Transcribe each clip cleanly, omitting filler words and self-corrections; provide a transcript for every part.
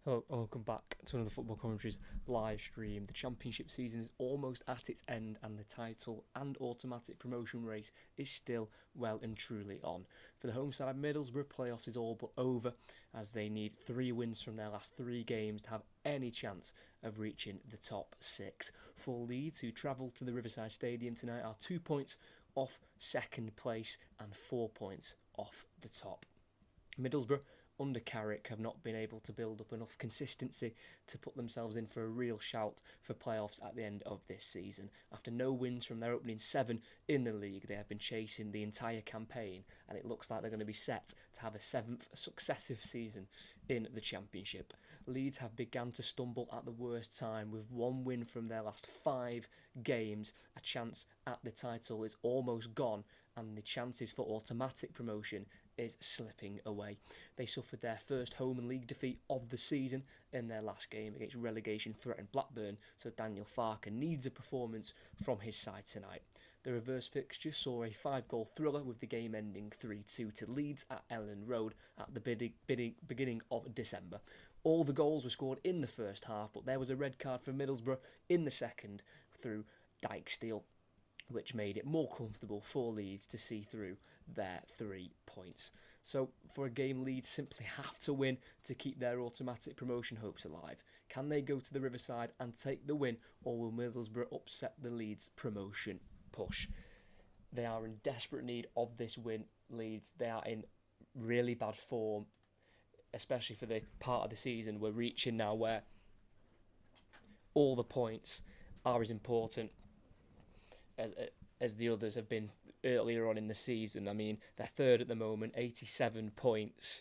Hello, and welcome back to another Football Commentaries live stream. The Championship season is almost at its end, and the title and automatic promotion race is still well and truly on. For the home side, Middlesbrough playoffs is all but over, as they need 3 wins from their last 3 games to have any chance of reaching the top 6. For Leeds, who travel to the Riverside Stadium tonight, are 2 points off second place and 4 points off the top. Middlesbrough under Carrick have not been able to build up enough consistency to put themselves in for a real shout for playoffs at the end of this season. After no wins from their opening 7 in the league, they have been chasing the entire campaign, and it looks like they're going to be set to have a 7th successive season in the Championship. Leeds have begun to stumble at the worst time, with 1 win from their last 5 games. A chance at the title is almost gone, and the chances for automatic promotion is slipping away. They suffered their first home and league defeat of the season in their last game against relegation-threatened Blackburn, so Daniel Farke needs a performance from his side tonight. The reverse fixture saw a 5-goal thriller, with the game ending 3-2 to Leeds at Ellen Road at the beginning of December. All the goals were scored in the first half, but there was a red card for Middlesbrough in the second through Dijksteel, which made it more comfortable for Leeds to see through their 3 points. So for a game, Leeds simply have to win to keep their automatic promotion hopes alive. Can they go to the Riverside and take the win, or will Middlesbrough upset the Leeds promotion push? They are in desperate need of this win, Leeds. They are in really bad form, especially for the part of the season we're reaching now where all the points are as important as the others have been earlier on in the season. I mean, they're third at the moment, 87 points.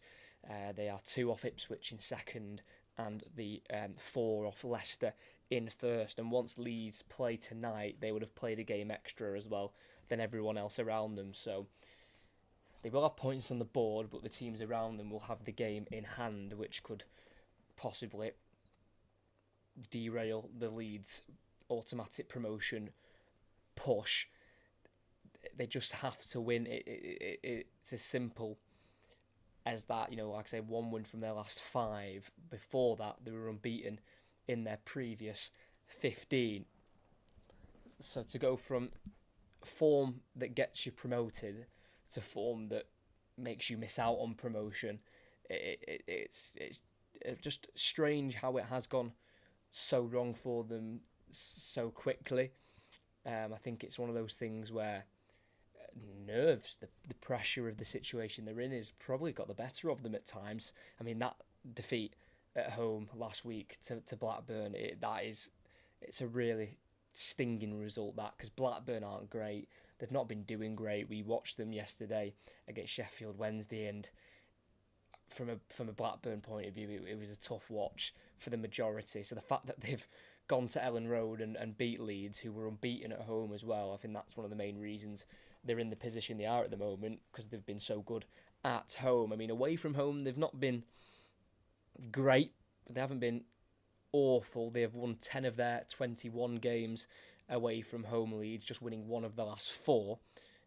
They are 2 off Ipswich in second, and the 4 off Leicester in first. And once Leeds play tonight, they would have played a game extra as well than everyone else around them. So they will have points on the board, but the teams around them will have the game in hand, which could possibly derail the Leeds automatic promotion push. They just have to win. It's as simple as that. You know, like I say, 1 win from their last 5. Before that, they were unbeaten in their previous 15. So to go from form that gets you promoted to form that makes you miss out on promotion, it's just strange how it has gone so wrong for them so quickly. I think it's one of those things where nerves, the pressure of the situation they're in, has probably got the better of them at times. I mean, that defeat at home last week to Blackburn, it's a really stinging result, that, because Blackburn aren't great. They've not been doing great. We watched them yesterday against Sheffield Wednesday, and from a Blackburn point of view, it was a tough watch for the majority. So the fact that they've gone to Ellen Road and beat Leeds, who were unbeaten at home as well, I think that's one of the main reasons they're in the position they are at the moment, because they've been so good at home. I mean, away from home, they've not been great, but they haven't been awful. They have won 10 of their 21 games away from home, Leeds, just winning 1 of the last 4,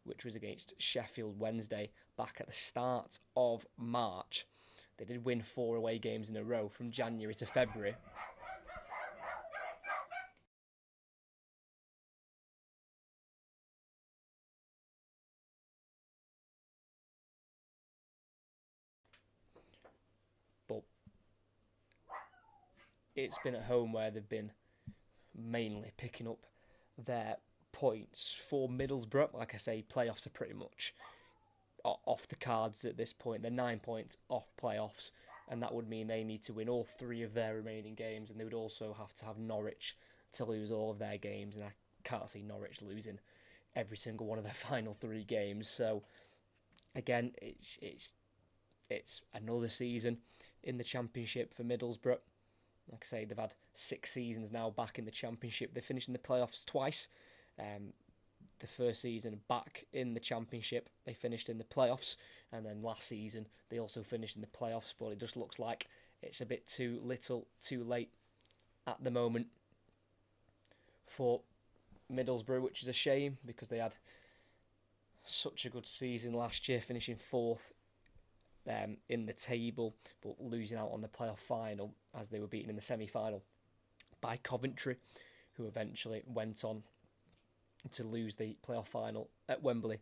which was against Sheffield Wednesday back at the start of March. They did win 4 away games in a row from January to February. But it's been at home where they've been mainly picking up their points. For Middlesbrough, like I say, playoffs are pretty much off the cards at this point. They're 9 points off playoffs, and that would mean they need to win all 3 of their remaining games, and they would also have to have Norwich to lose all of their games, and I can't see Norwich losing every single one of their final 3 games. So again, it's another season in the Championship for Middlesbrough. Like I say, they've had 6 seasons now back in the Championship. They finished in the playoffs twice. The first season back in the Championship, they finished in the playoffs, and then last season they also finished in the playoffs, but it just looks like it's a bit too little too late at the moment for Middlesbrough, which is a shame, because they had such a good season last year, finishing 4th in the table, but losing out on the playoff final as they were beaten in the semi-final by Coventry, who eventually went on to lose the playoff final at Wembley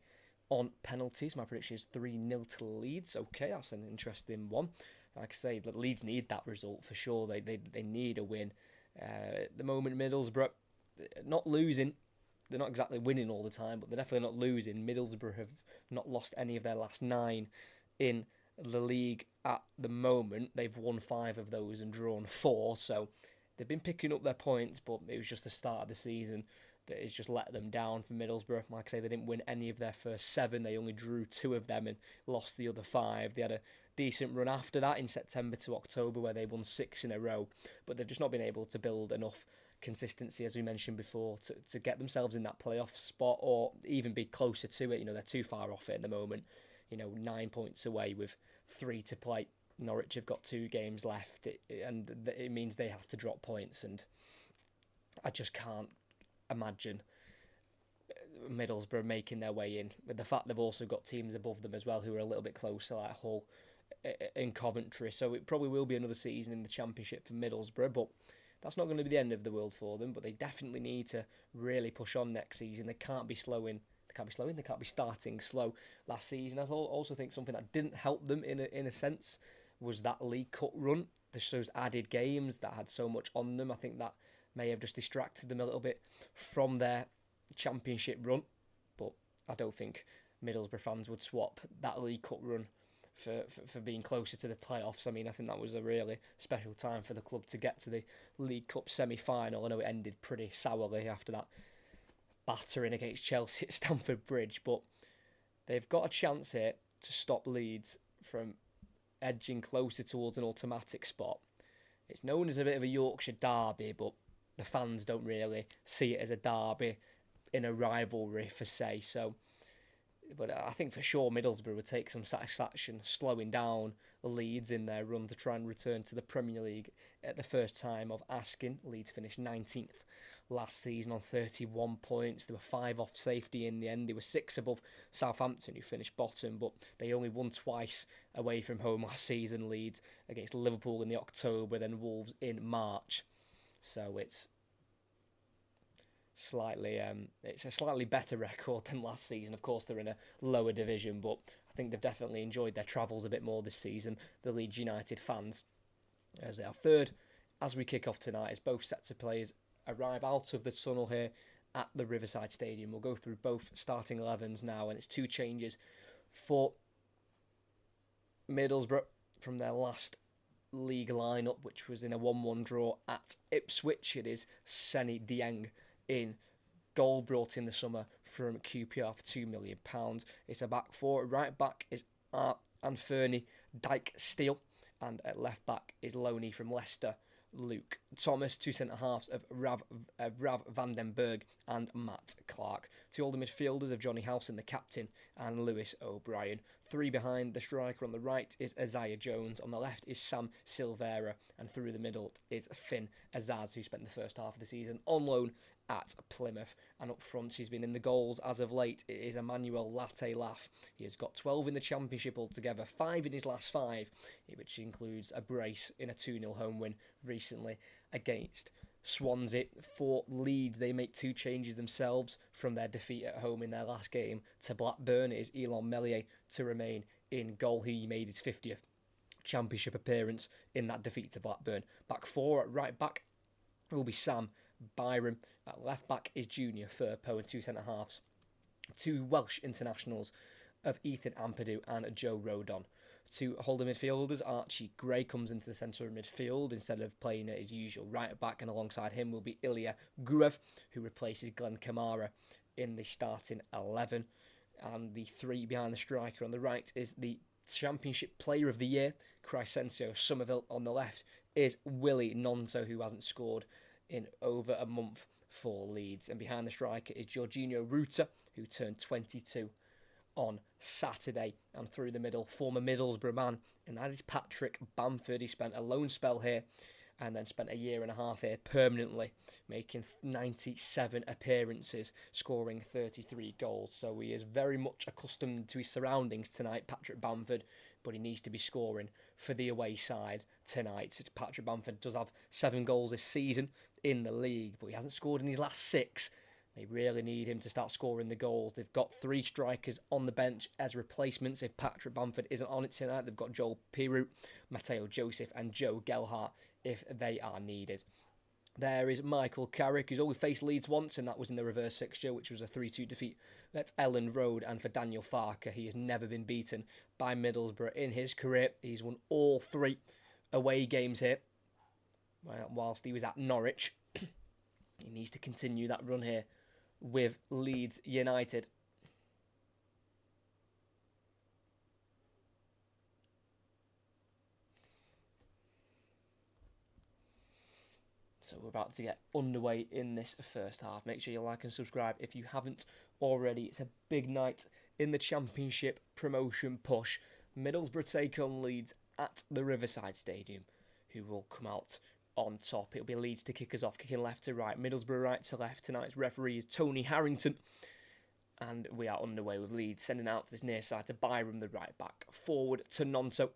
on penalties. My prediction is 3-0 to Leeds. Okay, that's an interesting one. Like I say, the Leeds need that result for sure. They need a win. At the moment, Middlesbrough, not losing. They're not exactly winning all the time, but they're definitely not losing. Middlesbrough have not lost any of their last 9 in the league at the moment. They've won 5 of those and drawn 4, so they've been picking up their points, but it was just the start of the season that has just let them down for Middlesbrough. Like I say, they didn't win any of their first 7. They only drew 2 of them and lost the other 5. They had a decent run after that in September to October where they won 6 in a row, but they've just not been able to build enough consistency, as we mentioned before, to get themselves in that playoff spot or even be closer to it. They're too far off it at the moment. 9 points away with 3 to play. Norwich have got 2 games left, and it means they have to drop points, and I just can't imagine Middlesbrough making their way in. With the fact they've also got teams above them as well who are a little bit closer, like Hull in Coventry, so it probably will be another season in the Championship for Middlesbrough, but that's not going to be the end of the world for them. But they definitely need to really push on next season. They can't be slowing. They can't be starting slow. Last season, I also think something that didn't help them in a sense was that League Cup run. There's those added games that had so much on them. I think that may have just distracted them a little bit from their Championship run. But I don't think Middlesbrough fans would swap that League Cup run for being closer to the playoffs. I mean, I think that was a really special time for the club to get to the League Cup semi-final. I know it ended pretty sourly after that battering against Chelsea at Stamford Bridge, but they've got a chance here to stop Leeds from edging closer towards an automatic spot. It's known as a bit of a Yorkshire derby, but the fans don't really see it as a derby in a rivalry for say. But I think for sure Middlesbrough would take some satisfaction slowing down Leeds in their run to try and return to the Premier League at the first time of asking. Leeds finished 19th last season on 31 points. They were 5 off safety in the end. They were 6 above Southampton, who finished bottom, but they only won twice away from home last season, Leeds, against Liverpool in the October, then Wolves in March. So it's a slightly better record than last season. Of course, they're in a lower division, but I think they've definitely enjoyed their travels a bit more this season, the Leeds United fans, as they are third as we kick off tonight, as both sets of players arrive out of the tunnel here at the Riverside Stadium. We'll go through both starting 11s now, and it's 2 changes for Middlesbrough from their last league lineup, which was in a 1-1 draw at Ipswich. It is Seny Dieng in goal, brought in the summer from QPR for £2 million. It's a back 4. Right back is Art and Fernie Dyke Steele, and at left back is Loney from Leicester, Luke Thomas. 2 centre-halves of Rav van den Berg and Matt Clark. 2 older midfielders of Johnny Howson, the captain, and Lewis O'Brien. 3 behind the striker. On the right is Isaiah Jones. On the left is Sam Silvera. And through the middle is Finn Azaz, who spent the first half of the season on loan at Plymouth. And up front, he's been in the goals as of late. It is Emmanuel Latte Laff. He has got 12 in the Championship altogether, 5 in his last 5, which includes a brace in a 2-0 home win recently against Swansea. For Leeds, they make 2 changes themselves from their defeat at home in their last game to Blackburn. It is Elon Meslier to remain in goal. He made his 50th Championship appearance in that defeat to Blackburn. Back 4 at right back will be Sam Byram. At left back is Junior Firpo, and 2 centre-halves. 2 Welsh internationals of Ethan Ampadu and Joe Rodon. 2 holding midfielders, Archie Gray comes into the centre of midfield instead of playing at his usual right back, and alongside him will be Ilya Guev, who replaces Glenn Kamara in the starting 11. And the 3 behind the striker on the right is the Championship Player of the Year, Crescencio Somerville. On the left is Willie Nonso, who hasn't scored in over a month for Leeds. And behind the striker is Jorginho Ruta, who turned 22 on Saturday. And through the middle, former Middlesbrough man, and that is Patrick Bamford. He spent a loan spell here and then spent a year and a half here permanently, making 97 appearances, scoring 33 goals. So he is very much accustomed to his surroundings tonight, Patrick Bamford, but he needs to be scoring for the away side tonight. Patrick Bamford does have 7 goals this season in the league, but he hasn't scored in his last 6. They really need him to start scoring the goals. They've got 3 strikers on the bench as replacements. If Patrick Bamford isn't on it tonight, they've got Joel Pirout, Matteo Joseph and Joe Gelhardt if they are needed. There is Michael Carrick, who's only faced Leeds once, and that was in the reverse fixture, which was a 3-2 defeat. That's Ellen Road, and for Daniel Farker, he has never been beaten by Middlesbrough in his career. He's won all 3 away games here, whilst he was at Norwich. He needs to continue that run here with Leeds United. So we're about to get underway in this first half. Make sure you like and subscribe if you haven't already. It's a big night in the Championship promotion push. Middlesbrough take on Leeds at the Riverside Stadium, who will come out on top. It'll be Leeds to kick us off, kicking left to right, Middlesbrough right to left. Tonight's referee is Tony Harrington, and we are underway with Leeds sending out to this near side to Byram, the right back, forward to Nonto,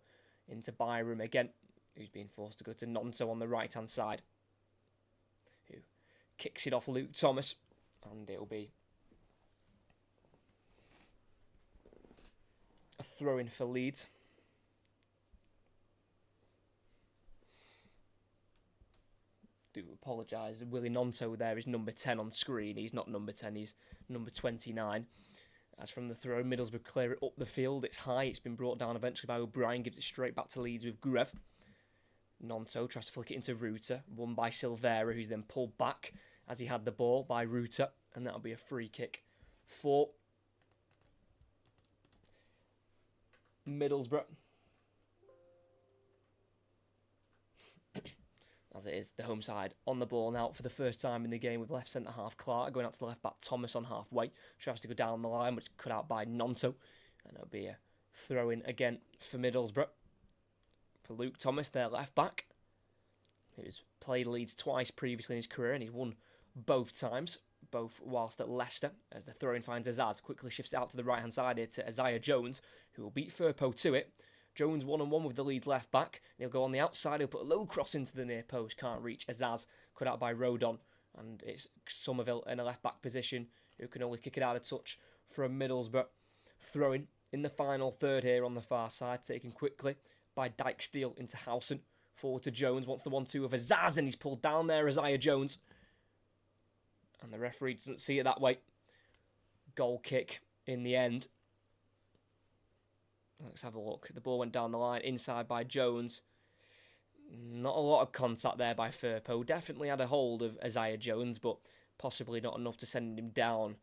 into Byram again, who's been forced to go to Nonto on the right hand side, who kicks it off Luke Thomas, and it'll be a throw in for Leeds. Do apologise. Willie Nonto there is number 10 on screen. He's not number 10, he's number 29. As from the throw, Middlesbrough clear it up the field. It's high, it's been brought down eventually by O'Brien, gives it straight back to Leeds with Gruev. Nonto tries to flick it into Ruta, won by Silvera, who's then pulled back as he had the ball by Ruta, and that'll be a free kick for Middlesbrough. As it is, the home side on the ball now for the first time in the game with left centre-half Clark going out to the left-back Thomas on halfway. Tries to go down the line, but it's cut out by Nonto. And it'll be a throw-in again for Middlesbrough. For Luke Thomas, their left-back, who's played Leeds twice previously in his career, and he's won both times, both whilst at Leicester, as the throw-in finds Azaz. Quickly shifts it out to the right-hand side here to Isaiah Jones, who will beat Firpo to it. Jones 1-on-1 with the Leeds left back. He'll go on the outside. He'll put a low cross into the near post. Can't reach Azaz. Cut out by Rodon. And it's Somerville in a left back position, who can only kick it out of touch from Middlesbrough. Throwing in the final third here on the far side. Taken quickly by Dijksteel into Howson. Forward to Jones. Wants the 1-2 of Azaz. And he's pulled down there, Isaiah Jones. And the referee doesn't see it that way. Goal kick in the end. Let's have a look. The ball went down the line, inside by Jones. Not a lot of contact there by Firpo. Definitely had a hold of Isaiah Jones, but possibly not enough to send him down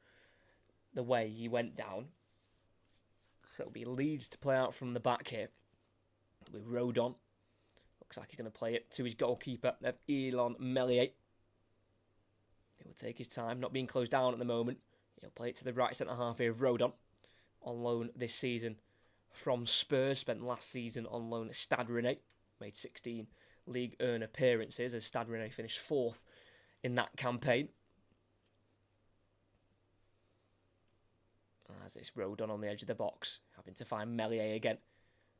the way he went down. So it'll be Leeds to play out from the back here with Rodon. Looks like he's going to play it to his goalkeeper, Elon Melier. He will take his time, not being closed down at the moment. He'll play it to the right centre-half here of Rodon, on loan this season from Spurs. Spent last season on loan at Stade Rennais. Made 16 League Earn appearances as Stade Rennais finished 4th in that campaign. As it's Rodon on the edge of the box, having to find Melier again.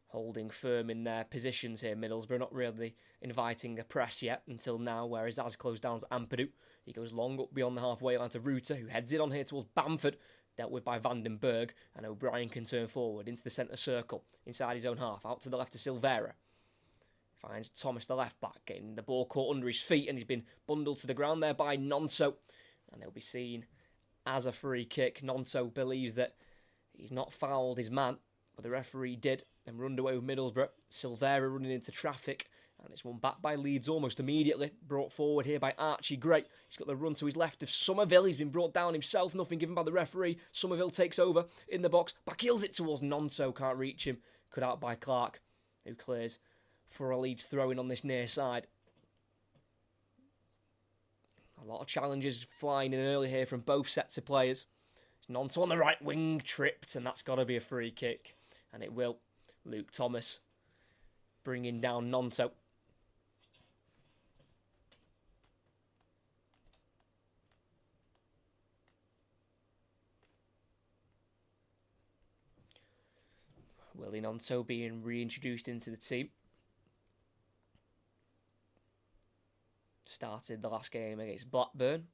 Holding firm in their positions here, Middlesbrough, not really inviting a press yet until now, whereas as closed down to Ampadu. He goes long up beyond the halfway line to Ruta, who heads it on here towards Bamford, dealt with by Vandenberg, and O'Brien can turn forward into the centre circle, inside his own half, out to the left to Silvera. Finds Thomas, the left back, getting the ball caught under his feet, and he's been bundled to the ground there by Nonto, and he'll be seen as a free kick. Nonto believes that he's not fouled his man, but the referee did, and runned away with Middlesbrough. Silvera running into traffic, and it's won back by Leeds almost immediately. Brought forward here by Archie Gray. He's got the run to his left of Somerville. He's been brought down himself. Nothing given by the referee. Somerville takes over in the box. Backheels it towards Nonto. Can't reach him. Cut out by Clark, who clears for a Leeds throw-in on this near side. A lot of challenges flying in early here from both sets of players. Nonto on the right wing, tripped, and that's got to be a free kick. And it will. Luke Thomas bringing down Nonto. Willie Gnonto being reintroduced into the team. Started the last game against Blackburn.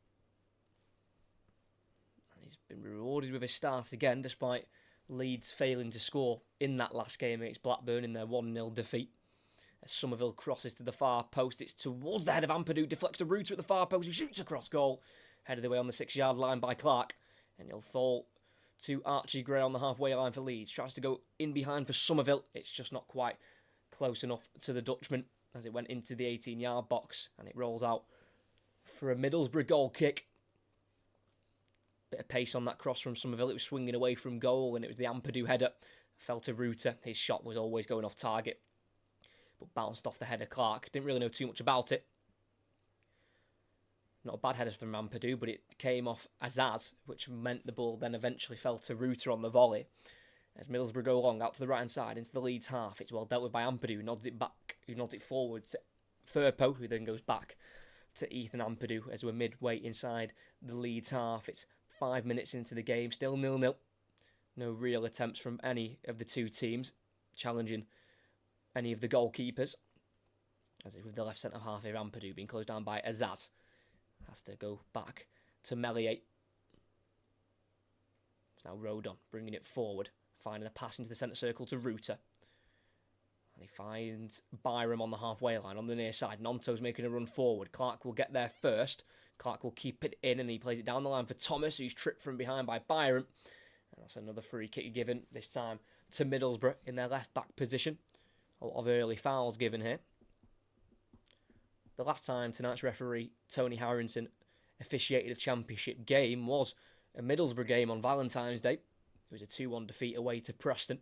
And he's been rewarded with a start again, despite Leeds failing to score in that last game against Blackburn in their 1-0 defeat. As Somerville crosses to the far post, it's towards the head of Ampadu, deflects to Ruta at the far post, who shoots across goal. Headed away on the 6-yard line by Clark. And he'll fall to Archie Gray on the halfway line for Leeds. Tries to go in behind for Somerville. It's just not quite close enough to the Dutchman as it went into the 18-yard box. And it rolls out for a Middlesbrough goal kick. Bit of pace on that cross from Somerville. It was swinging away from goal, and it was the Ampadu header. Fell to Ruta. His shot was always going off target, but bounced off the header Clark. Didn't really know too much about it. Not a bad header from Ampadu, but it came off Azaz, which meant the ball then eventually fell to Ruta on the volley. As Middlesbrough go along, out to the right-hand side, into the Leeds half. It's well dealt with by Ampadu, who nods it back, who nods it forward to Firpo, who then goes back to Ethan Ampadu as we're midway inside the Leeds half. It's 5 minutes into the game, still 0-0. No real attempts from any of the two teams challenging any of the goalkeepers. As it's with the left centre half here, Ampadu being closed down by Azaz. Has to go back to Melier. It's now Rodon bringing it forward, finding a pass into the centre circle to Ruta. And he finds Byram on the halfway line on the near side. Gnonto's making a run forward. Clark will get there first. Clark will keep it in and he plays it down the line for Thomas, who's tripped from behind by Byram. And that's another free kick given, this time to Middlesbrough in their left-back position. A lot of early fouls given here. The last time tonight's referee, Tony Harrington, officiated a championship game was a Middlesbrough game on Valentine's Day. It was a 2-1 defeat away to Preston.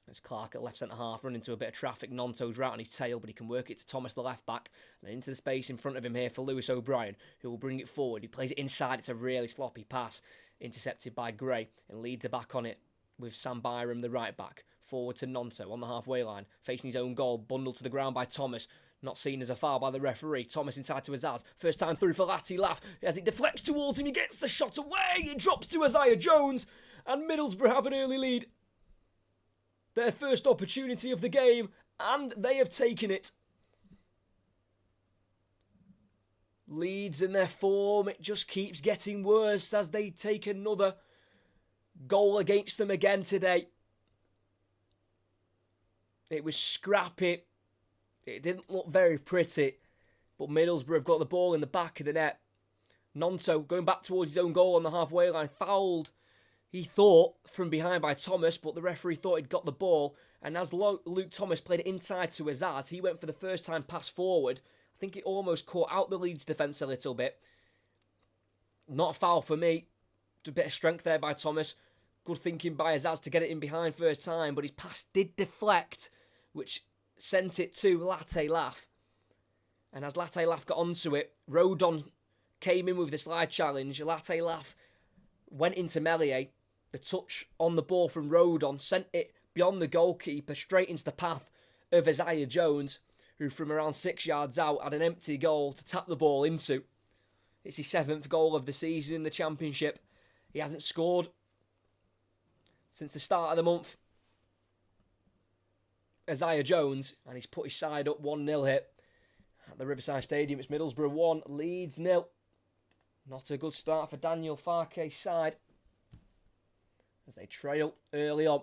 As Clark at left centre-half run into a bit of traffic, Gnonto's right on his tail, but he can work it to Thomas, the left-back. And then into the space in front of him here for Lewis O'Brien, who will bring it forward. He plays it inside. It's a really sloppy pass, intercepted by Gray. And Leeds are back on it with Sam Byram, the right-back. Forward to Gnonto on the halfway line, facing his own goal, bundled to the ground by Thomas. Not seen as a foul by the referee. Thomas inside to Azaz. First time through for Latif. As it deflects towards him, he gets the shot away. It drops to Isaiah Jones. And Middlesbrough have an early lead. Their first opportunity of the game. And they have taken it. Leeds in their form. It just keeps getting worse as they take another goal against them again today. It was scrappy. It didn't look very pretty, but Middlesbrough have got the ball in the back of the net. Gnonto going back towards his own goal on the halfway line, fouled, he thought, from behind by Thomas, but the referee thought he'd got the ball. And as Luke Thomas played it inside to Azaz, he went for the first time pass forward. I think it almost caught out the Leeds defence a little bit. Not a foul for me. A bit of strength there by Thomas. Good thinking by Azaz to get it in behind first time, but his pass did deflect, which sent it to Latif. And as Latif got onto it, Rodon came in with the slide challenge. Latif went into Melier. The touch on the ball from Rodon sent it beyond the goalkeeper, straight into the path of Isaiah Jones, who from around 6 yards out had an empty goal to tap the ball into. It's his 7th goal of the season in the Championship. He hasn't scored since the start of the month. Isaiah Jones, and he's put his side up 1-0 here at the Riverside Stadium. It's Middlesbrough 1, Leeds 0. Not a good start for Daniel Farke's side as they trail early on.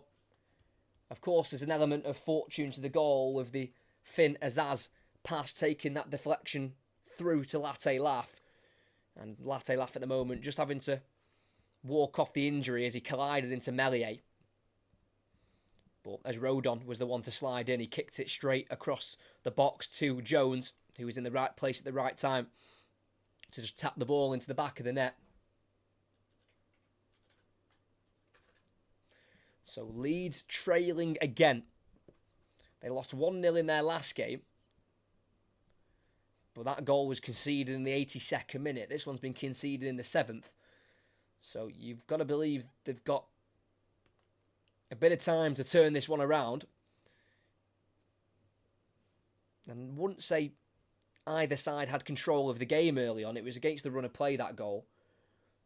Of course, there's an element of fortune to the goal with the Finn Azaz pass taking that deflection through to Latif. And Latif at the moment just having to walk off the injury as he collided into Melier. But as Rodon was the one to slide in, he kicked it straight across the box to Jones, who was in the right place at the right time, to just tap the ball into the back of the net. So Leeds trailing again. They lost 1-0 in their last game, but that goal was conceded in the 82nd minute. This one's been conceded in the 7th. So you've got to believe they've got a bit of time to turn this one around. And wouldn't say either side had control of the game early on. It was against the run of play, that goal.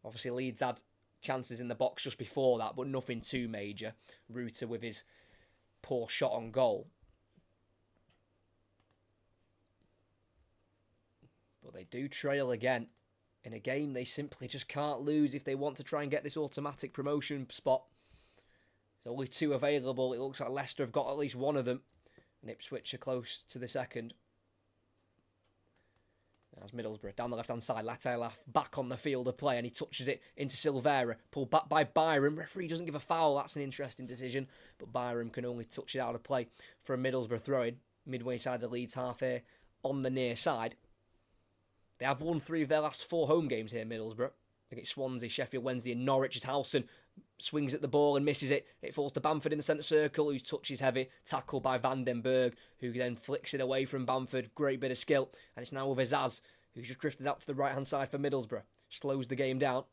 Obviously, Leeds had chances in the box just before that, but nothing too major. Ruta with his poor shot on goal. But they do trail again in a game they simply just can't lose if they want to try and get this automatic promotion spot. There's only 2 available. It looks like Leicester have got at least one of them. And Ipswich are close to the second. As Middlesbrough down the left-hand side, Latte back on the field of play, and he touches it into Silvera. Pulled back by Byram. Referee doesn't give a foul. That's an interesting decision. But Byram can only touch it out of play for a Middlesbrough throw-in. Midway side of the Leeds half here on the near side. They have won 3 of their last 4 home games here, Middlesbrough. Against Swansea, Sheffield Wednesday and Norwich as Howson swings at the ball and misses it. It falls to Bamford in the centre circle, whose touch is heavy. Tackled by Vandenberg, who then flicks it away from Bamford. Great bit of skill. And it's now over Zaz, who's just drifted out to the right-hand side for Middlesbrough. Slows the game down.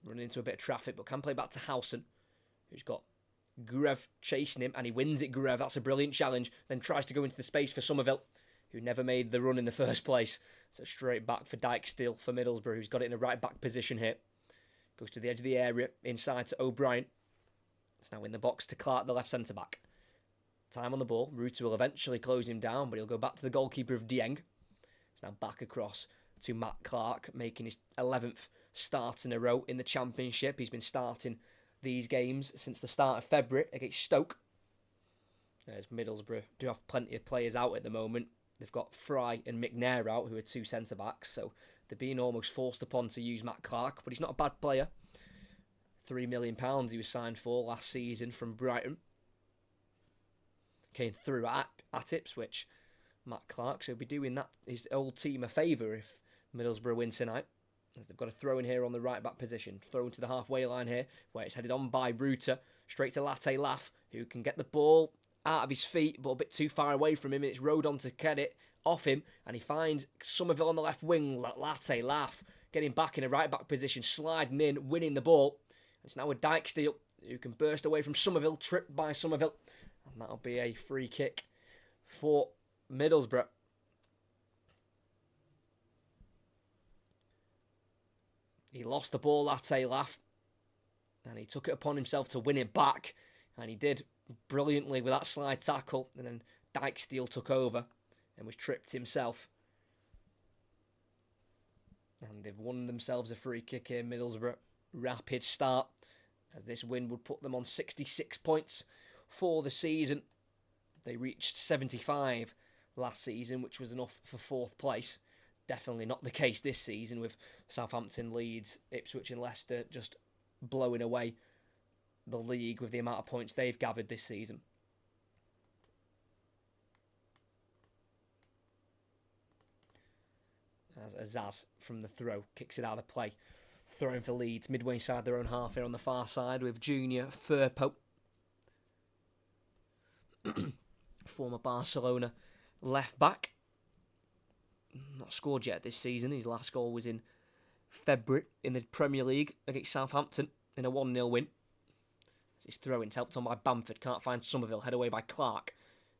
Running into a bit of traffic, but can play back to Howson, who's got Gurev chasing him, and he wins it, Gurev. That's a brilliant challenge. Then tries to go into the space for Somerville, who never made the run in the first place. So straight back for Dijksteel for Middlesbrough, who's got it in a right-back position here. Goes to the edge of the area, inside to O'Brien. It's now in the box to Clark, the left centre-back. Time on the ball. Ruta will eventually close him down, but he'll go back to the goalkeeper of Dieng. It's now back across to Matt Clark, making his 11th start in a row in the Championship. He's been starting these games since the start of February against Stoke. As Middlesbrough do have plenty of players out at the moment. They've got Fry and McNair out, who are 2 centre-backs, so they're being almost forced upon to use Matt Clark, but he's not a bad player. £3 million he was signed for last season from Brighton. Came through at Ipswich, Matt Clark, so he'll be doing that his old team a favour if Middlesbrough win tonight. As they've got a throw in here on the right-back position. Throw into the halfway line here, where it's headed on by Ruta, straight to Latte Laff, who can get the ball out of his feet, but a bit too far away from him. It's rode on to get it off him, and he finds Somerville on the left wing. Latte Laff getting back in a right-back position, sliding in, winning the ball. It's now with Dijksteel, who can burst away from Somerville, tripped by Somerville, and that'll be a free kick for Middlesbrough. He lost the ball, Latte Laff, and he took it upon himself to win it back, and he did brilliantly with that slide tackle, and then Dijksteel took over and was tripped himself. And they've won themselves a free kick here, Middlesbrough. Rapid start, as this win would put them on 66 points for the season. They reached 75 last season, which was enough for 4th place. Definitely not the case this season, with Southampton, Leeds, Ipswich and Leicester just blowing away the league with the amount of points they've gathered this season. As Azaz from the throw kicks it out of play. Throwing for Leeds, midway inside their own half here on the far side with Junior Firpo. Former Barcelona left back. Not scored yet this season. His last goal was in February in the Premier League against Southampton in a 1-0 win. His throw-in's helped on by Bamford. Can't find Somerville. Head away by Clark.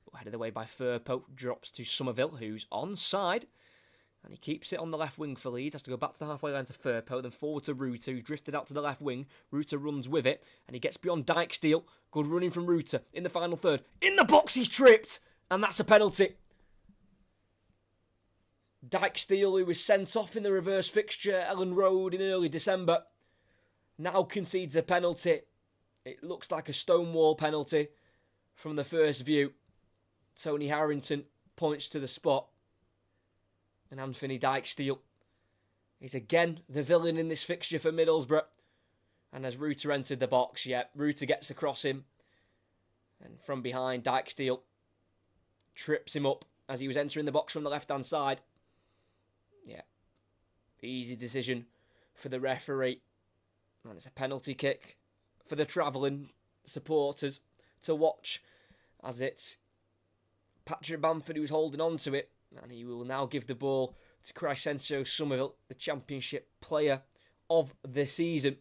But headed away by Firpo. Drops to Somerville, who's onside. And he keeps it on the left wing for Leeds. Has to go back to the halfway line to Firpo. Then forward to Ruta, who's drifted out to the left wing. Ruta runs with it. And he gets beyond Dijksteel. Good running from Ruta in the final third. In the box, he's tripped. And that's a penalty. Dijksteel, who was sent off in the reverse fixture at Ellen Road in early December, now concedes a penalty. It looks like a stonewall penalty from the first view. Tony Harrington points to the spot. And Anthony Dijksteel is again the villain in this fixture for Middlesbrough. And as Ruta entered the box, Ruta gets across him. And from behind, Dijksteel trips him up as he was entering the box from the left-hand side. Easy decision for the referee. And it's a penalty kick for the travelling supporters to watch, as it's Patrick Bamford who's holding on to it, and he will now give the ball to Crescencio Somerville, the Championship player of the season.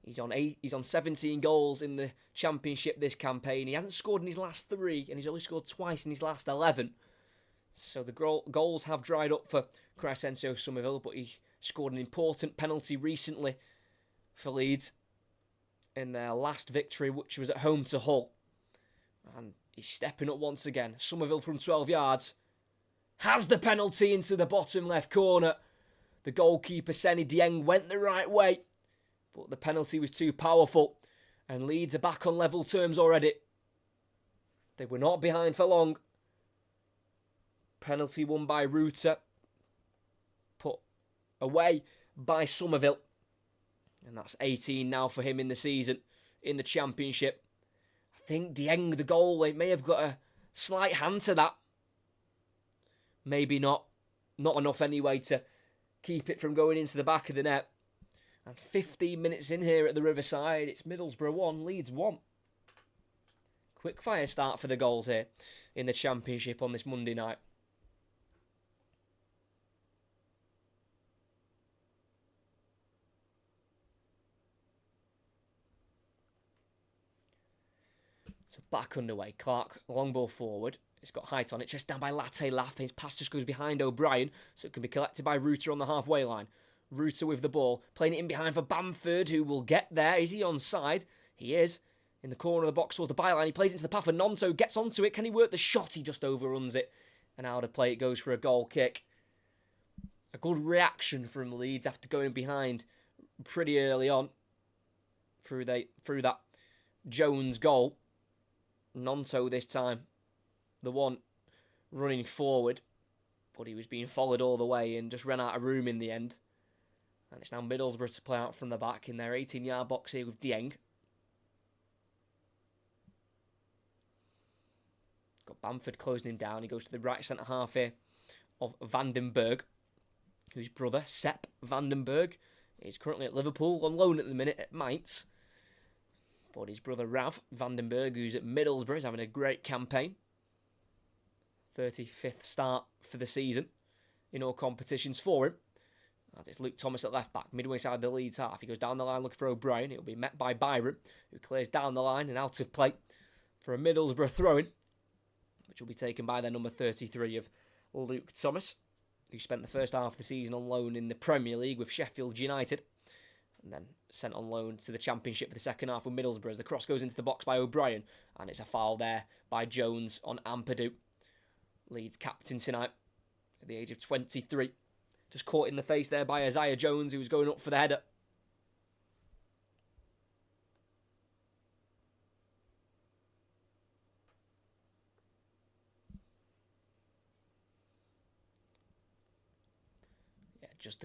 He's on 17 goals in the Championship this campaign. He hasn't scored in his last 3, and he's only scored twice in his last 11. So the goals have dried up for Crescencio Somerville, but he scored an important penalty recently for Leeds in their last victory, which was at home to Hull. And he's stepping up once again. Somerville from 12 yards has the penalty into the bottom left corner. The goalkeeper, Seny Dieng, went the right way, but the penalty was too powerful, and Leeds are back on level terms already. They were not behind for long. Penalty won by Rutter, put away by Somerville, and that's 18 now for him in the season, in the Championship. I think Dieng, the goalie, may have got a slight hand to that. Maybe not. Not enough anyway to keep it from going into the back of the net. And 15 minutes in here at the Riverside, it's Middlesbrough 1, Leeds 1. Quick fire start for the goals here in the Championship on this Monday night. So back underway. Clark, long ball forward. It's got height on it. Chest down by Latte Laff. His pass just goes behind O'Brien, so it can be collected by Rutter on the halfway line. Rutter with the ball, playing it in behind for Bamford, who will get there. Is he onside? He is. In the corner of the box towards the byline. He plays it into the path for Nonto. Gets onto it. Can he work the shot? He just overruns it. And out of play it goes for a goal kick. A good reaction from Leeds after going behind pretty early on through that Jones goal. Nonto this time, the one running forward, but he was being followed all the way and just ran out of room in the end. And it's now Middlesbrough to play out from the back in their 18-yard box here with Dieng. Got Bamford closing him down. He goes to the right centre half here of Vandenberg, whose brother, Sepp Vandenberg, is currently at Liverpool on loan at the minute at Mainz. But his brother Rav Vandenberg, who's at Middlesbrough, is having a great campaign. 35th start for the season in all competitions for him. As it's Luke Thomas at left back, midway side of the Leeds half. He goes down the line looking for O'Brien. It'll be met by Byron, who clears down the line and out of play for a Middlesbrough throw-in, which will be taken by their number 33 of Luke Thomas, who spent the first half of the season on loan in the Premier League with Sheffield United, and then sent on loan to the Championship for the second half with Middlesbrough as the cross goes into the box by O'Brien, and it's a foul there by Jones on Ampadu. Leeds captain tonight at the age of 23. Just caught in the face there by Isaiah Jones, who was going up for the header. Yeah, just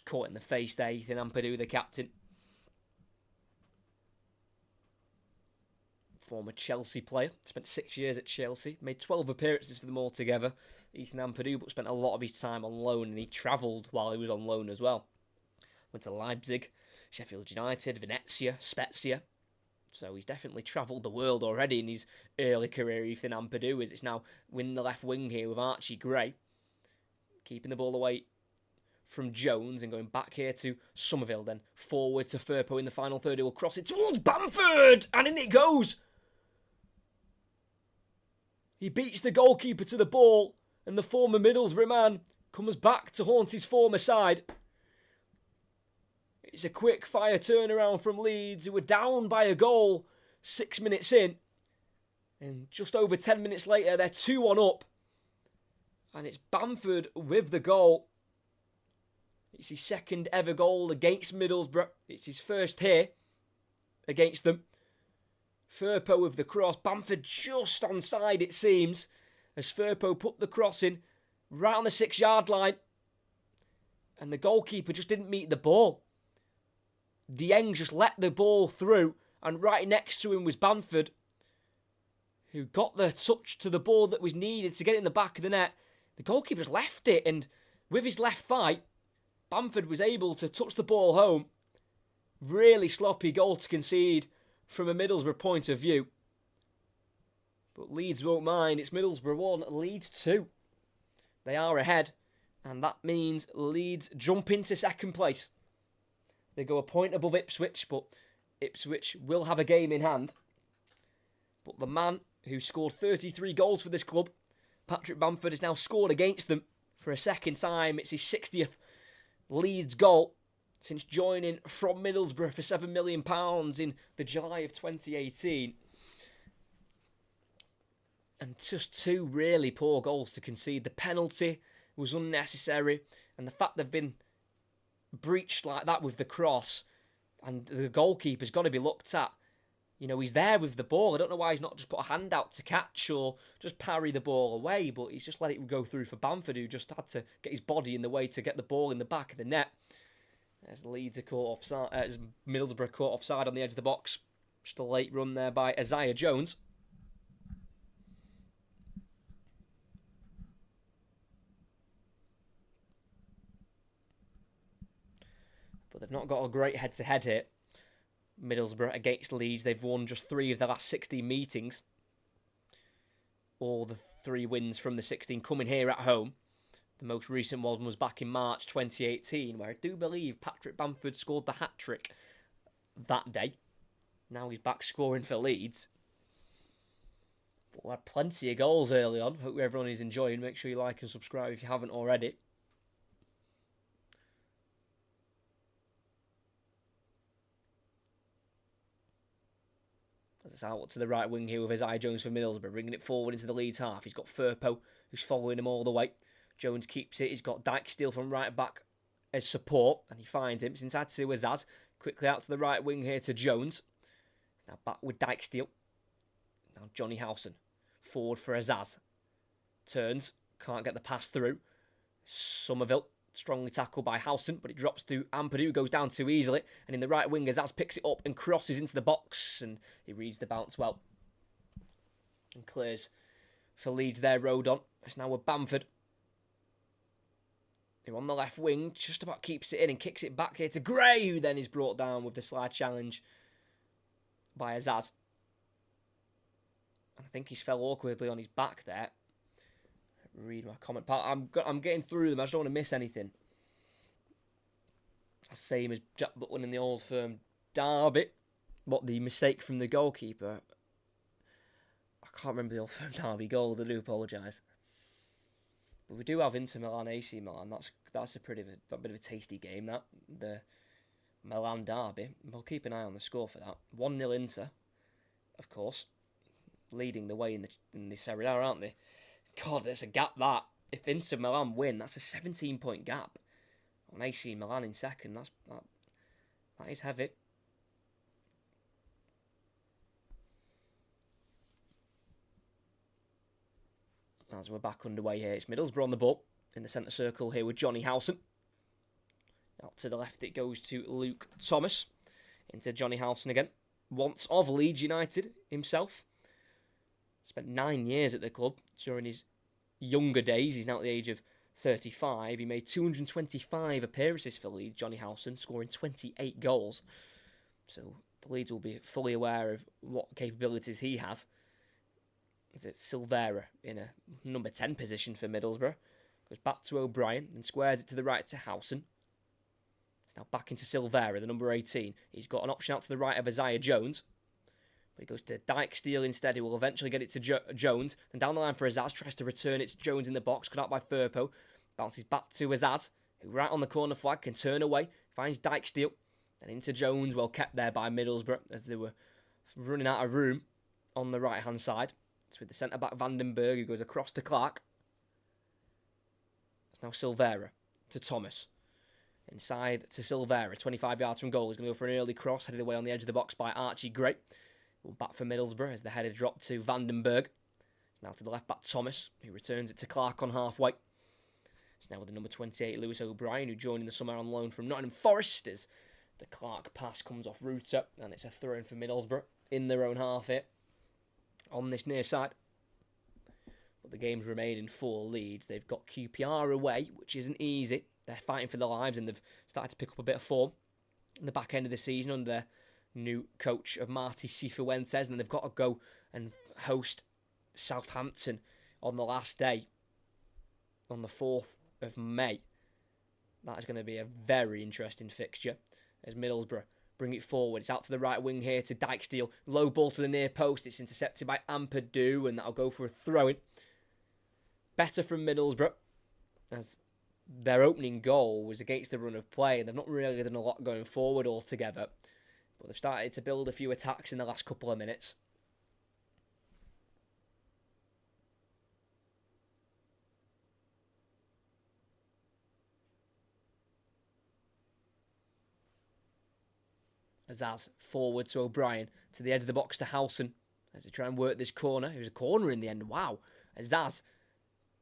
caught in the face there, Ethan Ampadu, the captain. Former Chelsea player, spent 6 years at Chelsea, made 12 appearances for them altogether. Ethan Ampadu, but spent a lot of his time on loan, and he travelled while he was on loan as well. Went to Leipzig, Sheffield United, Venezia, Spezia. So he's definitely travelled the world already in his early career, Ethan Ampadu, as it's now winning the left wing here with Archie Gray. Keeping the ball away from Jones and going back here to Somerville, then forward to Firpo in the final third. He will cross it towards Bamford, and in it goes. He beats the goalkeeper to the ball, and the former Middlesbrough man comes back to haunt his former side. It's a quick fire turnaround from Leeds, who were down by a goal 6 minutes in. And just over 10 minutes later, they're 2-1 up. And it's Bamford with the goal. It's his second ever goal against Middlesbrough. It's his first here against them. Firpo with the cross. Bamford just onside, it seems, as Firpo put the cross in right on the 6-yard line. And the goalkeeper just didn't meet the ball. Dieng just let the ball through, and right next to him was Bamford, who got the touch to the ball that was needed to get it in the back of the net. The goalkeeper just left it, and with his left thigh, Bamford was able to touch the ball home. Really sloppy goal to concede from a Middlesbrough point of view. But Leeds won't mind. It's Middlesbrough 1, Leeds 2. They are ahead, and that means Leeds jump into second place. They go a point above Ipswich, but Ipswich will have a game in hand. But the man who scored 33 goals for this club, Patrick Bamford, has now scored against them for a second time. It's his 60th Leeds goal since joining from Middlesbrough for £7 million in the July of 2018. And just two really poor goals to concede. The penalty was unnecessary, and the fact they've been breached like that with the cross, and the goalkeeper's got to be looked at. You know, he's there with the ball. I don't know why he's not just put a hand out to catch or just parry the ball away, but he's just let it go through for Bamford, who just had to get his body in the way to get the ball in the back of the net. As Leeds are caught offside, as Middlesbrough caught offside on the edge of the box. Just a late run there by Isaiah Jones. But they've not got a great head-to-head here. Middlesbrough against Leeds. They've won just 3 of the last 16 meetings. All the 3 wins from the 16 coming here at home. The most recent one was back in March 2018, where I do believe Patrick Bamford scored the hat-trick that day. Now he's back scoring for Leeds. But we had plenty of goals early on. Hope everyone is enjoying. Make sure you like and subscribe if you haven't already. It's out to the right wing here with Isaiah Jones for Middlesbrough, bringing it forward into the Leeds half. He's got Firpo, who's following him all the way. Jones keeps it. He's got Dijksteel from right back as support, and he finds him. It's inside to Azaz. Quickly out to the right wing here to Jones. Now back with Dijksteel. Now Johnny Howson. Forward for Azaz. Turns. Can't get the pass through. Somerville. Strongly tackled by Howson, but it drops to Ampadu, goes down too easily, and in the right wing, Azaz picks it up and crosses into the box, and he reads the bounce well. And clears for Leeds there, Rodon. It's now with Bamford, who on the left wing just about keeps it in and kicks it back here to Gray, who then is brought down with the slide challenge by Azaz. And I think he's fell awkwardly on his back there. Read my comment part. I'm getting through them. I just don't want to miss anything. Same as Jack Butland in the Old Firm derby. What the mistake from the goalkeeper? I can't remember the Old Firm derby goal. I do apologise. But we do have Inter Milan, AC Milan. That's a bit of a tasty game. That the Milan derby. We'll keep an eye on the score for that. 1-0 Inter, of course, leading the way in the Serie A, aren't they? God, there's a gap that. If Inter Milan win, that's a 17-point gap on AC Milan in second. That is heavy. As we're back underway here, it's Middlesbrough on the ball in the centre circle here with Johnny Howson. Out to the left it goes to Luke Thomas. Into Johnny Howson again. Once of Leeds United himself. Spent 9 years at the club during his younger days. He's now at the age of 35. He made 225 appearances for Leeds, Johnny Howson, scoring 28 goals. So the Leeds will be fully aware of what capabilities he has. It's Silvera in a number 10 position for Middlesbrough. Goes back to O'Brien and squares it to the right to Howson. It's now back into Silvera, the number 18. He's got an option out to the right of Isaiah Jones. But he goes to Dijksteel instead, who will eventually get it to Jones. Then down the line for Azaz, tries to return it to Jones in the box, cut out by Firpo. Bounces back to Azaz, who right on the corner flag can turn away. Finds Dijksteel. Then into Jones, well kept there by Middlesbrough, as they were running out of room on the right-hand side. It's with the centre-back Vandenberg, who goes across to Clark. It's now Silvera to Thomas. Inside to Silvera, 25 yards from goal. He's going to go for an early cross, headed away on the edge of the box by Archie Gray. Well, back for Middlesbrough as the header dropped to Vandenberg. It's now to the left-back Thomas, who returns it to Clark on halfway. It's now with the number 28, Lewis O'Brien, who joined in the summer on loan from Nottingham Forest, as the Clark pass comes off Ruta, and it's a throw-in for Middlesbrough in their own half here on this near side. But the game's remaining for Leeds. They've got QPR away, which isn't easy. They're fighting for their lives, and they've started to pick up a bit of form in the back end of the season under their new coach of Marty Cifuentes, and then they've got to go and host Southampton on the last day, on the 4th of May. That is going to be a very interesting fixture as Middlesbrough bring it forward. It's out to the right wing here to Dijksteel. Low ball to the near post. It's intercepted by Ampadu, and that'll go for a throw-in. Better from Middlesbrough, as their opening goal was against the run of play, and they've not really done a lot going forward altogether. But they've started to build a few attacks in the last couple of minutes. Azaz forward to O'Brien, to the edge of the box to Howson as they try and work this corner. It was a corner in the end. Wow. Azaz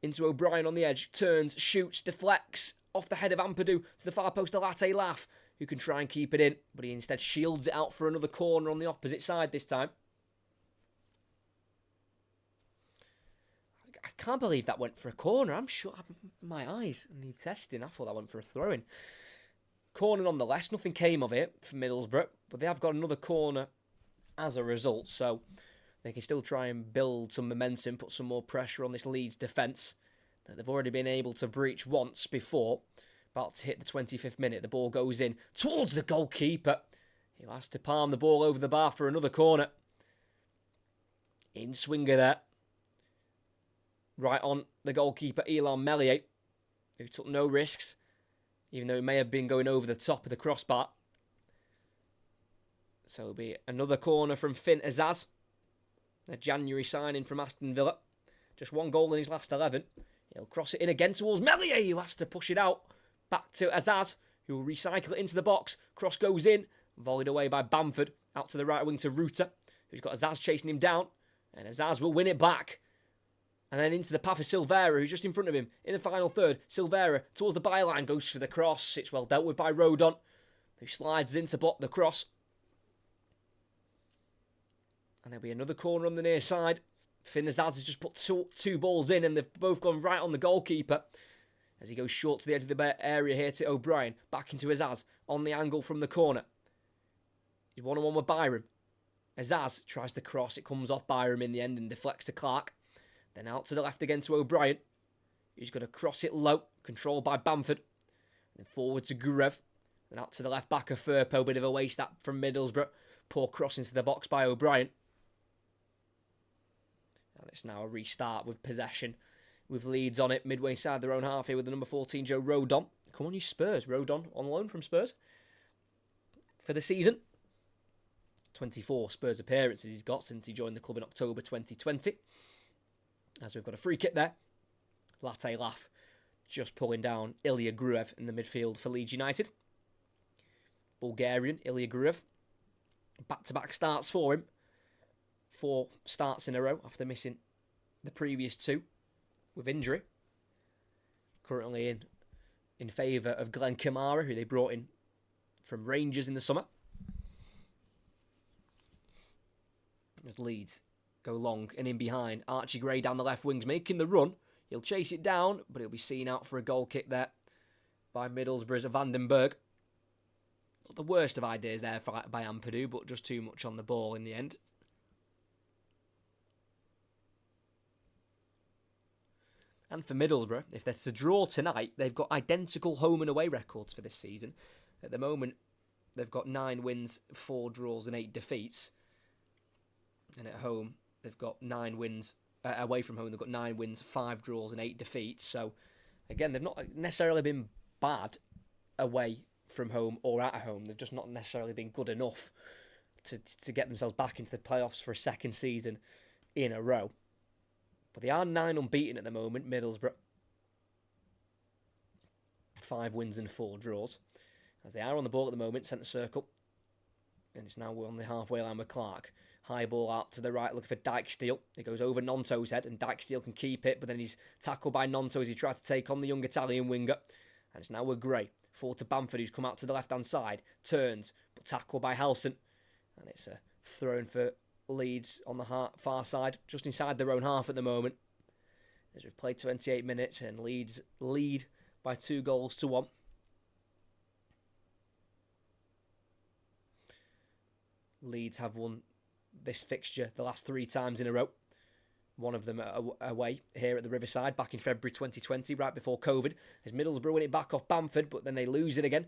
into O'Brien on the edge, turns, shoots, deflects off the head of Ampadu to the far post to Latte Laugh, who can try and keep it in, but he instead shields it out for another corner on the opposite side this time. I can't believe that went for a corner. I'm sure my eyes need testing. I thought that went for a throw-in. Corner nonetheless, nothing came of it for Middlesbrough, but they have got another corner as a result, so they can still try and build some momentum, put some more pressure on this Leeds defence that they've already been able to breach once before. About to hit the 25th minute, the ball goes in towards the goalkeeper. He has to palm the ball over the bar for another corner. In swinger there. Right on the goalkeeper, Elon Meslier, who took no risks, even though he may have been going over the top of the crossbar. So it'll be another corner from Finn Azaz, a January signing from Aston Villa. Just one goal in his last 11. He'll cross it in again towards Meslier, who has to push it out. Back to Azaz, who will recycle it into the box. Cross goes in, volleyed away by Bamford. Out to the right wing to Ruta, who's got Azaz chasing him down. And Azaz will win it back. And then into the path of Silvera, who's just in front of him. In the final third, Silvera towards the byline, goes for the cross. It's well dealt with by Rodon, who slides in to block the cross. And there'll be another corner on the near side. Finn Azaz has just put two balls in, and they've both gone right on the goalkeeper. As he goes short to the edge of the area here to O'Brien. Back into Azaz on the angle from the corner. He's one-on-one with Byram. Azaz tries to cross. It comes off Byram in the end and deflects to Clark. Then out to the left again to O'Brien. He's going to cross it low. Controlled by Bamford. Then forward to Gurev. Then out to the left back of Firpo. Bit of a waste that from Middlesbrough. Poor cross into the box by O'Brien. And it's now a restart with possession. With Leeds on it, midway side their own half here with the number 14, Joe Rodon. Come on, you Spurs. Rodon on loan from Spurs for the season. 24 Spurs appearances he's got since he joined the club in October 2020. As we've got a free kick there. Latte Laugh just pulling down Ilya Gruev in the midfield for Leeds United. Bulgarian, Ilya Gruev. Back-to-back starts for him. 4 starts in a row after missing the previous 2. With injury. Currently in favour of Glenn Kamara, who they brought in from Rangers in the summer. As Leeds go long and in behind. Archie Gray down the left wing's making the run. He'll chase it down, but he'll be seen out for a goal kick there by Middlesbrough's Vandenberg. Not the worst of ideas there by Ampadu, but just too much on the ball in the end. And for Middlesbrough, if they're to draw tonight, they've got identical home and away records for this season. At the moment, they've got 9 wins, 4 draws and 8 defeats. And at home, they've got 9 wins. Away from home, they've got 9 wins, 5 draws and 8 defeats. So, again, they've not necessarily been bad away from home or at home. They've just not necessarily been good enough to get themselves back into the playoffs for a second season in a row. But they are 9 unbeaten at the moment, Middlesbrough. 5 wins and 4 draws. As they are on the ball at the moment, centre circle. And it's now on the halfway line with Clark. High ball out to the right, looking for Dijksteel. It goes over Nonto's head, and Dijksteel can keep it, but then he's tackled by Nonto as he tried to take on the young Italian winger. And it's now with Gray. Forward to Bamford, who's come out to the left-hand side. Turns, but tackled by Halson. And it's a throw-in for Leeds on the far side, just inside their own half at the moment. As we've played 28 minutes and Leeds lead by 2-1. Leeds have won this fixture the last 3 times in a row. One of them away here at the Riverside back in February 2020, right before COVID. As Middlesbrough win it back off Bamford, but then they lose it again.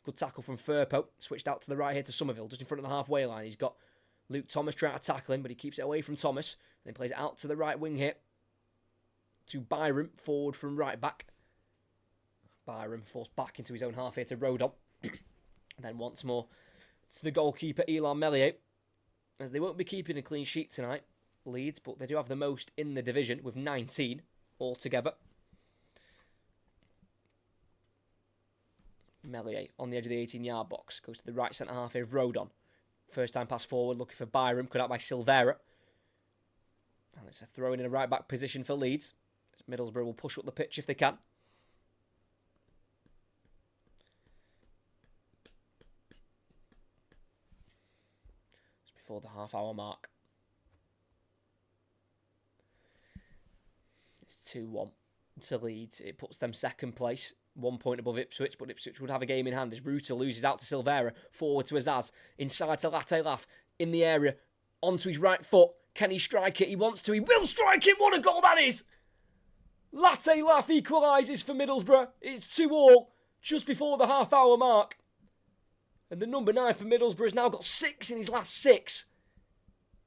Good tackle from Firpo. Switched out to the right here to Somerville, just in front of the halfway line. He's got Luke Thomas trying to tackle him, but he keeps it away from Thomas. Then plays it out to the right wing here. To Byram, forward from right back. Byram forced back into his own half here to Rodon. Then once more to the goalkeeper, Elan Meslier. As they won't be keeping a clean sheet tonight, Leeds, but they do have the most in the division with 19 altogether. Meslier on the edge of the 18-yard box. Goes to the right centre half here of Rodon. First time pass forward, looking for Byram. Cut out by Silvera. And it's a throw in a right back position for Leeds. As Middlesbrough will push up the pitch if they can. It's before the half-hour mark. It's 2-1 to Leeds. It puts them second place, 1 point above Ipswich, but Ipswich would have a game in hand as Ruta loses out to Silvera, forward to Azaz, inside to Latte Laff, in the area, onto his right foot. Can he strike it? He wants to. He will strike it. What a goal that is! Latte Laff equalises for Middlesbrough. It's 2-2 just before the half-hour mark. And the number 9 for Middlesbrough has now got 6 in his last 6.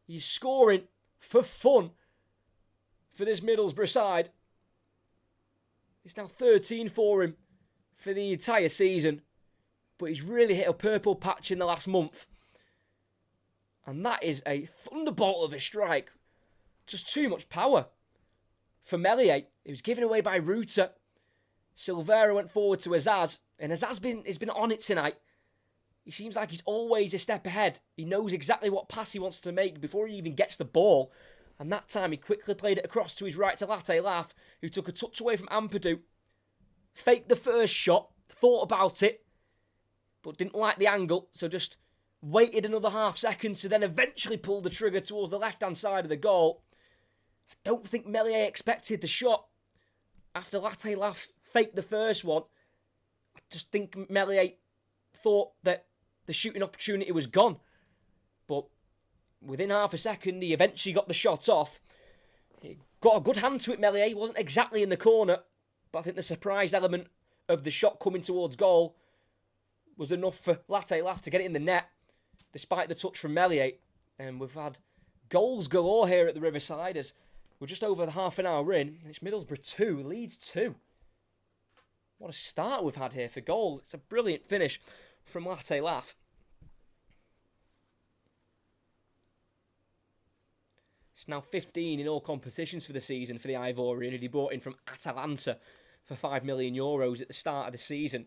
He's scoring for fun for this Middlesbrough side. It's now 13 for him for the entire season. But he's really hit a purple patch in the last month. And that is a thunderbolt of a strike. Just too much power for Meslier. It was given away by Ruta. Silvera went forward to Azaz. And Azaz has been on it tonight. He seems like he's always a step ahead. He knows exactly what pass he wants to make before he even gets the ball. And that time he quickly played it across to his right to Latte Laff, who took a touch away from Ampadu. Faked the first shot, thought about it, but didn't like the angle, so just waited another half second to then eventually pull the trigger towards the left-hand side of the goal. I don't think Meslier expected the shot. After Latte Laff faked the first one, I just think Meslier thought that the shooting opportunity was gone. But within half a second, he eventually got the shot off. He got a good hand to it, Meslier. He wasn't exactly in the corner, but I think the surprise element of the shot coming towards goal was enough for Latte Laff to get it in the net, despite the touch from Meslier. And we've had goals galore here at the Riverside as we're just over the half an hour in. It's Middlesbrough 2, Leeds 2. What a start we've had here for goals. It's a brilliant finish from Latte Laff. It's now 15 in all competitions for the season for the Ivorian, who they brought in from Atalanta for €5 million at the start of the season.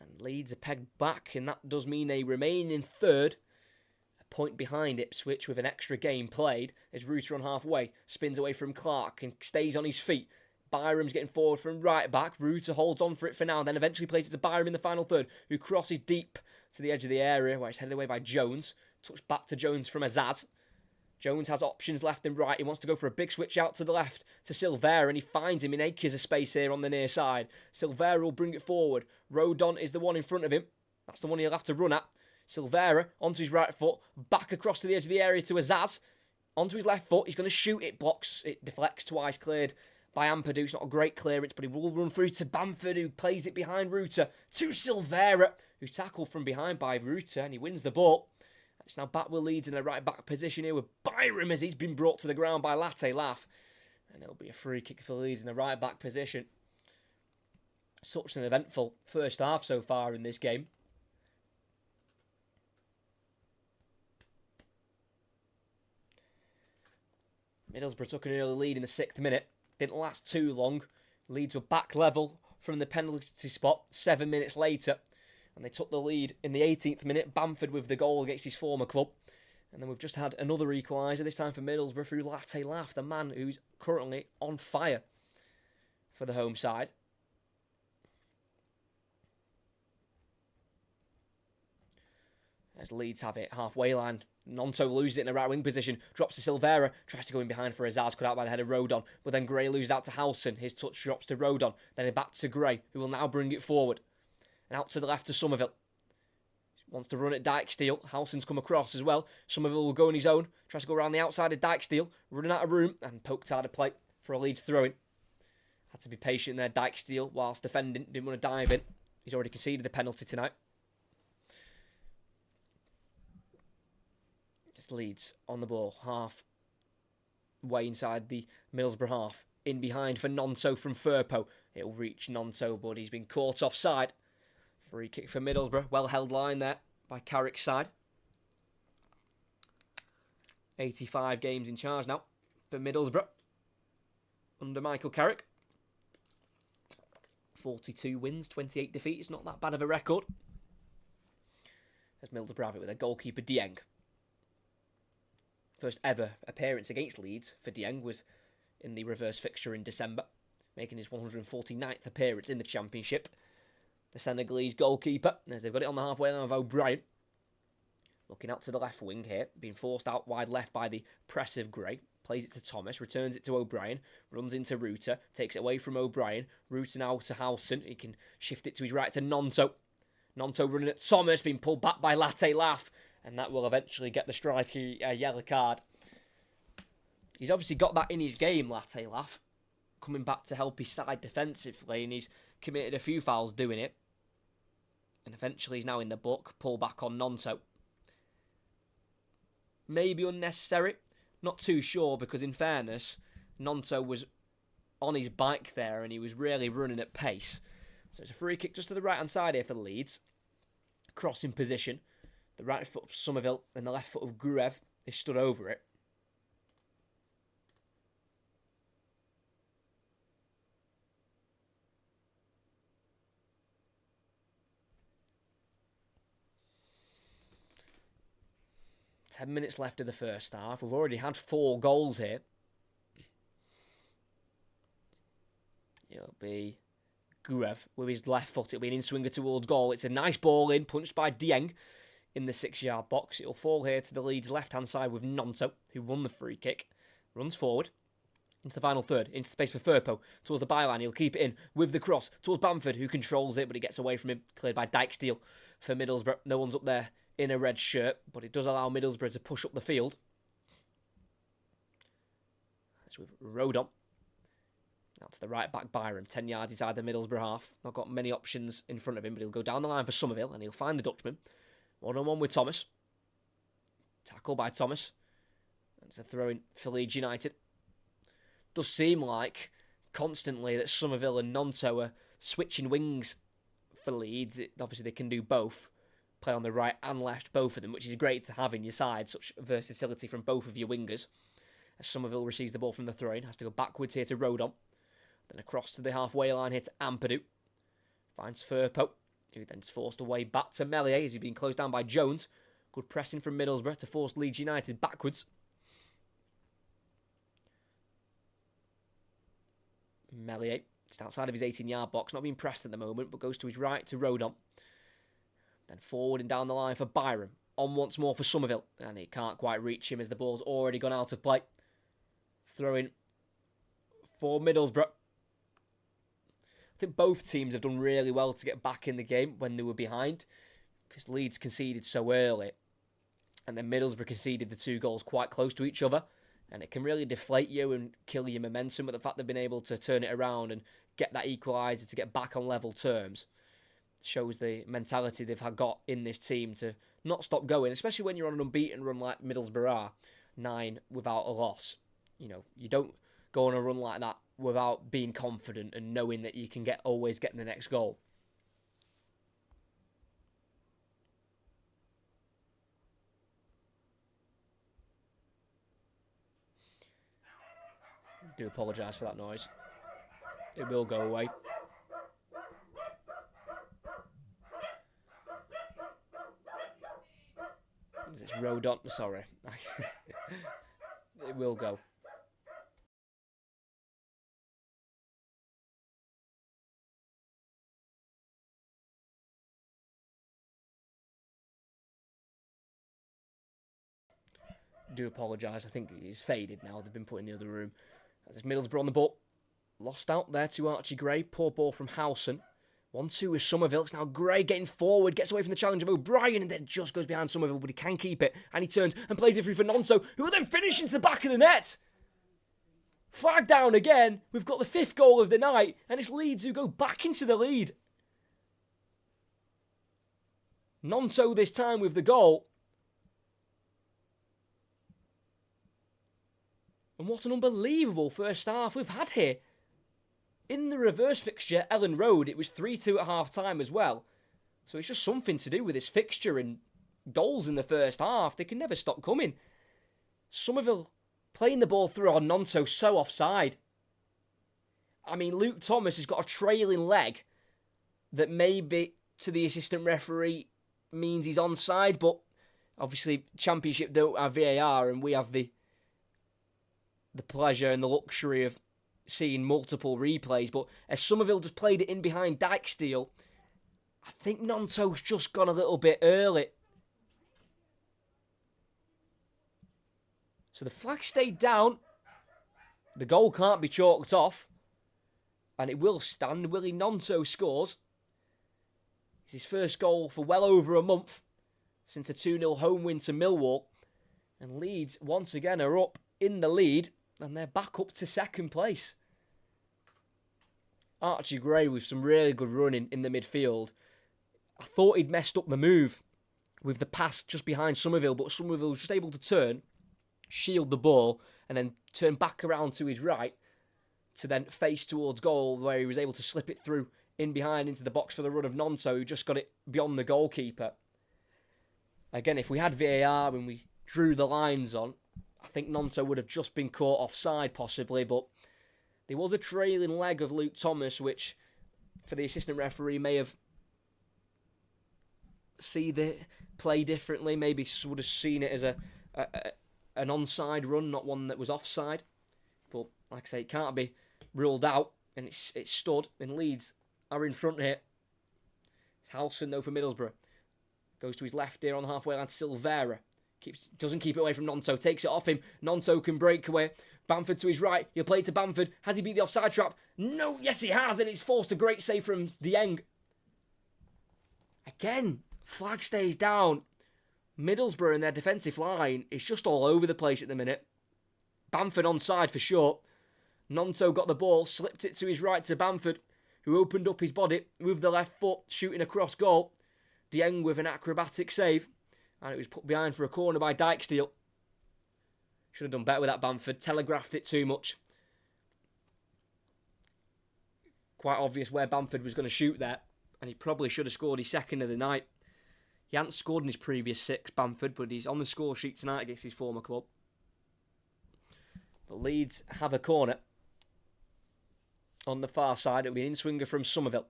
And Leeds are pegged back, and that does mean they remain in third, a point behind Ipswich with an extra game played, as Ruta on halfway spins away from Clark and stays on his feet. Byram's getting forward from right back. Ruta holds on for it for now, and then eventually plays it to Byram in the final third, who crosses deep to the edge of the area, where it's headed away by Jones. Touch back to Jones from Azaz. Jones has options left and right. He wants to go for a big switch out to the left to Silvera, and he finds him in acres of space here on the near side. Silvera will bring it forward. Rodon is the one in front of him. That's the one he'll have to run at. Silvera onto his right foot, back across to the edge of the area to Azaz. Onto his left foot, he's going to shoot. It blocks, it deflects twice, cleared by Ampadu. It's not a great clearance, but he will run through to Bamford, who plays it behind Ruta to Silvera, who's tackled from behind by Ruta, and he wins the ball. It's now back with Leeds in the right back position here with Byram as he's been brought to the ground by Latte Laff. And it'll be a free kick for Leeds in the right back position. Such an eventful first half so far in this game. Middlesbrough took an early lead in the 6th minute. Didn't last too long. Leeds were back level from the penalty spot 7 minutes later. And they took the lead in the 18th minute. Bamford with the goal against his former club. And then we've just had another equaliser, this time for Middlesbrough through Latte Laff, the man who's currently on fire for the home side. As Leeds have it, halfway line. Nonto loses it in the right wing position, drops to Silvera, tries to go in behind for Azaz, cut out by the head of Rodon, but then Gray loses out to Howson. His touch drops to Rodon, then back to Gray, who will now bring it forward. And out to the left to Somerville. Wants to run at Dykesteel. Howson's come across as well. Somerville will go on his own. Tries to go around the outside of Dykesteel. Running out of room and poked out of play for a Leeds throw-in. Had to be patient there, Dykesteel, whilst defending. Didn't want to dive in. He's already conceded the penalty tonight. It's Leeds on the ball. way inside the Middlesbrough half. In behind for Nonso from Firpo. It'll reach Nonso, but he's been caught offside. Free kick for Middlesbrough. Well held line there by Carrick's side. 85 games in charge now for Middlesbrough under Michael Carrick. 42 wins, 28 defeats. Not that bad of a record. As Middlesbrough have it with their goalkeeper Dieng. First ever appearance against Leeds for Dieng was in the reverse fixture in December, making his 149th appearance in the Championship. The Senegalese goalkeeper, as they've got it on the halfway line of O'Brien. Looking out to the left wing here, being forced out wide left by the press of Gray. Plays it to Thomas, returns it to O'Brien, runs into Ruta, takes it away from O'Brien. Ruta now to Howson, he can shift it to his right to Nonto. Nonto running at Thomas, being pulled back by Latte Laff, and that will eventually get the striker a yellow card. He's obviously got that in his game, Latte Laff, coming back to help his side defensively, and he's committed a few fouls doing it. And eventually he's now in the book, pull back on Nonto. Maybe unnecessary, not too sure, because in fairness, Nonto was on his bike there and he was really running at pace. So it's a free kick just to the right-hand side here for Leeds. Crossing position. The right foot of Somerville and the left foot of Gruev is stood over it. Ten minutes left of the first half. We've already had 4 goals here. It'll be Gruev with his left foot. It'll be an in-swinger towards goal. It's a nice ball in, punched by Dieng in the 6-yard box. It'll fall here to the Leeds left-hand side with Nonto, who won the free kick. Runs forward into the final third, into space for Firpo, towards the byline. He'll keep it in with the cross towards Bamford, who controls it, but it gets away from him. Cleared by Dijksteel for Middlesbrough. No one's up there in a red shirt, but it does allow Middlesbrough to push up the field. That's with Rodon. Now to the right back, Byram, 10 yards inside the Middlesbrough half. Not got many options in front of him, but he'll go down the line for Somerville and he'll find the Dutchman. 1-on-1 with Thomas. Tackle by Thomas. It's a throw-in for Leeds United. Does seem like constantly that Somerville and Nonto are switching wings for Leeds. Obviously they can do both. Play on the right and left, both of them, which is great to have in your side, such versatility from both of your wingers. As Somerville receives the ball from the throw-in, has to go backwards here to Rodon. Then across to the halfway line here to Ampadu. Finds Firpo, who then is forced away back to Melier as he's been closed down by Jones. Good pressing from Middlesbrough to force Leeds United backwards. Melier, just outside of his 18-yard box, not being pressed at the moment, but goes to his right to Rodon. Then forward and down the line for Byram. On once more for Somerville. And he can't quite reach him as the ball's already gone out of play. Throw in for Middlesbrough. I think both teams have done really well to get back in the game when they were behind. Because Leeds conceded so early. And then Middlesbrough conceded the 2 goals quite close to each other. And it can really deflate you and kill your momentum. But the fact they've been able to turn it around and get that equaliser to get back on level terms shows the mentality they've got in this team to not stop going, especially when you're on an unbeaten run like Middlesbrough are, 9 without a loss. You know, you don't go on a run like that without being confident and knowing that you can always get the next goal. I do apologise for that noise. It will go away. It's Rodon, sorry. It will go. Do apologise, I think it's faded now. They've been put in the other room. As Middlesbrough on the ball. Lost out there to Archie Gray. Poor ball from Howson. 1-2 with Somerville. It's now Gray getting forward, gets away from the challenge of O'Brien, and then just goes behind Somerville, but he can keep it. And he turns and plays it through for Nonso, who will then finish into the back of the net. Flag down again. We've got the 5th goal of the night, and it's Leeds who go back into the lead. Nonso this time with the goal. And what an unbelievable first half we've had here. In the reverse fixture, Ellen Road, it was 3-2 at half-time as well. So it's just something to do with this fixture and goals in the first half. They can never stop coming. Somerville playing the ball through on Nonto so offside. I mean, Luke Thomas has got a trailing leg that maybe to the assistant referee means he's onside, but obviously Championship don't have VAR and we have the pleasure and the luxury of seeing multiple replays. But as Somerville just played it in behind Dykesteel, I think Nonto's just gone a little bit early. So the flag stayed down. The goal can't be chalked off. And it will stand. Willie Nonto scores. It's his first goal for well over a month since a 2-0 home win to Millwall. And Leeds, once again, are up in the lead. And they're back up to second place. Archie Gray with some really good running in the midfield. I thought he'd messed up the move with the pass just behind Somerville. But Somerville was just able to turn, shield the ball, and then turn back around to his right to then face towards goal, where he was able to slip it through in behind into the box for the run of Nonto, who just got it beyond the goalkeeper. Again, if we had VAR and we drew the lines on, I think Nonto would have just been caught offside possibly, but there was a trailing leg of Luke Thomas, which for the assistant referee may have see the play differently, maybe would have seen it as an onside run, not one that was offside. But like I say, it can't be ruled out, and it's stood, and Leeds are in front here. It's Halson though for Middlesbrough. Goes to his left here on the halfway line, Silvera. Doesn't keep it away from Nonto, takes it off him. Nonto can break away. Bamford to his right, he'll play it to Bamford. Has he beat the offside trap? No, yes he has, and it's forced a great save from Dieng. Again, flag stays down. Middlesbrough and their defensive line is just all over the place at the minute. Bamford onside for sure. Nonto got the ball, slipped it to his right to Bamford, who opened up his body with the left foot, shooting across goal. Dieng with an acrobatic save, and it was put behind for a corner by Dykesteel. Should have done better with that, Bamford. Telegraphed it too much. Quite obvious where Bamford was going to shoot there, and he probably should have scored his second of the night. He hadn't scored in his previous 6, Bamford, but he's on the score sheet tonight against his former club. But Leeds have a corner on the far side. It'll be an in-swinger from Somerville.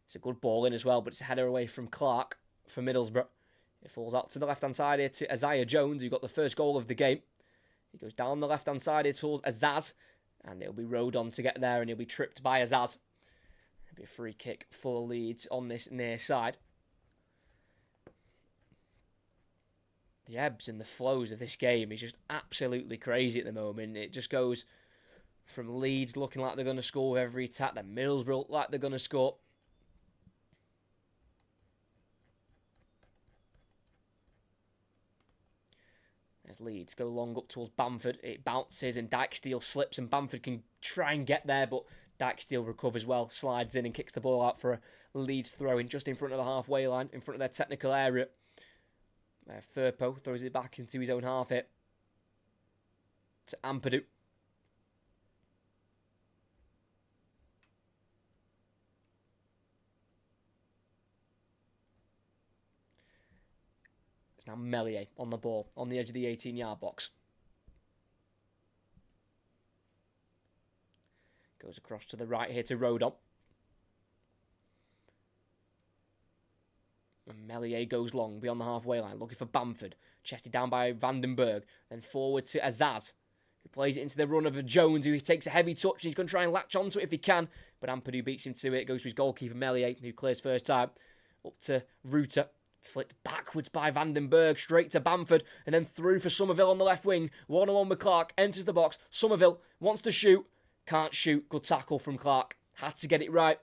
It's a good ball in as well, but it's a header away from Clark for Middlesbrough. It falls out to the left-hand side here to Isaiah Jones, who got the first goal of the game. He goes down the left-hand side here towards Azaz, and it'll be rode on to get there, and he'll be tripped by Azaz. It'll be a free kick for Leeds on this near side. The ebbs and the flows of this game is just absolutely crazy at the moment. It just goes from Leeds looking like they're going to score with every attack, then Middlesbrough look like they're going to score. As Leeds go long up towards Bamford, it bounces and Dykesteel slips and Bamford can try and get there, but Dykesteel recovers well, slides in and kicks the ball out for a Leeds throw-in just in front of the halfway line, in front of their technical area. Firpo throws it back into his own half here to Ampadu. It's now Melier on the ball, on the edge of the 18-yard box. Goes across to the right here to Rodon. And Melier goes long beyond the halfway line, looking for Bamford. Chested down by Vandenberg. Then forward to Azaz, who plays it into the run of Jones, who takes a heavy touch. And he's going to try and latch onto it if he can. But Ampadu beats him to it. Goes to his goalkeeper, Melier, who clears first time. Up to Ruter. Flicked backwards by Vandenberg, straight to Bamford. And then through for Somerville on the left wing. 1-on-1 with Clark. Enters the box. Somerville wants to shoot. Can't shoot. Good tackle from Clark. Had to get it right.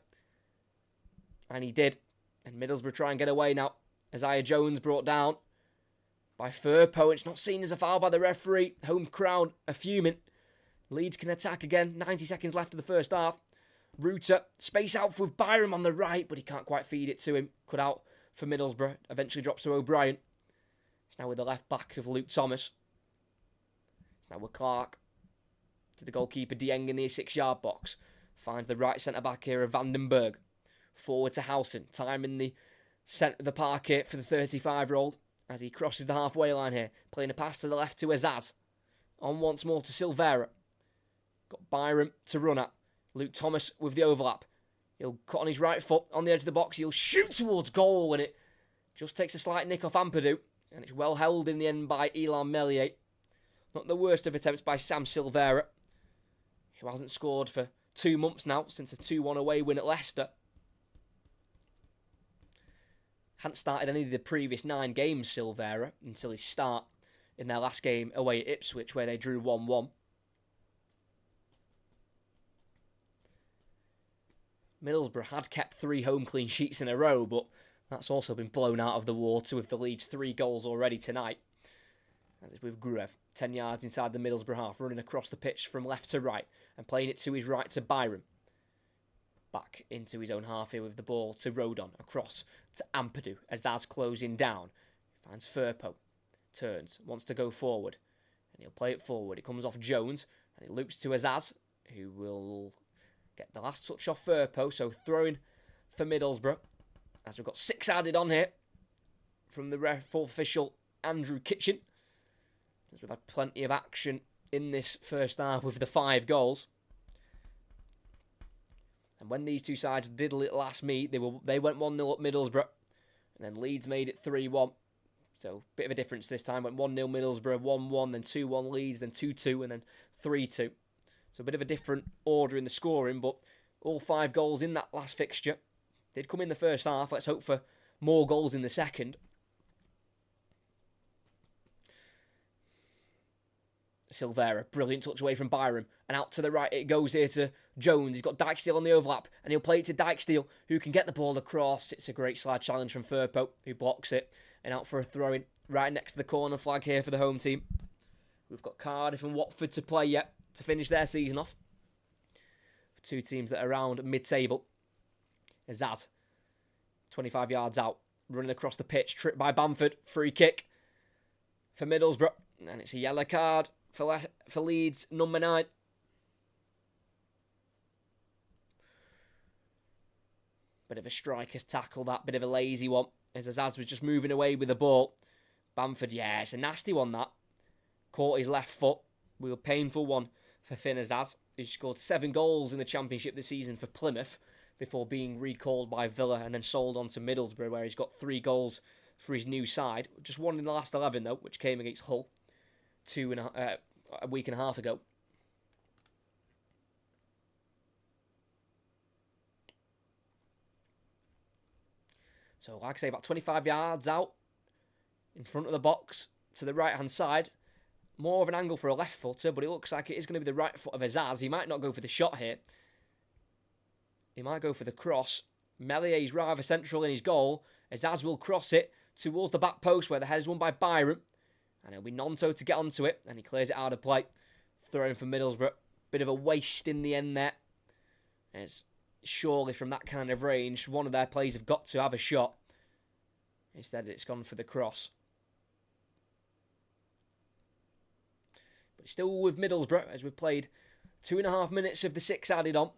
And he did. And Middlesbrough try and get away now. Isaiah Jones brought down by Firpo. It's not seen as a foul by the referee. Home crowd are fuming. Leeds can attack again. 90 seconds left of the first half. Ruter, space out with Byram on the right, but he can't quite feed it to him. Cut out for Middlesbrough. Eventually drops to O'Brien. It's now with the left back of Luke Thomas. It's now with Clark. to the goalkeeper Dieng in the 6-yard box. Finds the right centre-back here of Vandenberg. Forward to Housen. Time in the centre of the park here for the 35-year-old as he crosses the halfway line here. Playing a pass to the left to Azaz. On once more to Silvera. Got Byram to run at. Luke Thomas with the overlap. He'll cut on his right foot on the edge of the box. He'll shoot towards goal and it just takes a slight nick off Ampadu. And it's well held in the end by Ilan Meslier. Not the worst of attempts by Sam Silvera, who hasn't scored for 2 months now since a 2-1 away win at Leicester. Hadn't started any of the previous 9 games, Silvera, until his start in their last game away at Ipswich, where they drew 1-1. Middlesbrough had kept 3 home clean sheets in a row, but that's also been blown out of the water with the Leeds 3 goals already tonight. As with Gruev, 10 yards inside the Middlesbrough half, running across the pitch from left to right and playing it to his right to Byram. Back into his own half here with the ball to Rodon, across to Ampadu. Azaz closing down. Finds Firpo. Turns, wants to go forward. And he'll play it forward. It comes off Jones and it loops to Azaz, who will get the last touch off Firpo. So throwing for Middlesbrough. As we've got 6 added on here from the ref official Andrew Kitchen. As we've had plenty of action in this first half with the 5 goals. And when these two sides did last meet, they went 1-0 up Middlesbrough. And then Leeds made it 3-1. So, bit of a difference this time. Went 1-0 Middlesbrough, 1-1, then 2-1 Leeds, then 2-2, and then 3-2. So, a bit of a different order in the scoring, but all 5 goals in that last fixture did come in the first half. Let's hope for more goals in the second. Silvera, brilliant touch away from Byram, and out to the right it goes here to Jones. He's got Dijksteel on the overlap, and he'll play it to Dijksteel, who can get the ball across. It's a great slide challenge from Firpo, who blocks it, and out for a throw-in right next to the corner flag here for the home team. We've got Cardiff and Watford to play yet to finish their season off. 2 teams that are around mid-table. Azaz, 25 yards out, running across the pitch, tripped by Bamford, free kick for Middlesbrough, and it's a yellow card for Leeds, number 9. Bit of a striker's tackle, that bit of a lazy one, as Azaz was just moving away with the ball. Bamford, yeah, it's a nasty one that. Caught his left foot. A painful one for Finn Azaz, who scored 7 goals in the Championship this season for Plymouth before being recalled by Villa and then sold on to Middlesbrough, where he's got 3 goals for his new side. Just 1 in the last 11, though, which came against Hull a week and a half ago. So, like I say, about 25 yards out in front of the box to the right-hand side. More of an angle for a left footer, but it looks like it is going to be the right foot of Azaz. He might not go for the shot here. He might go for the cross. Mellier's rather central in his goal. Azaz will cross it towards the back post where the head is won by Byram. And it'll be Nonto to get onto it. And he clears it out of play. Throwing for Middlesbrough. Bit of a waste in the end there. As surely from that kind of range, one of their players have got to have a shot. Instead, it's gone for the cross. But still with Middlesbrough, as we've played 2.5 minutes of the 6 added on.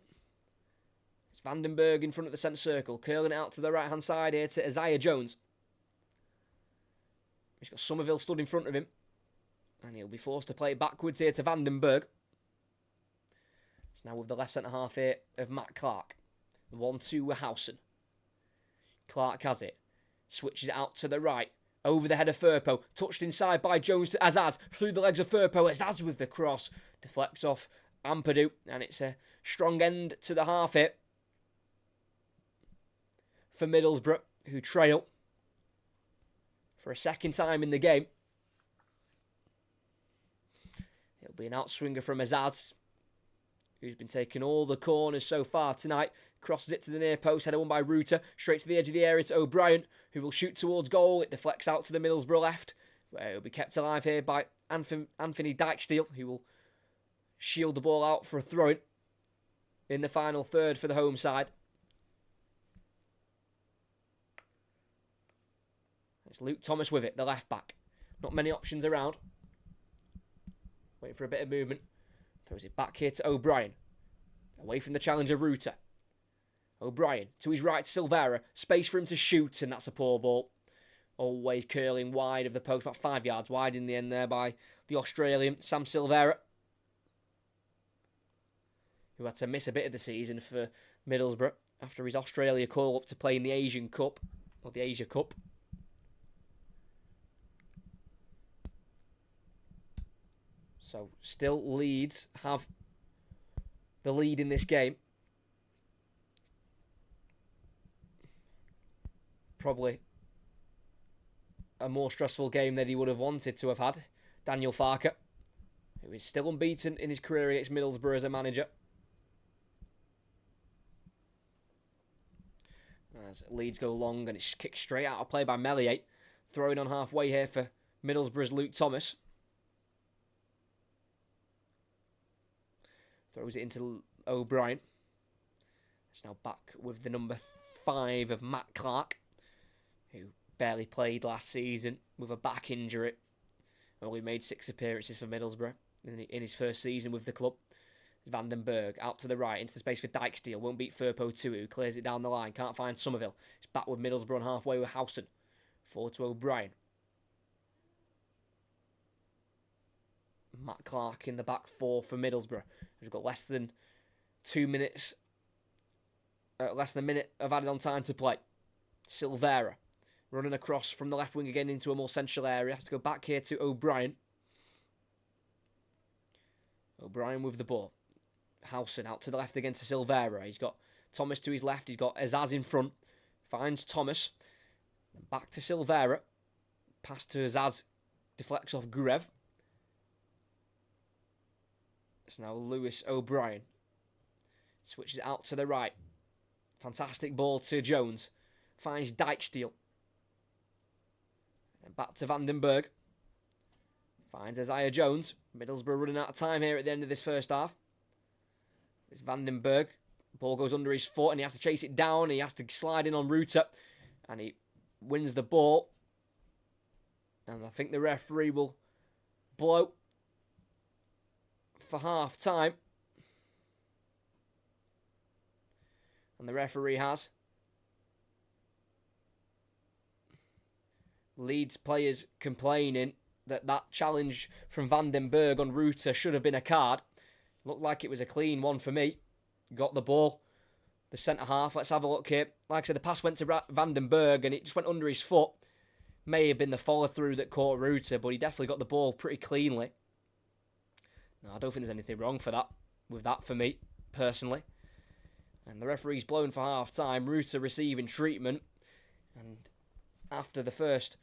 It's Vandenberg in front of the centre circle, curling it out to the right-hand side here to Isaiah Jones. He's got Somerville stood in front of him. And he'll be forced to play it backwards here to Vandenberg. It's now with the left centre-half here of Matt Clark. 1-2 Housen. Clark has it. Switches it out to the right. Over the head of Firpo. Touched inside by Jones to Azaz. Through the legs of Firpo. Azaz with the cross. Deflects off Ampadu. And it's a strong end to the half here for Middlesbrough, who trail for a second time in the game. It'll be an outswinger from Azaz, who's been taking all the corners so far tonight. Crosses it to the near post, header won by Ruter. Straight to the edge of the area to O'Brien, who will shoot towards goal. It deflects out to the Middlesbrough left, where it'll be kept alive here by Anthony Dijksteel, who will shield the ball out for a throw-in in the final third for the home side. It's Luke Thomas with it, the left back. Not many options around. Waiting for a bit of movement. Throws it back here to O'Brien. Away from the challenge of Ruta. O'Brien to his right to Silvera. Space for him to shoot, and that's a poor ball. Always curling wide of the post, about 5 yards wide in the end there by the Australian, Sam Silvera, who had to miss a bit of the season for Middlesbrough after his Australia call-up to play in the Asian Cup, or the Asia Cup. So still Leeds have the lead in this game. Probably a more stressful game than he would have wanted to have had. Daniel Farker, who is still unbeaten in his career against Middlesbrough as a manager. As Leeds go long and it's kicked straight out of play by Meslier. Throwing on halfway here for Middlesbrough's Luke Thomas. Throws it into O'Brien. It's now back with the number 5 of Matt Clark, who barely played last season with a back injury. Only made 6 appearances for Middlesbrough in his first season with the club. Vandenberg out to the right into the space for Dijksteel. Won't beat Firpo 2, who clears it down the line. Can't find Somerville. It's back with Middlesbrough on halfway with Howson. Forward to O'Brien. Matt Clark in the back 4 for Middlesbrough. We've got less than 2 minutes, less than a minute of added on time to play. Silvera running across from the left wing again into a more central area. Has to go back here to O'Brien. O'Brien with the ball. Howson out to the left again to Silvera. He's got Thomas to his left. He's got Azaz in front. Finds Thomas. Back to Silvera. Pass to Azaz. Deflects off Gurev. It's now Lewis O'Brien. Switches it out to the right. Fantastic ball to Jones. Finds Dijksteel. Then back to Vandenberg. Finds Isaiah Jones. Middlesbrough running out of time here at the end of this first half. It's Vandenberg. Ball goes under his foot and he has to chase it down. He has to slide in on Ruta. And he wins the ball. And I think the referee will blow for half time. And the referee has. Leeds players complaining that challenge from Vandenberg on Ruta should have been a card. Looked like it was a clean one for me. Got the ball. The centre-half. Let's have a look here. Like I said, the pass went to Vandenberg and it just went under his foot. May have been the follow-through that caught Ruta, but he definitely got the ball pretty cleanly. No, I don't think there's anything wrong with that for me, personally. And the referee's blown for half-time. Ruta receiving treatment. And after the first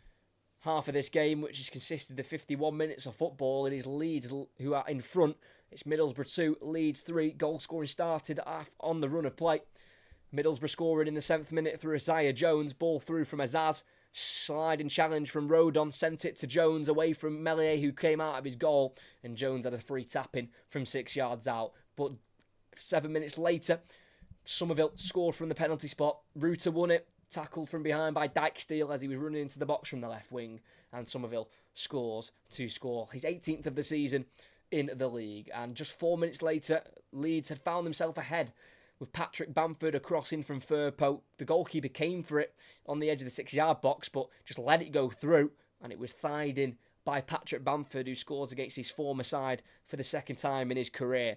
half of this game, which has consisted of 51 minutes of football, it is Leeds who are in front. It's Middlesbrough 2, Leeds 3. Goal scoring started on the run of play. Middlesbrough scoring in the 7th minute through Isaiah Jones. Ball through from Azaz. Sliding challenge from Rodon. Sent it to Jones away from Meslier, who came out of his goal. And Jones had a free tap-in from 6 yards out. But 7 minutes later, Somerville scored from the penalty spot. Ruta won it. Tackled from behind by Dijksteel as he was running into the box from the left wing. And Somerville scores to score his 18th of the season in the league. And just 4 minutes later, Leeds had found themselves ahead with Patrick Bamford across in from Firpo. The goalkeeper came for it on the edge of the 6-yard box, but just let it go through. And it was thighed in by Patrick Bamford, who scores against his former side for the second time in his career.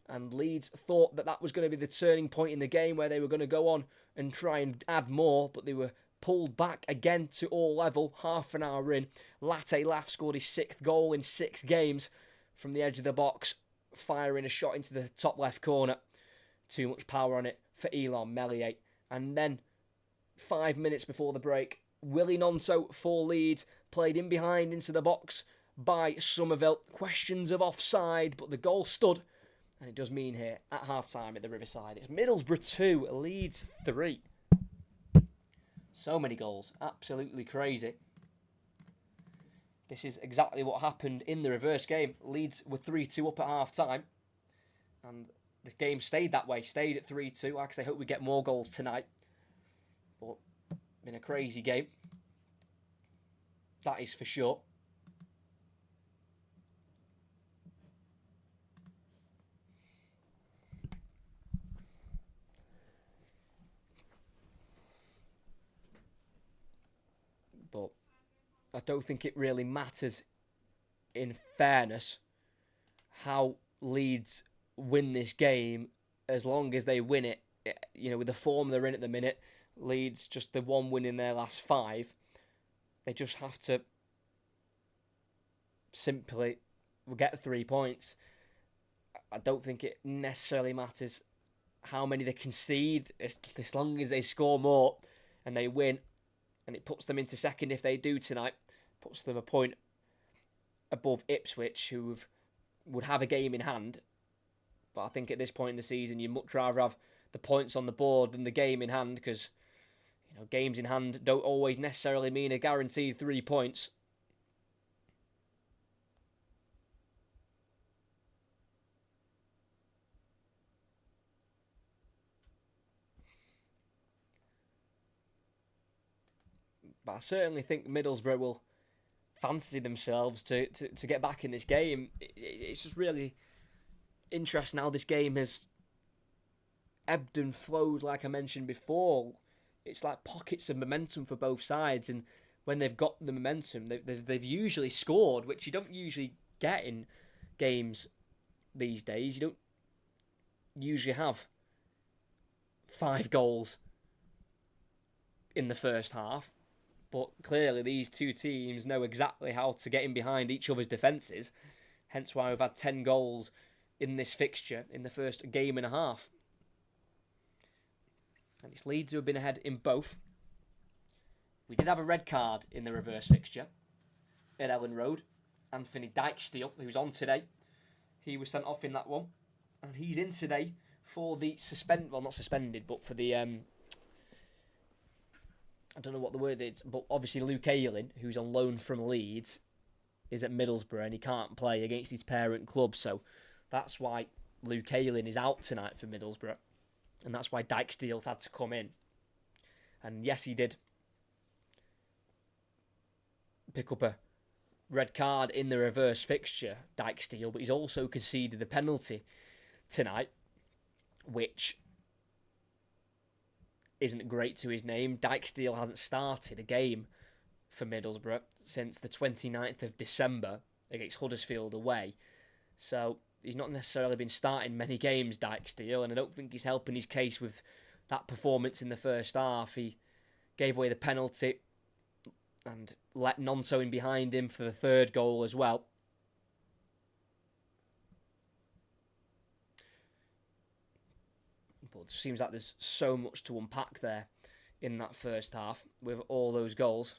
And Leeds thought that was going to be the turning point in the game where they were going to go on and try and add more, but they were pulled back again to all level. Half an hour in, Latte Laugh scored his 6th goal in 6 games from the edge of the box, firing a shot into the top left corner. Too much power on it for Elon Meslier. And then 5 minutes before the break, Willie Nonso for Leeds, played in behind into the box by Somerville. Questions of offside, but the goal stood. And it does mean here, at half-time at the Riverside, it's Middlesbrough 2, Leeds 3. So many goals. Absolutely crazy. This is exactly what happened in the reverse game. Leeds were 3-2 up at half-time. And the game stayed that way, stayed at 3-2. Like I say, hope we get more goals tonight. But been a crazy game. That is for sure. But I don't think it really matters, in fairness, how Leeds win this game, as long as they win it. With the form they're in at the minute, Leeds just the one win in their last 5. They just have to simply get 3 points. I don't think it necessarily matters how many they concede, as long as they score more and they win, and it puts them into second if they do tonight, puts them a point above Ipswich, who would have a game in hand. But I think at this point in the season, you'd much rather have the points on the board than the game in hand, because games in hand don't always necessarily mean a guaranteed 3 points. But I certainly think Middlesbrough will fancy themselves to get back in this game. It's just really interesting how this game has ebbed and flowed, like I mentioned before. It's like pockets of momentum for both sides, and when they've got the momentum, they've usually scored, which you don't usually get in games these days. You don't usually have 5 goals in the first half. But clearly these two teams know exactly how to get in behind each other's defences. Hence why we've had 10 goals in this fixture in the first game and a half. And it's Leeds who have been ahead in both. We did have a red card in the reverse fixture at Ellen Road. Anthony Dijksteel, who's on today, he was sent off in that one. And he's in today for the not suspended, but for the I don't know what the word is, but obviously Luke Ayling, who's on loan from Leeds, is at Middlesbrough and he can't play against his parent club. So that's why Luke Ayling is out tonight for Middlesbrough. And that's why Dijksteel's had to come in. And yes, he did pick up a red card in the reverse fixture, Dijksteel, but he's also conceded a penalty tonight, which isn't great to his name. Dijksteel hasn't started a game for Middlesbrough since the 29th of December against Huddersfield away. So he's not necessarily been starting many games, Dijksteel, and I don't think he's helping his case with that performance in the first half. He gave away the penalty and let Nonto in behind him for the third goal as well. But it seems like there's so much to unpack there in that first half with all those goals.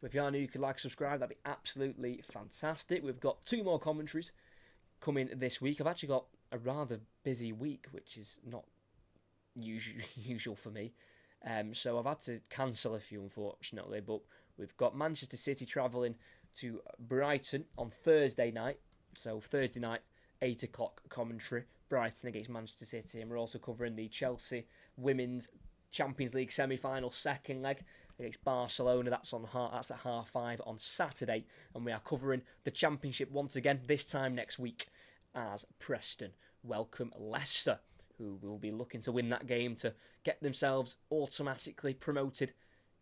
But if you are new, you could like, subscribe. That'd be absolutely fantastic. We've got 2 more commentaries coming this week. I've actually got a rather busy week, which is not usual for me. So I've had to cancel a few, unfortunately. But we've got Manchester City travelling to Brighton on Thursday night. So Thursday night, 8 o'clock commentary, Brighton against Manchester City. And we're also covering the Chelsea Women's Champions League semi-final second leg against Barcelona. That's at 5:30 on Saturday. And we are covering the Championship once again, this time next week, as Preston welcome Leicester, who will be looking to win that game to get themselves automatically promoted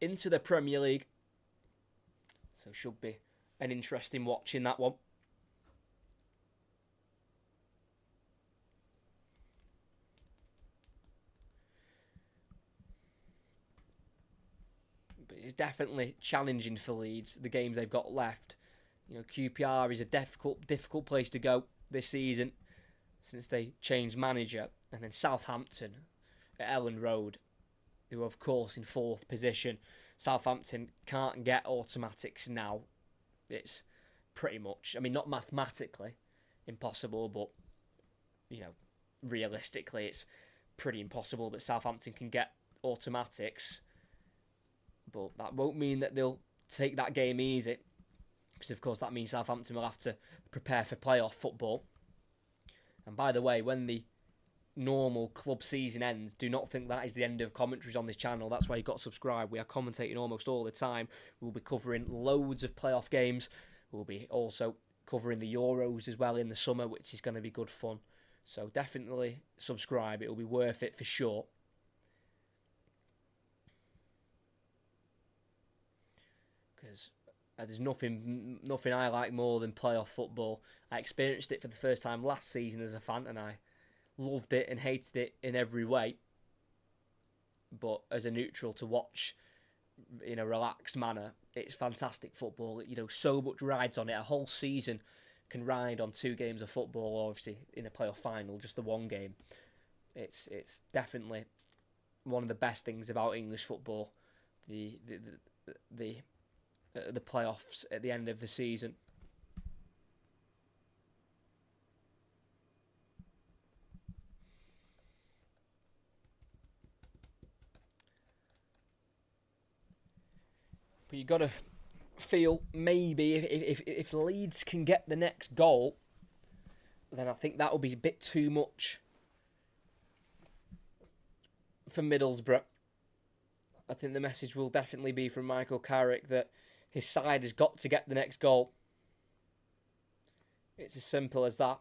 into the Premier League. So should be an interesting watch in that one. But it's definitely challenging for Leeds, the games they've got left. QPR is a difficult place to go this season since they changed manager. And then Southampton at Ellen Road, who are of course in 4th position. Southampton can't get automatics now. It's pretty much, not mathematically impossible, but realistically it's pretty impossible that Southampton can get automatics. But that won't mean that they'll take that game easy, because of course that means Southampton will have to prepare for playoff football. And by the way, when the normal club season ends, do not think that is the end of commentaries on this channel. That's why you've got to subscribe. We are commentating almost all the time. We'll be covering loads of playoff games. We'll be also covering the Euros as well in the summer, which is going to be good fun. So definitely subscribe. It will be worth it for sure. There's nothing I like more than playoff football. I experienced it for the first time last season as a fan, and I loved it and hated it in every way. But as a neutral to watch in a relaxed manner, it's fantastic football. So much rides on it. A whole season can ride on 2 games of football, or obviously in a playoff final, just the 1 game. It's definitely one of the best things about English football. The playoffs at the end of the season. But you've got to feel maybe if Leeds can get the next goal, then I think that will be a bit too much for Middlesbrough. I think the message will definitely be from Michael Carrick that his side has got to get the next goal. It's as simple as that.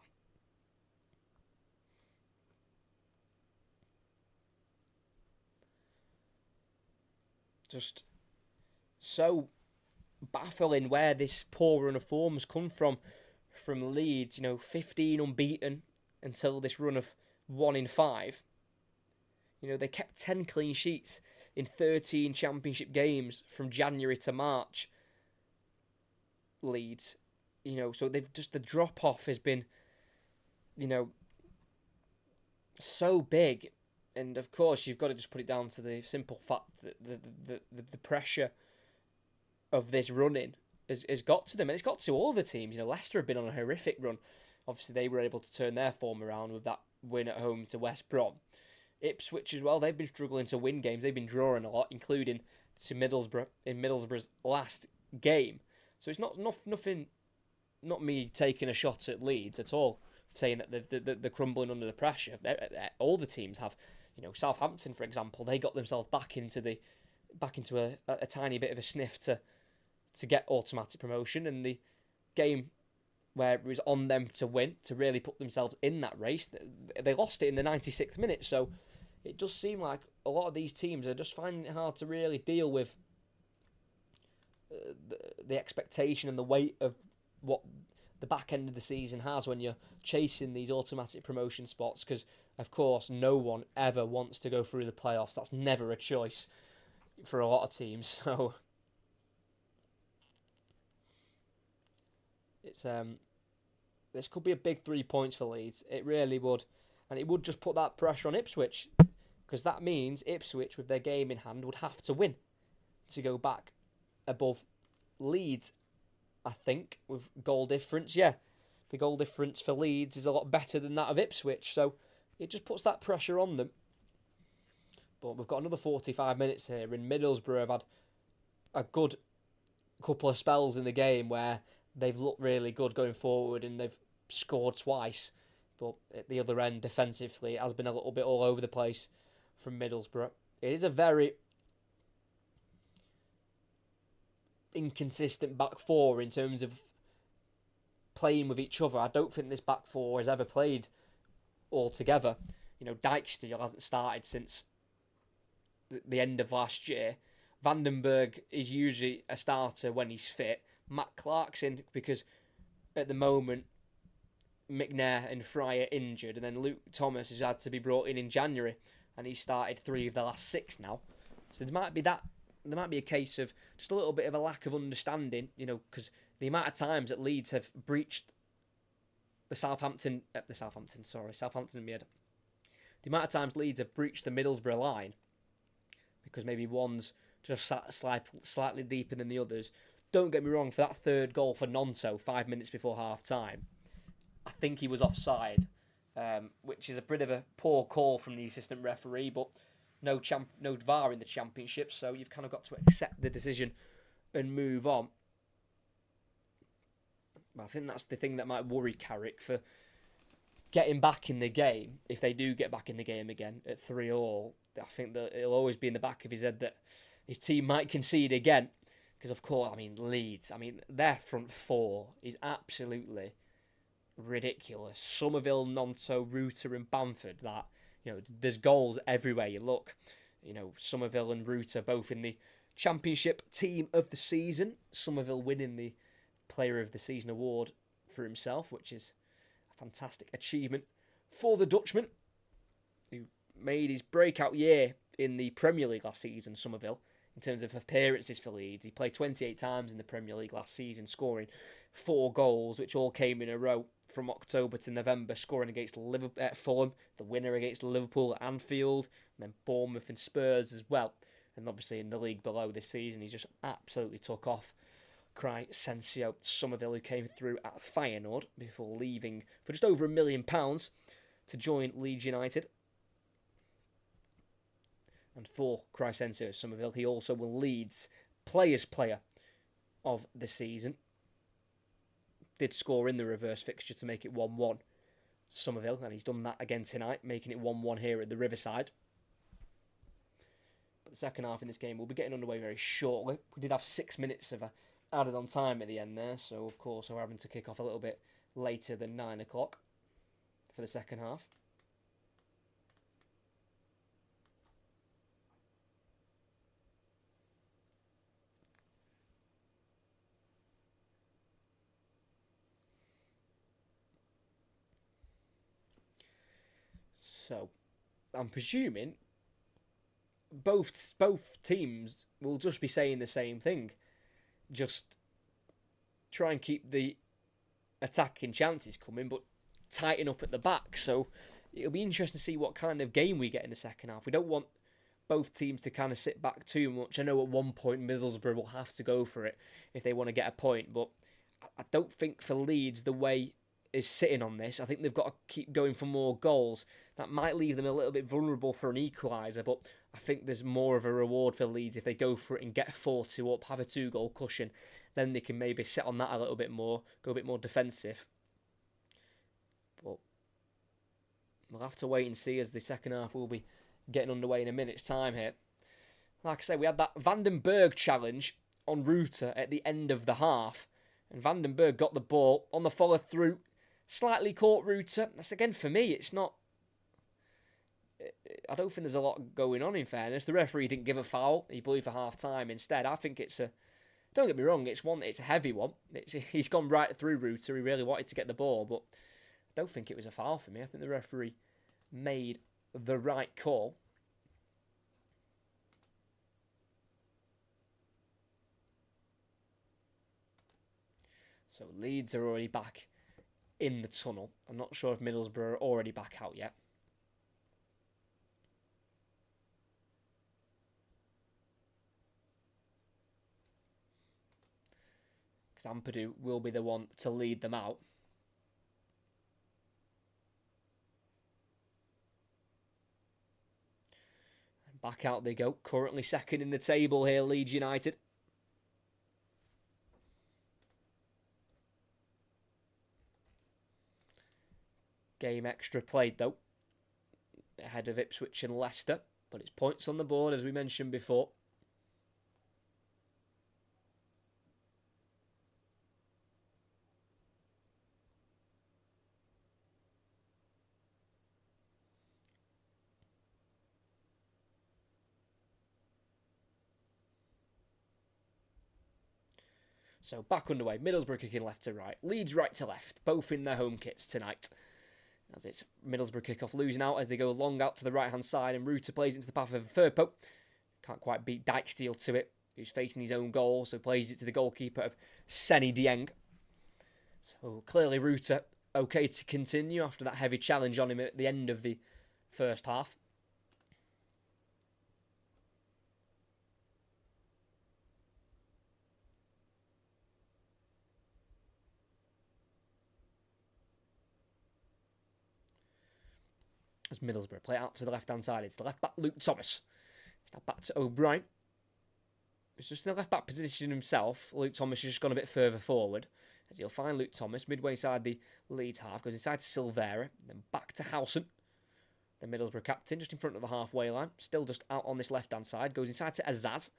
Just so baffling where this poor run of form's come from Leeds. 15 unbeaten until this run of 1 in 5. They kept 10 clean sheets in 13 championship games from January to March. Leeds, so they've just, the drop off has been, so big, and of course you've got to just put it down to the simple fact that the pressure of this running has got to them, and it's got to all the teams. Leicester have been on a horrific run. Obviously, they were able to turn their form around with that win at home to West Brom. Ipswich as well, they've been struggling to win games. They've been drawing a lot, including to Middlesbrough in Middlesbrough's last game. So it's not me taking a shot at Leeds at all, saying that they're crumbling under the pressure. All the teams have. Southampton, for example, they got themselves back into a tiny bit of a sniff to get automatic promotion, and the game where it was on them to win, to really put themselves in that race, they lost it in the 96th minute. So it does seem like a lot of these teams are just finding it hard to really deal with the expectation and the weight of what the back end of the season has when you're chasing these automatic promotion spots, because of course no one ever wants to go through the playoffs. That's never a choice for a lot of teams. So it's this could be a big 3 points for Leeds. It really would, and it would just put that pressure on Ipswich, because that means Ipswich, with their game in hand, would have to win to go back above Leeds. I think with goal difference, the goal difference for Leeds is a lot better than that of Ipswich, so it just puts that pressure on them. But we've got another 45 minutes here, and Middlesbrough have had a good couple of spells in the game where they've looked really good going forward and they've scored twice. But at the other end, defensively, it has been a little bit all over the place from Middlesbrough. It is a very inconsistent back four in terms of playing with each other. I don't think this back four has ever played all together. Dijksteel hasn't started since the end of last year. Vandenberg is usually a starter when he's fit. Matt Clark's in because at the moment McNair and Fry are injured, and then Luke Thomas has had to be brought in January, and he's started 3 of the last 6 now. So there might be a case of just a little bit of a lack of understanding, because the amount of times that Leeds have breached Southampton and Midd. The amount of times Leeds have breached the Middlesbrough line, because maybe one's just sat slightly deeper than the others. Don't get me wrong, for that third goal for Nonto 5 minutes before half-time, I think he was offside, which is a bit of a poor call from the assistant referee, but no VAR in the Championship, so you've kind of got to accept the decision and move on. I think that's the thing that might worry Carrick for getting back in the game. If they do get back in the game again at 3-3, I think that it'll always be in the back of his head that his team might concede again. Because, of course, Leeds, their front four is absolutely ridiculous. Somerville, Nonto, Rutter and Bamford, there's goals everywhere you look. Somerville and Rutter both in the Championship Team of the Season. Somerville winning the Player of the Season award for himself, which is a fantastic achievement for the Dutchman, who made his breakout year in the Premier League last season, Somerville, in terms of appearances for Leeds. He played 28 times in the Premier League last season, scoring 4 goals, which all came in a row from October to November, scoring against Fulham, the winner against Liverpool at Anfield, and then Bournemouth and Spurs as well. And obviously in the league below this season, he just absolutely took off. Crescencio Somerville, who came through at Feyenoord before leaving for just over £1 million to join Leeds United. And for Crescencio Somerville, he also won Leeds Players Player of the season. Did score in the reverse fixture to make it 1-1 Somerville, and he's done that again tonight, making it 1-1 here at the Riverside. But the second half in this game will be getting underway very shortly. We did have 6 minutes of added on time at the end there, so of course we're having to kick off a little bit later than 9 o'clock for the second half. So, I'm presuming both teams will just be saying the same thing. Just try and keep the attacking chances coming, but tighten up at the back. So, it'll be interesting to see what kind of game we get in the second half. We don't want both teams to kind of sit back too much. I know at one point Middlesbrough will have to go for it if they want to get a point, but I don't think for Leeds the way is sitting on this. I think they've got to keep going for more goals. That might leave them a little bit vulnerable for an equaliser, but I think there's more of a reward for Leeds if they go for it and get 4-2 up, have a 2-goal cushion. Then they can maybe sit on that a little bit more, go a bit more defensive. But we'll have to wait and see, as the second half will be getting underway in a minute's time here. Like I say, we had that Vandenberg challenge on Ruta at the end of the half, and Vandenberg got the ball on the follow through, slightly caught Ruta. That's again, for me, it's not. I don't think there's a lot going on, in fairness. The referee didn't give a foul. He blew for half time instead. I think it's a. Don't get me wrong, it's a heavy one. He's gone right through Ruta. He really wanted to get the ball, but I don't think it was a foul for me. I think the referee made the right call. So Leeds are already back in the tunnel. I'm not sure if Middlesbrough are already back out yet. Because Ampadu will be the one to lead them out. And back out they go. Currently second in the table here, Leeds United. Game extra played though, ahead of Ipswich and Leicester, but it's points on the board as we mentioned before. So back underway, Middlesbrough kicking left to right, Leeds right to left, both in their home kits tonight. As it's Middlesbrough kick-off losing out as they go long out to the right-hand side, and Ruta plays into the path of Firpo. Can't quite beat Dijksteel to it, who's facing his own goal, so plays it to the goalkeeper of Seny Dieng. So clearly Ruta okay to continue after that heavy challenge on him at the end of the first half. As Middlesbrough play out to the left-hand side, it's the left-back Luke Thomas. It's now back to O'Brien. It's just in the left-back position himself. Luke Thomas has just gone a bit further forward. As he'll find Luke Thomas midway side the Leeds half. Goes inside to Silvera. Then back to Howson. The Middlesbrough captain just in front of the halfway line. Still just out on this left-hand side. Goes inside to Azaz.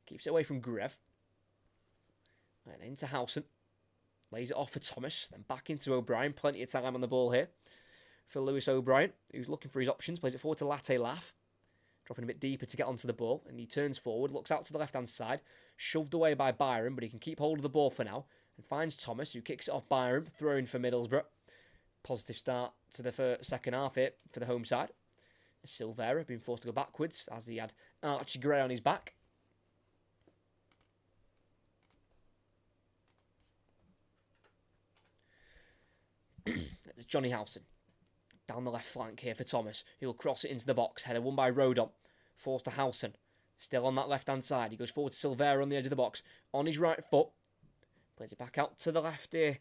Keeps it away from Grev. And into Howson. Lays it off for Thomas. Then back into O'Brien. Plenty of time on the ball here for Lewis O'Brien, who's looking for his options. Plays it forward to Latte Laugh. dropping a bit deeper to get onto the ball, and he turns forward, looks out to the left-hand side, shoved away by Byron, but he can keep hold of the ball for now, and finds Thomas, who kicks it off Byron, throwing for Middlesbrough. Positive start to the second half here for the home side. Silvera being forced to go backwards as he had Archie Gray on his back. It's Johnny Howson down the left flank here for Thomas. He'll cross it into the box. Header won by Rodon. Forced to Howson. Still on that left-hand side. He goes forward to Silvera on the edge of the box. On his right foot. Plays it back out to the left here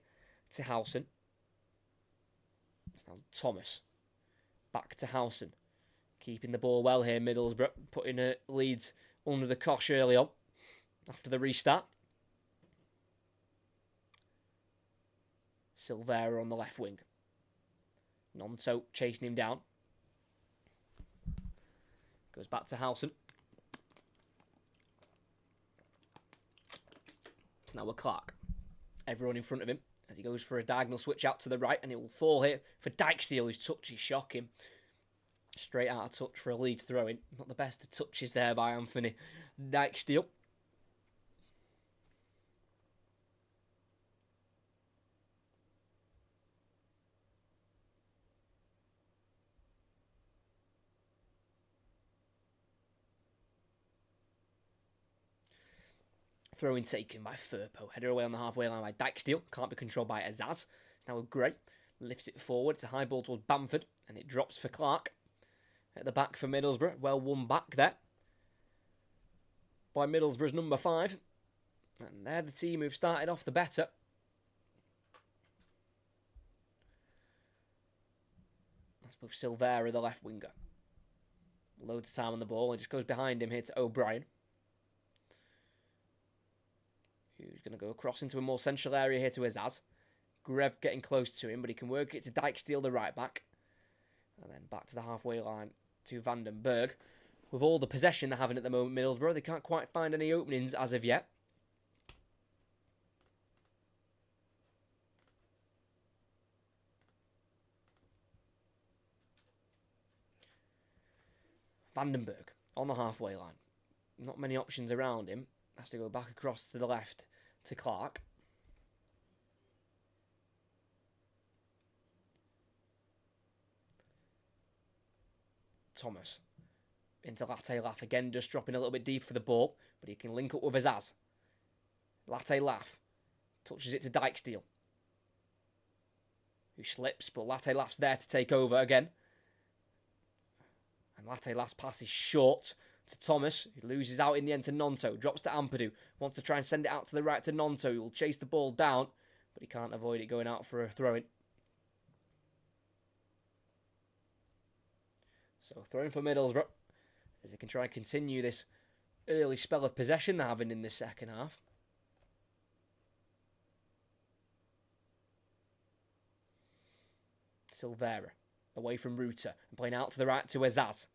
to Howson. It's now Thomas. Back to Howson. Keeping the ball well here, Middlesbrough. Putting Leeds under the cosh early on. After the restart. Silvera on the left wing. Nonto chasing him down. Goes back to Howson. It's now a Clark. Everyone in front of him as he goes for a diagonal switch out to the right, and it will fall here for Dijksteel, whose touch is shocking. Straight out of touch for a Leeds throw-in. Not the best of touches there by Anthony Dijksteel. Throw-in taken by Firpo. Header away on the halfway line by Dijksteel. Can't be controlled by Azaz. It's now Gray. Lifts it forward. It's a high ball towards Bamford. And it drops for Clark. At the back for Middlesbrough. Well won back there by Middlesbrough's number 5. And they're the team who've started off the better. That's both Silvera, the left winger. Loads of time on the ball. He just goes behind him here to O'Brien. Who's going to go across into a more central area here to Azaz. Grev getting close to him, but he can work it to Dijksteel, the right back. And then back to the halfway line to Vandenberg. With all the possession they're having at the moment, Middlesbrough, they can't quite find any openings as of yet. Vandenberg on the halfway line. Not many options around him. Has to go back across to the left to Clark. Thomas into Latte Laugh again, just dropping a little bit deep for the ball, but he can link up with Azaz. Latte Laugh touches it to Dijksteel, who slips, but Latte Laugh's there to take over again. And Latte Laugh's pass is short to Thomas, who loses out in the end to Nonto. Drops to Ampadu. Wants to try and send it out to the right to Nonto, who will chase the ball down, but he can't avoid it going out for a throw-in. So throw-in for Middlesbrough, as they can try and continue this early spell of possession they're having in this second half. Silvera, away from Ruta, and playing out to the right to Azaz.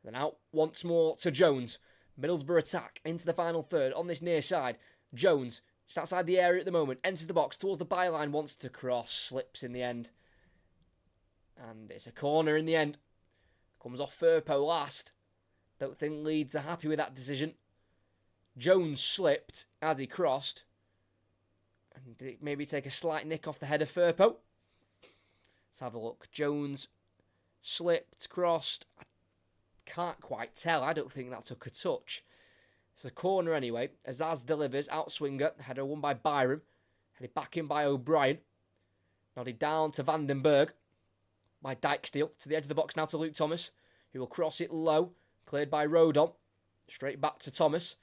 Then out once more to Jones. Middlesbrough attack into the final third on this near side. Jones, just outside the area at the moment, enters the box towards the byline, wants to cross, slips in the end. And it's a corner in the end. Comes off Firpo last. Don't think Leeds are happy with that decision. Jones slipped as he crossed. And did it maybe take a slight nick off the head of Firpo? Let's have a look. Jones slipped, crossed. Can't quite tell. I don't think that took a touch. It's a corner anyway. Azaz delivers, outswinger. Header won by Byron. Headed back in by O'Brien. Nodded down to Vandenberg by Dijksteel. To the edge of the box now to Luke Thomas, who will cross it low. Cleared by Rodon. Straight back to Thomas.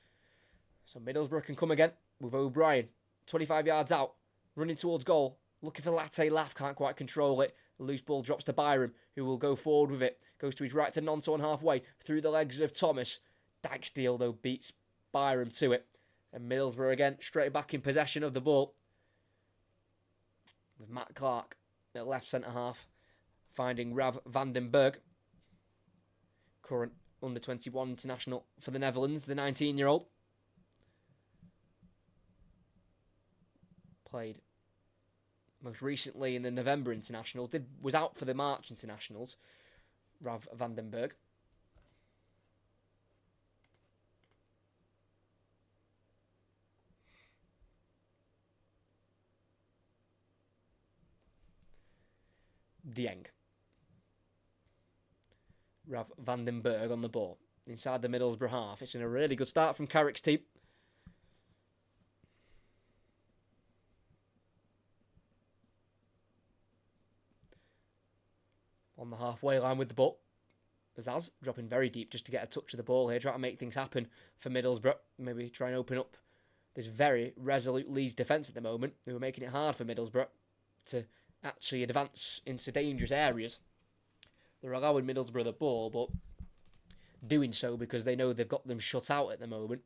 So Middlesbrough can come again with O'Brien. 25 yards out. Running towards goal. Looking for Latte Laugh. Can't quite control it. The loose ball drops to Byron, who will go forward with it. Goes to his right to Nonto on halfway. Through the legs of Thomas. Dijksteel, though, beats Byron to it. And Middlesbrough again, straight back in possession of the ball. With Matt Clark at left centre-half. Finding Rav Vandenberg. Current under-21 international for the Netherlands, the 19-year-old. Played most recently in the November internationals. Was out for the March internationals. Rav Vandenberg. Dieng. Rav van den Berg on the ball. Inside the Middlesbrough half. It's been a really good start from Carrick's team. On the halfway line with the ball. Zaz dropping very deep just to get a touch of the ball here. Trying to make things happen for Middlesbrough. Maybe try and open up this very resolute Leeds defence at the moment. Who are making it hard for Middlesbrough to actually advance into dangerous areas. They're allowing Middlesbrough the ball, but doing so because they know they've got them shut out at the moment.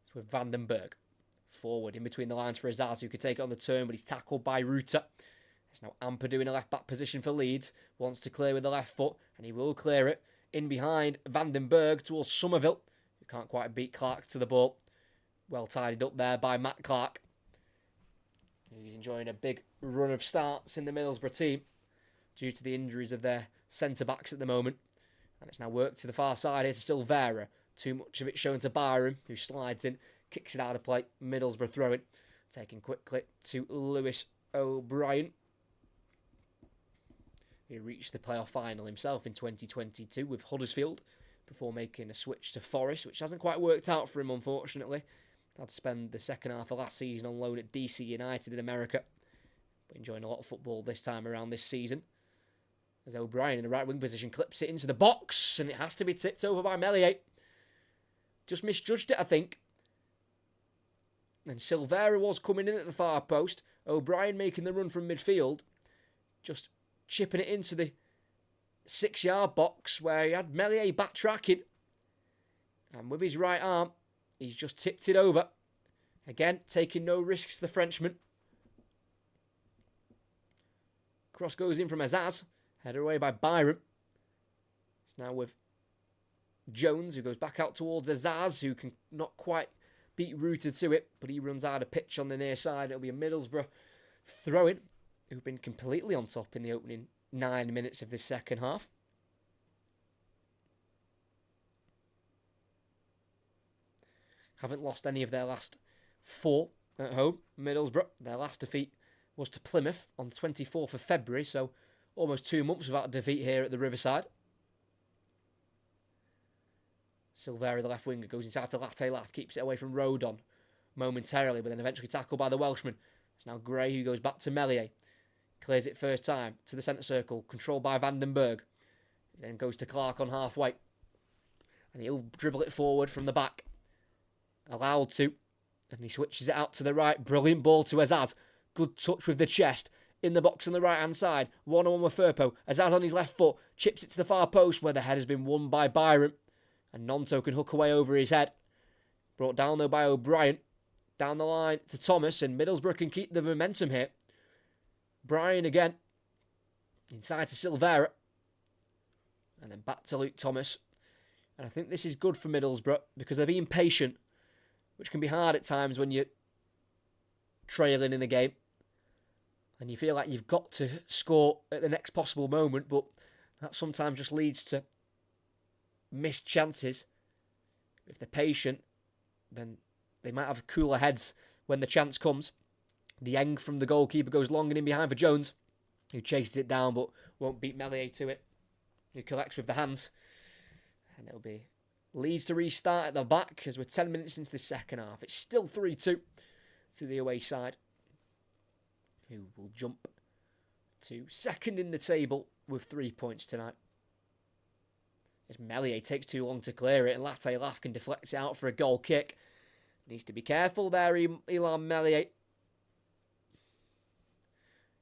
It's with Van den Berg. Forward in between the lines for Azaz, who could take it on the turn, but he's tackled by Ruta. It's now Amper doing a left-back position for Leeds. Wants to clear with the left foot, and he will clear it. In behind Van den Berg towards Somerville, who can't quite beat Clark to the ball. Well tidied up there by Matt Clark. He's enjoying a big run of starts in the Middlesbrough team due to the injuries of their centre-backs at the moment. And it's now worked to the far side here to Silvera. Too much of it shown to Byram, who slides in, kicks it out of play. Middlesbrough throwing. Taken quickly to Lewis O'Brien. He reached the playoff final himself in 2022 with Huddersfield before making a switch to Forest, which hasn't quite worked out for him, unfortunately. Had to spend the second half of last season on loan at DC United in America. But enjoying a lot of football this time around this season. As O'Brien in the right wing position clips it into the box, and it has to be tipped over by Meslier. Just misjudged it, I think. And Silvera was coming in at the far post. O'Brien making the run from midfield. Just chipping it into the 6-yard box where he had Meslier backtracking. And with his right arm, he's just tipped it over. Again, taking no risks, the Frenchman. Cross goes in from Azaz. Headed away by Byram. It's now with Jones, who goes back out towards Azaz, who can not quite beat Ruta to it, but he runs out of pitch on the near side. It'll be a Middlesbrough throw-in, who've been completely on top in the opening 9 minutes of this second half. Haven't lost any of their last 4 at home. Middlesbrough, their last defeat was to Plymouth on the 24th of February, so almost 2 months without a defeat here at the Riverside. Silvera, the left winger, goes inside to Latte Laff, keeps it away from Rodon momentarily, but then eventually tackled by the Welshman. It's now Gray who goes back to Meslier. Clears it first time to the centre circle, controlled by Van den Berg. Then goes to Clark on halfway. And he'll dribble it forward from the back. Allowed to. And he switches it out to the right. Brilliant ball to Azaz. Good touch with the chest. In the box on the right-hand side. 1-on-1 with Firpo. Azaz on his left foot. Chips it to the far post where the head has been won by Byram. And Nonto can hook away over his head. Brought down though by O'Brien. Down the line to Thomas. And Middlesbrough can keep the momentum here. Bryan again. Inside to Silvera. And then back to Luke Thomas. And I think this is good for Middlesbrough because they're being patient, which can be hard at times when you're trailing in the game. And you feel like you've got to score at the next possible moment, but that sometimes just leads to missed chances. If they're patient, then they might have cooler heads when the chance comes. Dieng from the goalkeeper goes long and in behind for Jones, who chases it down but won't beat Meslier to it, who collects with the hands. And it'll be Leeds to restart at the back as we're 10 minutes into the second half. It's still 3-2 to the away side, who will jump to second in the table with 3 points tonight. As Meslier takes too long to clear it and Latte Laff can deflect it out for a goal kick. Needs to be careful there, Ilan Meslier.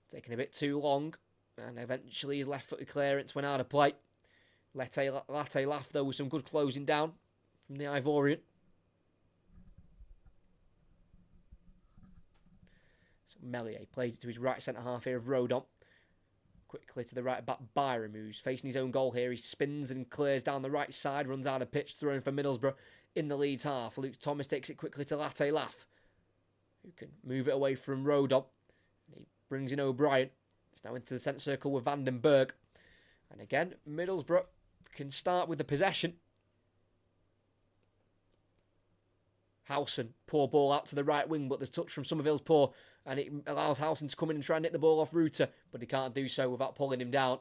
Taking a bit too long, and eventually his left-footed clearance went out of play. Latte Laff, though, with some good closing down from the Ivorian. So Meslier plays it to his right centre-half here of Rodon. Quickly to the right-back Byram, who's facing his own goal here. He spins and clears down the right side, runs out of pitch, throwing for Middlesbrough in the Leeds half. Luke Thomas takes it quickly to Latte Laff, who can move it away from Rodon. He brings in O'Brien. It's now into the centre circle with Van den Berg. And again, Middlesbrough can start with the possession. Howson, poor ball out to the right wing, but the touch from Somerville's poor, and it allows Howson to come in and try and nick the ball off Rutter, but he can't do so without pulling him down.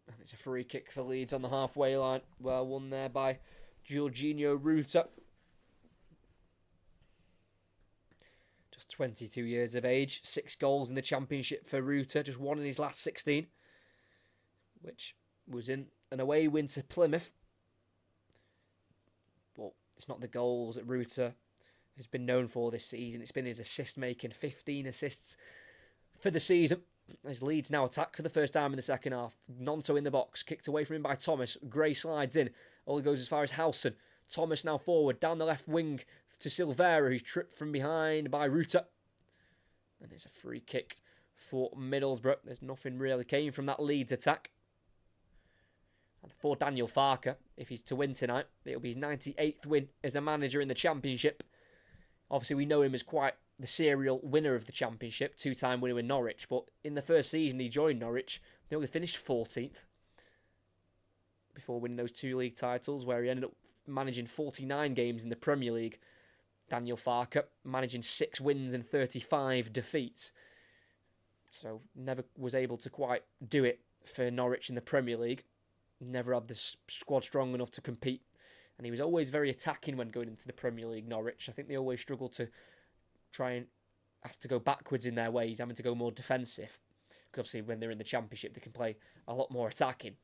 And it's a free kick for Leeds on the halfway line. Well won there by Jorginho Rutter. Just 22 years of age, 6 goals in the Championship for Rutter, just 1 in his last 16, which was in an away win to Plymouth. But it's not the goals that Rutter has been known for this season. It's been his assist making, 15 assists for the season. As Leeds now attack for the first time in the second half. Nonto in the box, kicked away from him by Thomas. Gray slides in, all goes as far as Howson. Thomas now forward, down the left wing to Silvera, who's tripped from behind by Rutter. And it's a free kick for Middlesbrough. There's nothing really came from that Leeds attack. And for Daniel Farke, if he's to win tonight, it'll be his 98th win as a manager in the Championship. Obviously, we know him as quite the serial winner of the Championship, 2-time winner with Norwich. But in the first season he joined Norwich, they only finished 14th before winning those 2 league titles, where he ended up managing 49 games in the Premier League. Daniel Farke managing 6 wins and 35 defeats. So never was able to quite do it for Norwich in the Premier League. Never had the squad strong enough to compete. And he was always very attacking when going into the Premier League, Norwich. I think they always struggle to try and have to go backwards in their ways, having to go more defensive. Because obviously when they're in the Championship, they can play a lot more attacking.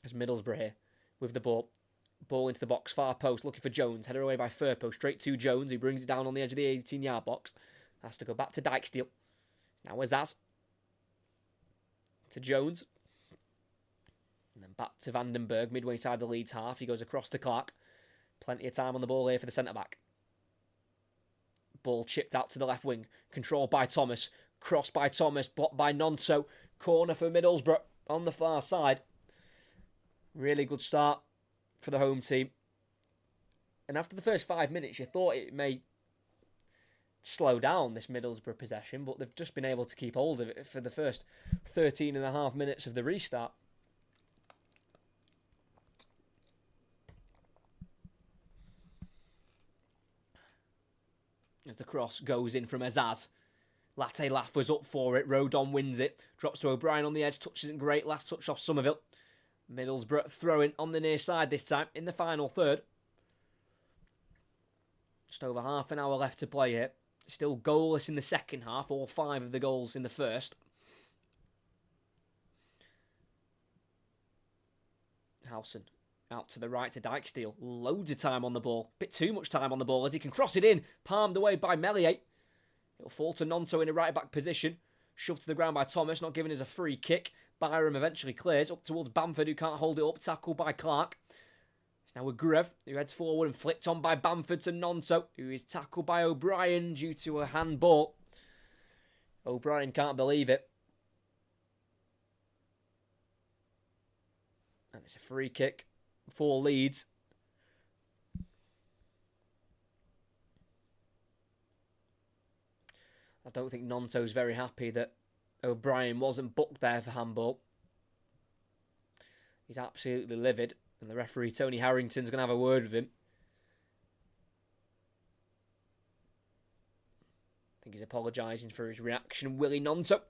As Middlesbrough here with the ball. Ball into the box, far post, looking for Jones. Headed away by Firpo, straight to Jones, who brings it down on the edge of the 18-yard box. Has to go back to Dijksteel. Now Azaz. To Jones. And then back to Vandenberg, midway side of the Leeds half. He goes across to Clark. Plenty of time on the ball here for the centre-back. Ball chipped out to the left wing. Controlled by Thomas. Cross by Thomas, blocked by Nonso. Corner for Middlesbrough on the far side. Really good start for the home team. And after the first 5 minutes, you thought it may slow down, this Middlesbrough possession, but they've just been able to keep hold of it for the first 13 and a half minutes of the restart. As the cross goes in from Azaz. Latte Laff was up for it. Rodon wins it. Drops to O'Brien on the edge. Touch isn't great. Last touch off Somerville. Middlesbrough throwing on the near side this time in the final third. Just over half an hour left to play here. Still goalless in the second half. All 5 of the goals in the first. Howson out to the right to Dijksteel. Loads of time on the ball. Bit too much time on the ball as he can cross it in. Palmed away by Meslier. It'll fall to Nonto in a right-back position. Shoved to the ground by Thomas, not giving us a free kick. Byram eventually clears up towards Bamford, who can't hold it up. Tackled by Clark. It's now with Gruev, who heads forward and flicked on by Bamford to Nonto, who is tackled by O'Brien due to a handball. O'Brien can't believe it. And it's a free kick for Leeds. I don't think Nonto's very happy that O'Brien wasn't booked there for handball. He's absolutely livid, and the referee, Tony Harrington's going to have a word with him. I think he's apologising for his reaction. Willie Nonto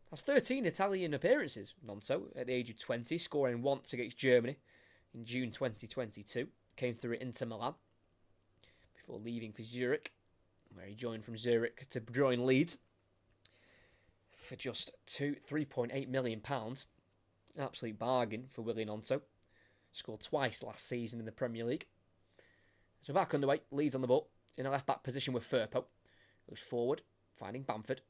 has 13 Italian appearances, Nonto, at the age of 20, scoring once against Germany in June 2022. Came through at Inter Milan before leaving for Zurich, where he joined from Zurich to join Leeds for just £3.8 million. An absolute bargain for Willie Nonto. Scored twice last season in the Premier League. So back underway, Leeds on the ball, in a left-back position with Firpo. Goes forward, finding Bamford.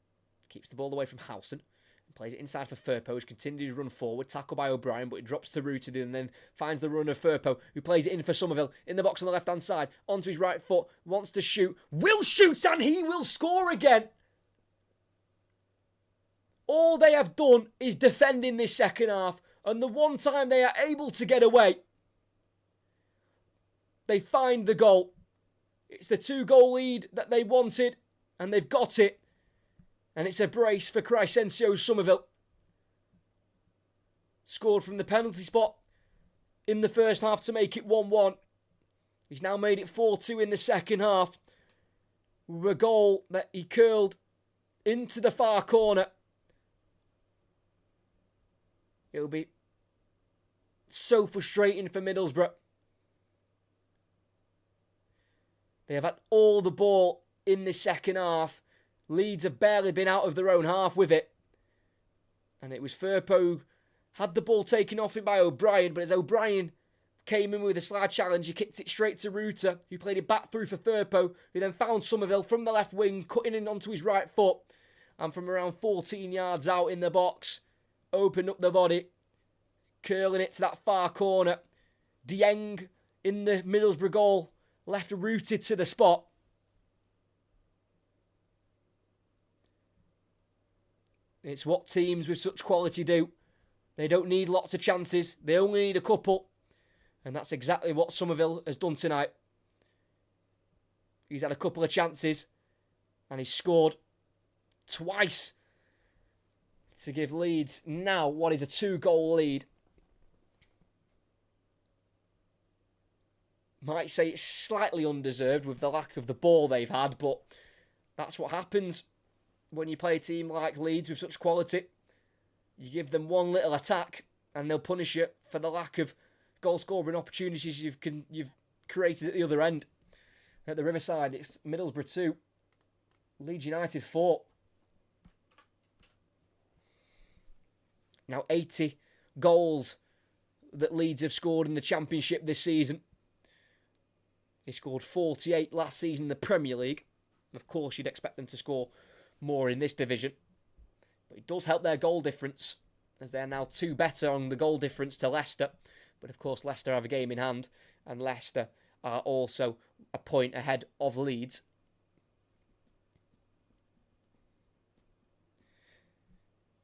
Keeps the ball away from Howson. And plays it inside for Firpo, who's continued to run forward. Tackled by O'Brien, but it drops to Rutter and then finds the run of Firpo, who plays it in for Somerville. In the box on the left-hand side, onto his right foot. Wants to shoot. Will shoot, and he will score again! All they have done is defend in this second half. And the one time they are able to get away, they find the goal. It's the 2-goal lead that they wanted, and they've got it. And it's a brace for Crescencio Somerville. Scored from the penalty spot. in the first half to make it 1-1. He's now made it 4-2 in the second half. With a goal that he curled into the far corner. It'll be so frustrating for Middlesbrough. They have had all the ball in the second half. Leeds have barely been out of their own half with it. And it was Firpo who had the ball taken off him by O'Brien, but as O'Brien came in with a slide challenge, he kicked it straight to Ruta, who played it back through for Firpo, who then found Somerville from the left wing, cutting in onto his right foot, and from around 14 yards out in the box, opened up the body, curling it to that far corner. Dieng in the Middlesbrough goal, left rooted to the spot. It's what teams with such quality do. They don't need lots of chances. They only need a couple. And that's exactly what Somerville has done tonight. He's had a couple of chances. And he's scored twice to give Leeds now what is a 2-goal lead. Might say it's slightly undeserved with the lack of the ball they've had, but that's what happens when you play a team like Leeds with such quality. You give them one little attack and they'll punish you for the lack of goal-scoring opportunities you've created at the other end. At the Riverside, it's Middlesbrough 2, Leeds United 4. Now 80 goals that Leeds have scored in the Championship this season. They scored 48 last season in the Premier League. Of course, you'd expect them to score more in this division. But it does help their goal difference, as they are now 2 better on the goal difference to Leicester. But of course, Leicester have a game in hand, and Leicester are also a point ahead of Leeds.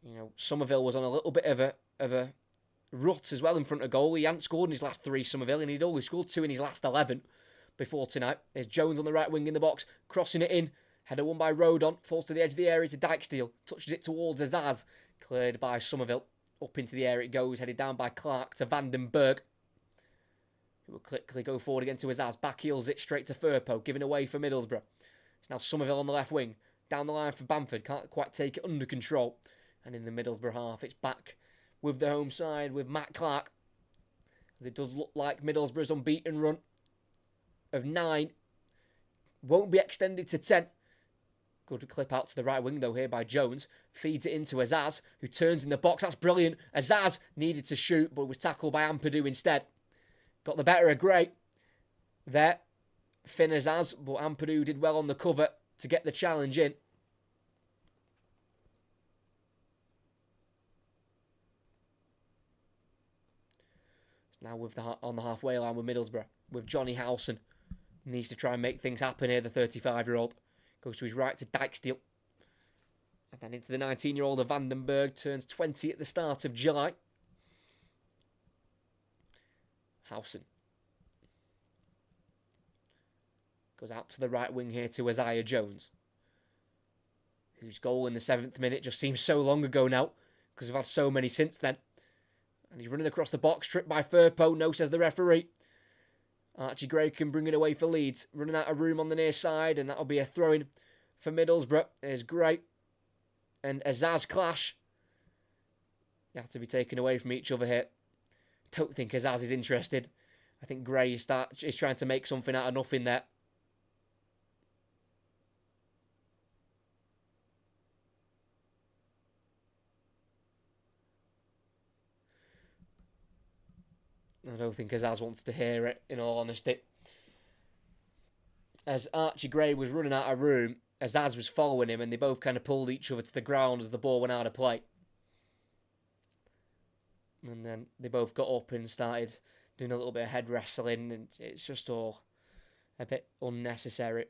You know, Somerville was on a little bit of a rut as well in front of goal. He hadn't scored in his last 3, Somerville, and he'd only scored 2 in his last 11 before tonight. There's Jones on the right wing in the box, crossing it in. Header won by Rodon, falls to the edge of the area to Dijksteel, touches it towards Azaz, cleared by Somerville. Up into the air it goes, headed down by Clark to Vandenberg, who will quickly go forward again to Azaz. Back heels it straight to Firpo, giving away for Middlesbrough. It's now Somerville on the left wing, down the line for Bamford, can't quite take it under control. And in the Middlesbrough half, it's back with the home side with Matt Clark. As it does look like Middlesbrough's unbeaten run of 9 won't be extended to 10. Good clip out to the right wing, though, here by Jones. Feeds it into Azaz, who turns in the box. That's brilliant. Azaz needed to shoot, but was tackled by Ampadu instead. Got the better of Gray there. Finn Azaz, but Ampadu did well on the cover to get the challenge in. It's now on the halfway line with Middlesbrough, with Johnny Howson. Needs to try and make things happen here, the 35-year-old. Goes to his right to Dijksteel. And then into the 19-year-old of Vandenberg. Turns 20 at the start of July. Howson. Goes out to the right wing here to Isaiah Jones. Whose goal in the 7th minute just seems so long ago now. Because we've had so many since then. And he's running across the box. Tripped by Firpo. No, says the referee. Archie Gray can bring it away for Leeds. Running out of room on the near side, and that'll be a throw-in for Middlesbrough. There's Gray and Azaz clash. They have to be taken away from each other here. Don't think Azaz is interested. I think Gray is trying to make something out of nothing there. I don't think Azaz wants to hear it, in all honesty. As Archie Gray was running out of room, Azaz was following him, and they both kind of pulled each other to the ground as the ball went out of play. And then they both got up and started doing a little bit of head wrestling, and it's just all a bit unnecessary.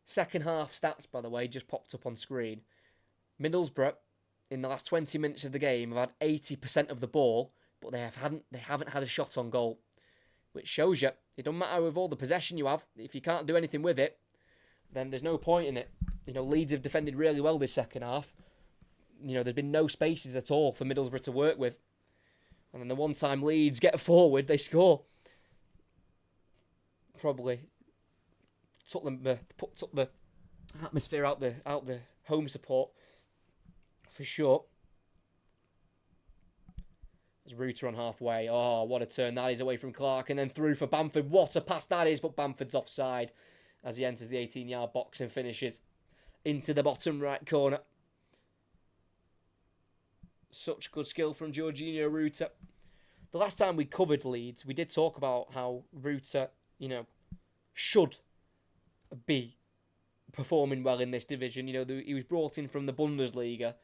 Second half stats, by the way, just popped up on screen. Middlesbrough, in the last 20 minutes of the game, have had 80% of the ball, but they haven't had a shot on goal, which shows you it doesn't matter with all the possession you have. If you can't do anything with it, then there's no point in it. You know, Leeds have defended really well this second half. You know, there's been no spaces at all for Middlesbrough to work with. And then the one time Leeds get forward, they score. Probably took the atmosphere out the home support for sure. As Ruta on halfway. Oh, what a turn that is away from Clark. And then through for Bamford. What a pass that is. But Bamford's offside as he enters the 18-yard box and finishes into the bottom right corner. Such good skill from Jorginho Ruta. The last time we covered Leeds, we did talk about how Ruta, should be performing well in this division. He was brought in from the Bundesliga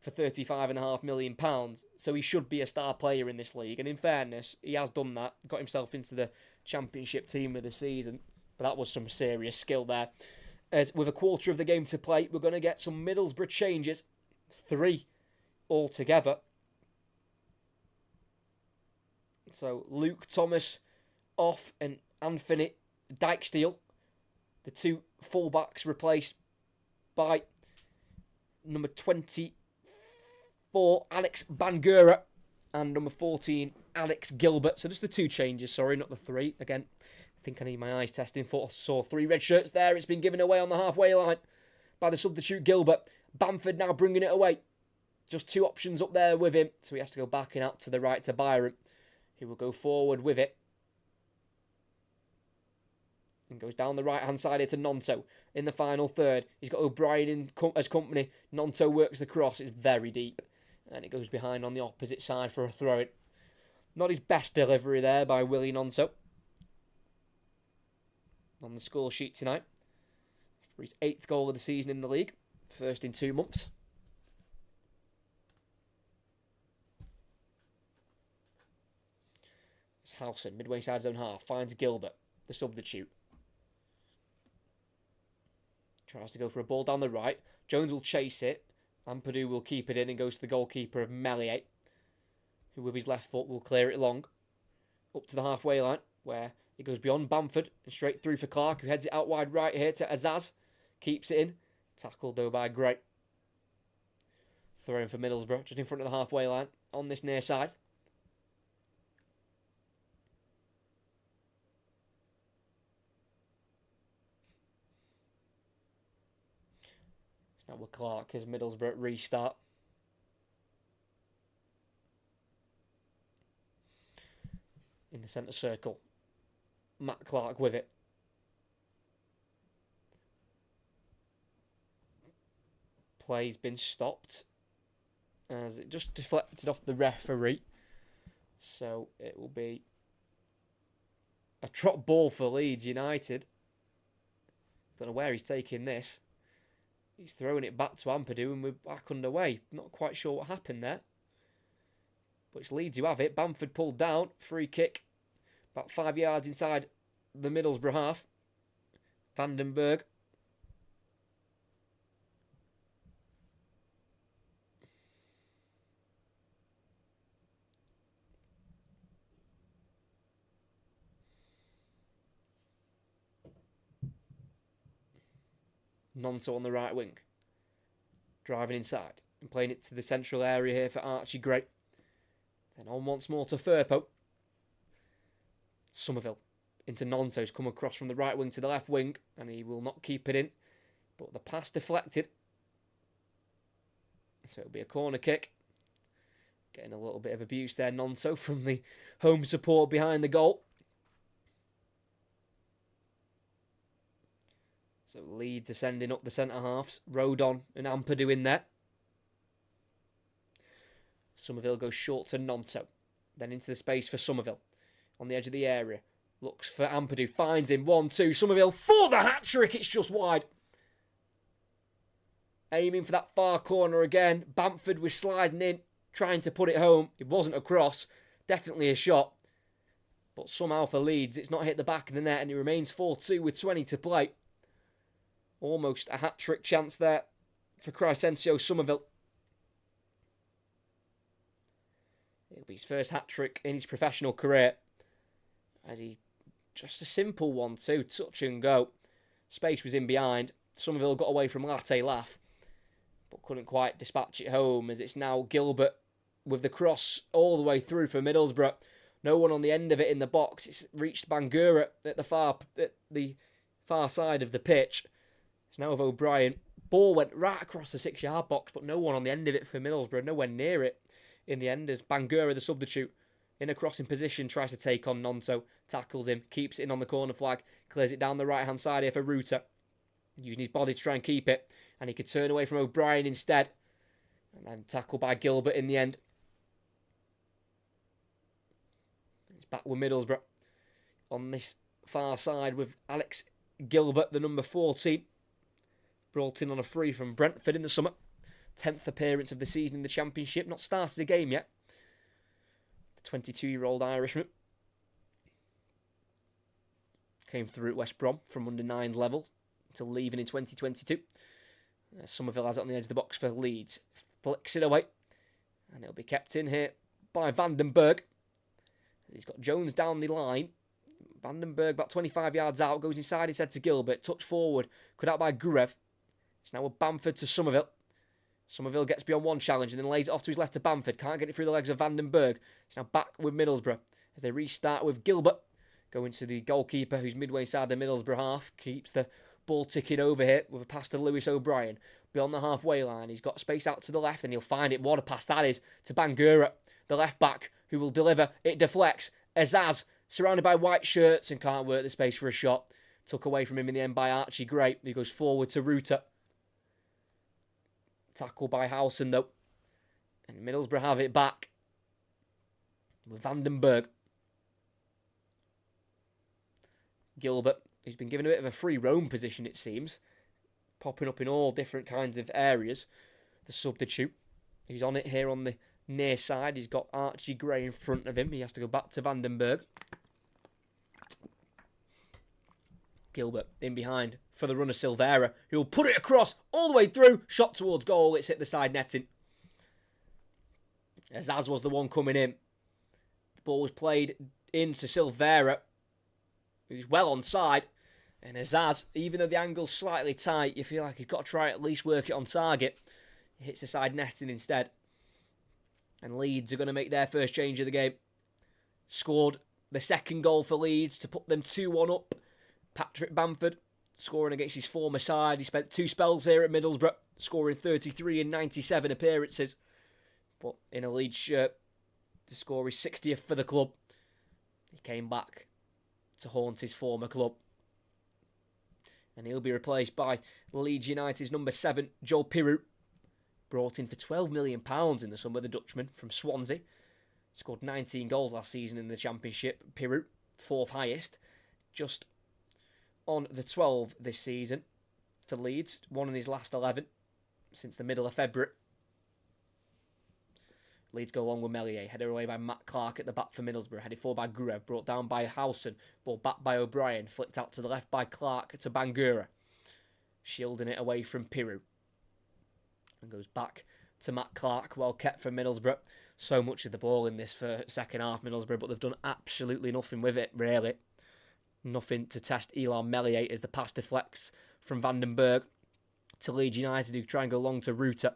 for £35.5 million, so he should be a star player in this league. And in fairness, he has done that, got himself into the championship team of the season. But that was some serious skill there. As with a quarter of the game to play, we're going to get some Middlesbrough changes, 3 altogether. So Luke Thomas off and Anthony Dijksteel, the 2 fullbacks, replaced by number 24 Alex Bangura and number 14 Alex Gilbert. So just the 2 changes, sorry, not the 3. Again, I think I need my eyes testing. Saw 3 red shirts there. It's been given away on the halfway line by the substitute Gilbert. Bamford now bringing it away. Just 2 options up there with him, so he has to go back and out to the right to Byron. He will go forward with it. And goes down the right-hand side here to Nonto in the final third. He's got O'Brien as company. Nonto works the cross. It's very deep. And it goes behind on the opposite side for a throw-in. Not his best delivery there by Willie Nonto. On the score sheet tonight. For his 8th goal of the season in the league. First in 2 months. It's Howson, midway side zone half. Finds Gilbert, the substitute. Tries to go for a ball down the right. Jones will chase it. Ampadu will keep it in and goes to the goalkeeper of Melier, who with his left foot will clear it long. Up to the halfway line, where it goes beyond Bamford and straight through for Clark, who heads it out wide right here to Azaz. Keeps it in. Tackled though by Gray. Throw in for Middlesbrough, just in front of the halfway line, on this near side. Now with Clark as Middlesbrough restart. In the centre circle. Matt Clark with it. Play's been stopped as it just deflected off the referee. So it will be a drop ball for Leeds United. Don't know where he's taking this. He's throwing it back to Ampadu and we're back underway. Not quite sure what happened there. But it's Leeds who have it. Bamford pulled down. Free kick. About 5 yards inside the Middlesbrough half. Vandenberg. Nonto on the right wing. Driving inside and playing it to the central area here for Archie Gray. Then on once more to Firpo. Somerville into Nonto's come across from the right wing to the left wing and he will not keep it in. But the pass deflected. So it'll be a corner kick. Getting a little bit of abuse there, Nonto, from the home support behind the goal. So Leeds are sending up the centre halves. Rodon and Ampadu in there. Somerville goes short to Nonto. Then into the space for Somerville. On the edge of the area. Looks for Ampadu. Finds him. 1-2. Somerville for the hat-trick. It's just wide. Aiming for that far corner again. Bamford was sliding in. Trying to put it home. It wasn't a cross. Definitely a shot. But somehow for Leeds, it's not hit the back of the net. And it remains 4-2 with 20 to play. Almost a hat-trick chance there for Crysencio Somerville. It'll be his first hat-trick in his professional career. As he, just a simple one too, touch and go. Space was in behind. Somerville got away from Latte Laugh, but couldn't quite dispatch it home as it's now Gilbert with the cross all the way through for Middlesbrough. No one on the end of it in the box. It's reached Bangura at the far side of the pitch. It's now with O'Brien. Ball went right across the 6-yard box, but no one on the end of it for Middlesbrough. Nowhere near it in the end as Bangura, the substitute, in a crossing position, tries to take on Nonto. Tackles him, keeps it in on the corner flag, clears it down the right-hand side here for Ruta. Using his body to try and keep it. And he could turn away from O'Brien instead. And then tackled by Gilbert in the end. It's back with Middlesbrough on this far side with Alex Gilbert, the number 14. Brought in on a free from Brentford in the summer. 10th appearance of the season in the Championship. Not started a game yet. The 22-year-old Irishman. Came through at West Brom from under 9 level until leaving in 2022. Somerville has it on the edge of the box for Leeds. Flicks it away. And it'll be kept in here by Vandenberg. He's got Jones down the line. Vandenberg about 25 yards out. Goes inside his head to Gilbert. Touch forward. Cut out by Gurev. It's now with Bamford to Somerville. Somerville gets beyond one challenge and then lays it off to his left to Bamford. Can't get it through the legs of Vandenberg. It's now back with Middlesbrough as they restart with Gilbert. Going to the goalkeeper who's midway inside the Middlesbrough half. Keeps the ball ticking over here with a pass to Lewis O'Brien. Beyond the halfway line, he's got space out to the left and he'll find it. What a pass that is to Bangura, the left back, who will deliver. It deflects. Azaz, surrounded by white shirts and can't work the space for a shot. Took away from him in the end by Archie Gray. He goes forward to Ruta. Tackle by Howson though. And Middlesbrough have it back with Vandenberg. Gilbert, who's been given a bit of a free roam position it seems. Popping up in all different kinds of areas. The substitute. He's on it here on the near side. He's got Archie Gray in front of him. He has to go back to Vandenberg. Gilbert in behind for the runner Silvera, who will put it across all the way through. Shot towards goal. It's hit the side netting. Azaz was the one coming in. The ball was played into Silvera, who's well onside. And Azaz, even though the angle's slightly tight, you feel like he's got to try at least work it on target. He hits the side netting instead. And Leeds are going to make their first change of the game. Scored the second goal for Leeds to put them 2-1 up. Patrick Bamford scoring against his former side. He spent 2 spells here at Middlesbrough, scoring 33 in 97 appearances. But in a Leeds shirt, to score his 60th for the club, he came back to haunt his former club. And he'll be replaced by Leeds United's number 7, Joel Pirout. Brought in for £12 million in the summer, the Dutchman from Swansea. Scored 19 goals last season in the Championship. Pirout, 4th highest. Just on the 12 this season for Leeds. Won in his last 11 since the middle of February. Leeds go along with Meslier. Headed away by Matt Clark at the back for Middlesbrough. Headed forward by Gurev. Brought down by Howson. Ball back by O'Brien. Flicked out to the left by Clark to Bangura. Shielding it away from Pirout. And goes back to Matt Clark. Well kept from Middlesbrough. So much of the ball in this for second half, Middlesbrough. But they've done absolutely nothing with it, really. Nothing to test Elon Meslier as the pass deflects from Vandenberg to Leeds United, who try and go long to Ruta.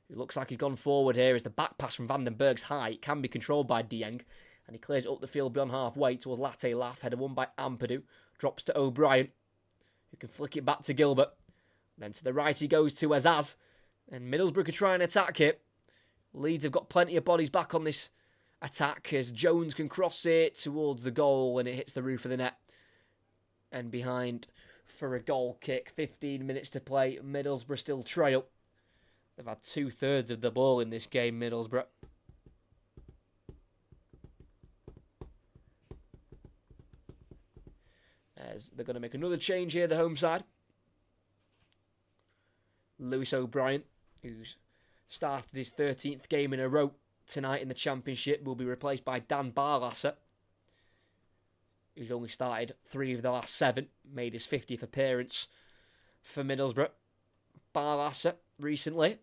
It looks like he's gone forward here as the back pass from Vandenberg's high. It can be controlled by Dieng. And he clears it up the field beyond halfway towards Latte Laff. Header won by Ampadu. Drops to O'Brien, who can flick it back to Gilbert. Then to the right he goes to Azaz. And Middlesbrough could try and attack it. Leeds have got plenty of bodies back on this attack as Jones can cross it towards the goal and it hits the roof of the net. And behind for a goal kick. 15 minutes to play. Middlesbrough still trail. They've had 2/3 of the ball in this game, Middlesbrough. As they're going to make another change here, the home side. Lewis O'Brien, who's started his 13th game in a row tonight in the Championship, will be replaced by Dan Barlasser, who's only started 3 of the last 7, made his 50th appearance for Middlesbrough. Barlasser recently,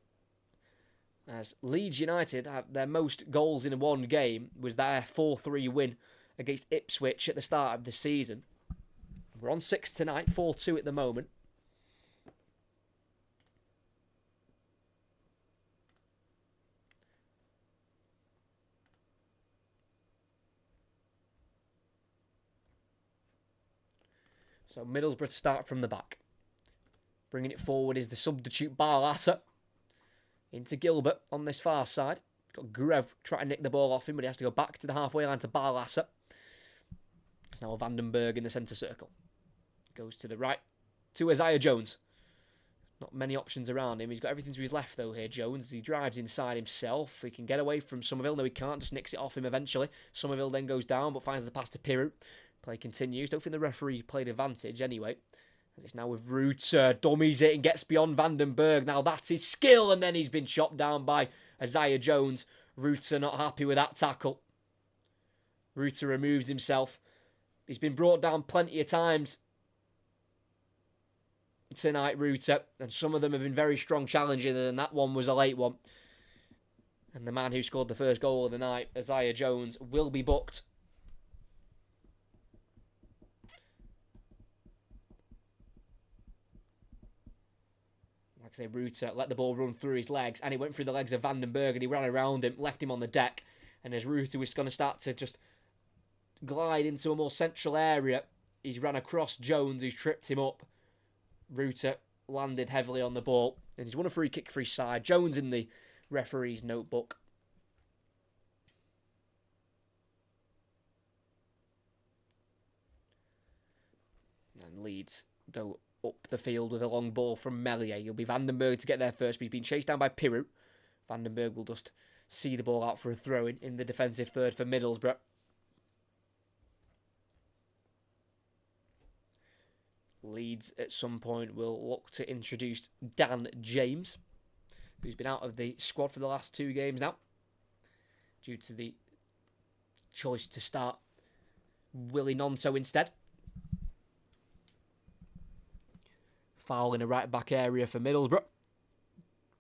as Leeds United have their most goals in one game, was their 4-3 win against Ipswich at the start of the season. We're on 6 tonight, 4-2 at the moment. So Middlesbrough to start from the back. Bringing it forward is the substitute Barlasser. Into Gilbert on this far side. Got Gruev trying to nick the ball off him, but he has to go back to the halfway line to Barlasser. It's now Vandenberg in the centre circle. Goes to the right to Isaiah Jones. Not many options around him. He's got everything to his left, though, here, Jones. He drives inside himself. He can get away from Somerville. No, he can't. Just nicks it off him eventually. Somerville then goes down, but finds the pass to Pirou. Play continues. Don't think the referee played advantage anyway. It's now with Reuter. Dummies it and gets beyond Vandenberg. Now that's his skill. And then he's been shot down by Isaiah Jones. Reuter not happy with that tackle. Reuter removes himself. He's been brought down plenty of times tonight, Reuter, and some of them have been very strong challenges, and that one was a late one. And the man who scored the first goal of the night, Isaiah Jones, will be booked. Like I say, Reuter let the ball run through his legs, and he went through the legs of Vandenberg, and he ran around him, left him on the deck, and as Reuter was going to start to just glide into a more central area, he's ran across Jones, who's tripped him up. Reuter landed heavily on the ball, and he's won a free kick for his side. Jones in the referee's notebook. And Leeds go up the field with a long ball from Meslier. You'll be Vandenberg to get there first, but he's been chased down by Pirou. Vandenberg will just see the ball out for a throw-in in the defensive third for Middlesbrough. Leeds at some point will look to introduce Dan James, who's been out of the squad for the last 2 games now, due to the choice to start Willie Nonto instead. Foul in the right back area for Middlesbrough.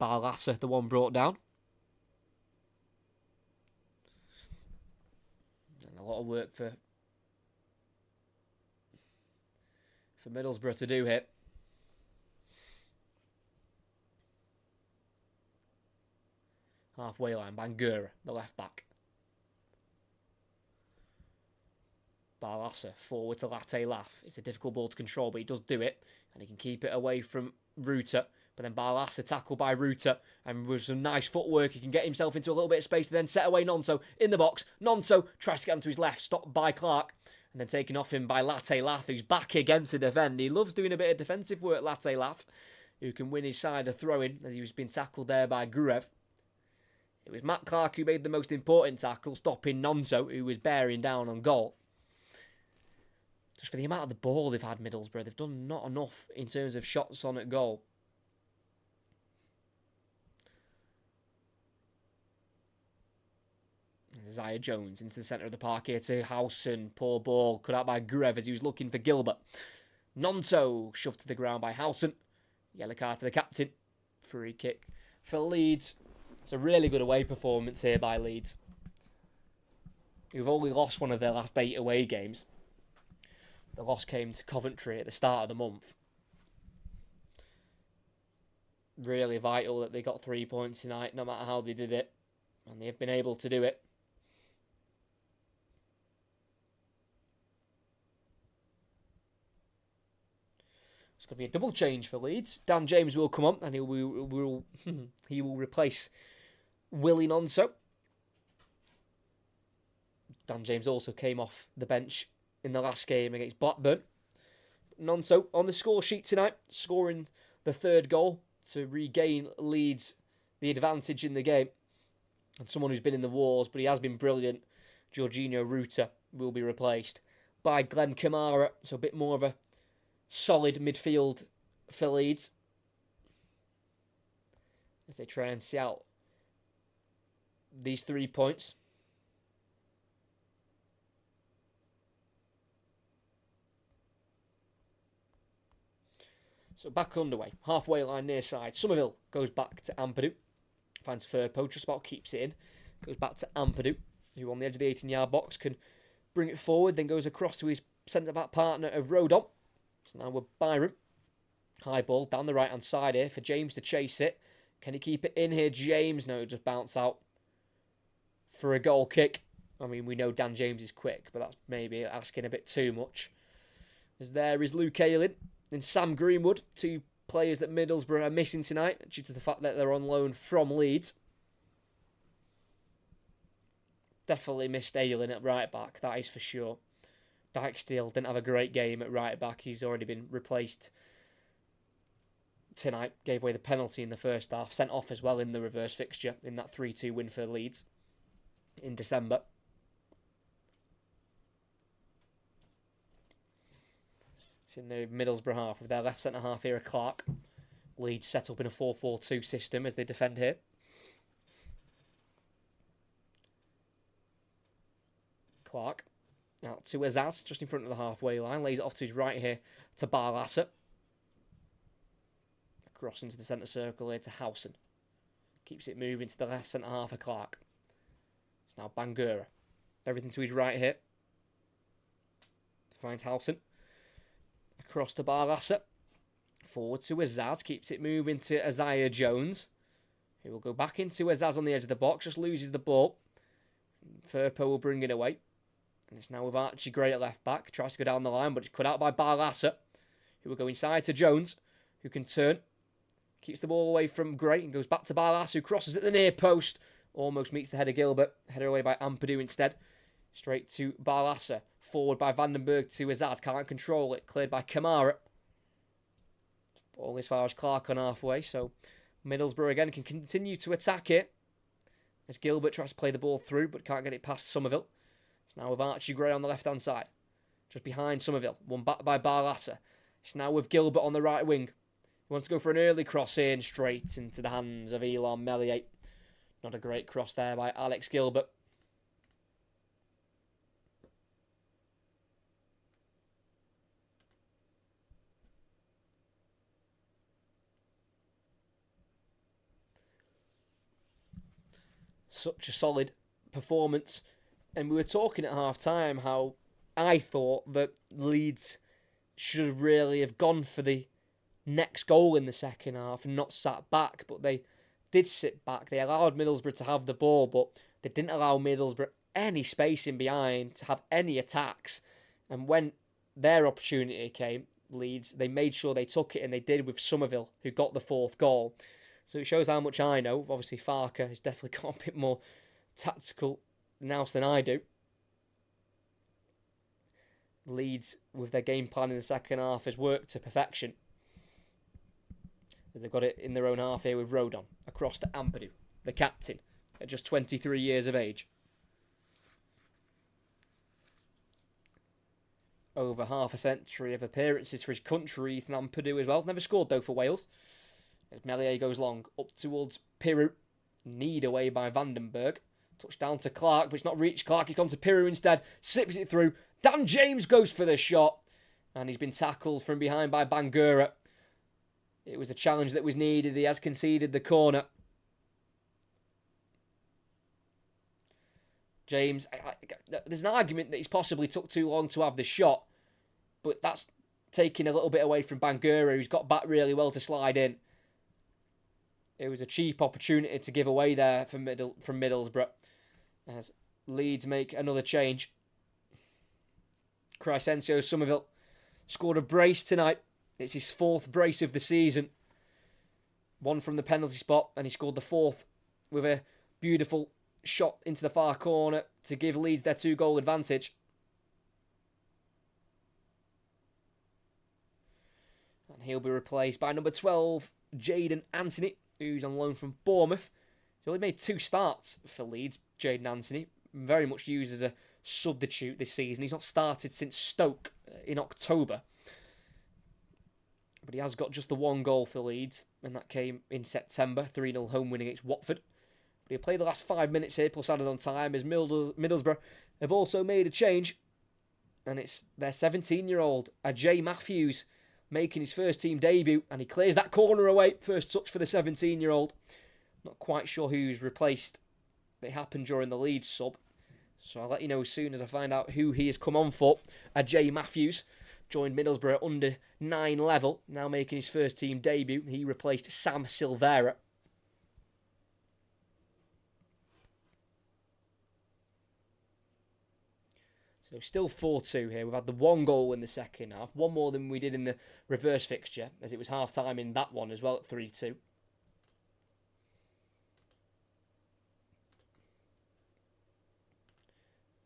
Barlasser, the one brought down. And a lot of work for Middlesbrough to do here. Halfway line, Bangura, the left back. Barlasser forward to Latte Laugh. It's a difficult ball to control, but he does do it, and he can keep it away from Reuter. But then Barlasser tackled by Reuter, and with some nice footwork, he can get himself into a little bit of space, and then set away Nonto in the box. Nonto tries to get onto his left, stopped by Clark. And then taken off him by Latte Laugh, who's back again to defend. He loves doing a bit of defensive work, Latte Laugh, who can win his side a throw-in, as he was being tackled there by Gruev. It was Matt Clark who made the most important tackle, stopping Nonto, who was bearing down on goal. Just for the amount of the ball they've had, Middlesbrough, they've done not enough in terms of shots on at goal. Isaiah Jones into the centre of the park here to Howson. Poor ball cut out by Gruev as he was looking for Gilbert. Nonto shoved to the ground by Howson. Yellow card for the captain. Free kick for Leeds. It's a really good away performance here by Leeds, who've only lost one of their last 8 away games. The loss came to Coventry at the start of the month. Really vital that they got 3 points tonight, no matter how they did it. And they've been able to do it. It's going to be a double change for Leeds. Dan James will come on, and he will replace Willie Nonto. Dan James also came off the bench in the last game against Blackburn. Nonto on the score sheet tonight, scoring the 3rd goal to regain Leeds the advantage in the game. And someone who's been in the wars, but he has been brilliant, Jorginho Reuter, will be replaced by Glenn Kamara. So a bit more of a solid midfield for Leeds as they try and see out these 3 points. So back underway, halfway line near side. Somerville goes back to Ampadu. Finds Firpo, just about keeps it in. Goes back to Ampadu, who on the edge of the 18-yard box can bring it forward, then goes across to his centre-back partner of Rodon. So now we're Byron. High ball down the right-hand side here for James to chase it. Can he keep it in here, James? No, just bounce out for a goal kick. I mean, we know Dan James is quick, but that's maybe asking a bit too much. As there is Luke Ayling and Sam Greenwood, two players that Middlesbrough are missing tonight due to the fact that they're on loan from Leeds. Definitely missed Ayling at right back, that is for sure. Dijksteel didn't have a great game at right back. He's already been replaced tonight. Gave away the penalty in the first half. Sent off as well in the reverse fixture in that 3-2 win for Leeds in December. It's in the Middlesbrough half with their left centre half here, Clark. Leeds set up in a 4-4-2 system as they defend here. Clark out to Azaz, just in front of the halfway line. Lays it off to his right here to Barlasser. Across into the centre circle here to Howson. Keeps it moving to the left centre half of Clark. It's now Bangura. Everything to his right here. Finds Howson. Across to Barlasser. Forward to Azaz. Keeps it moving to Isaiah Jones. He will go back into Azaz on the edge of the box. Just loses the ball. Firpo will bring it away. And it's now with Archie Gray at left back. Tries to go down the line, but it's cut out by Barlasser, who will go inside to Jones, who can turn. Keeps the ball away from Gray and goes back to Barlasser, who crosses at the near post. Almost meets the head of Gilbert. Header away by Ampadu instead. Straight to Barlasser. Forward by Vandenberg to Azaz. Can't control it. Cleared by Kamara. Ball as far as Clark on halfway. So Middlesbrough again can continue to attack it. As Gilbert tries to play the ball through, but can't get it past Somerville. It's now with Archie Gray on the left-hand side. Just behind Somerville. One back by Barlasser. It's now with Gilbert on the right wing. He wants to go for an early cross in, straight into the hands of Elon Meslier. Not a great cross there by Alex Gilbert. Such a solid performance. And we were talking at half-time how I thought that Leeds should really have gone for the next goal in the second half and not sat back. But they did sit back. They allowed Middlesbrough to have the ball, but they didn't allow Middlesbrough any space in behind to have any attacks. And when their opportunity came, Leeds, they made sure they took it, and they did with Somerville, who got the fourth goal. So it shows how much I know. Obviously, Farker has definitely got a bit more tactical nous than I do. Leeds, with their game plan in the second half, has worked to perfection. They've got it in their own half here with Rodon. Across to Ampadu, the captain, at just 23 years of age. Over half a century of appearances for his country, Ethan Ampadu as well. Never scored, though, for Wales. As Meslier goes long, up towards Piru. Kneed away by Vandenberg. Touchdown to Clark, but it's not reached Clark. He's gone to Piru instead. Slips it through. Dan James goes for the shot. And he's been tackled from behind by Bangura. It was a challenge that was needed. He has conceded the corner. James, there's an argument that he's possibly took too long to have the shot. But that's taking a little bit away from Bangura, who's got back really well to slide in. It was a cheap opportunity to give away there from Middlesbrough. As Leeds make another change. Crescencio Somerville scored a brace tonight. It's his fourth brace of the season. One from the penalty spot, and he scored the fourth with a beautiful shot into the far corner to give Leeds their 2-goal advantage. And he'll be replaced by number 12, Jayden Anthony, who's on loan from Bournemouth. He's only made 2 starts for Leeds, Jayden Anthony. Very much used as a substitute this season. He's not started since Stoke in October. But he has got just the 1 goal for Leeds, and that came in September, 3-0 home win against Watford. But he'll play the last 5 minutes here, plus added on time, as Middlesbrough have also made a change. And it's their 17-year-old, Ajay Matthews, making his first team debut, and he clears that corner away. First touch for the 17-year-old. Not quite sure who's replaced. It happened during the Leeds sub. So I'll let you know as soon as I find out who he has come on for. Ajay Matthews joined Middlesbrough at under 9 level, now making his first team debut. He replaced Sam Silvera. So still 4-2 here. We've had the one goal in the second half. One more than we did in the reverse fixture, as it was half-time in that one as well at 3-2.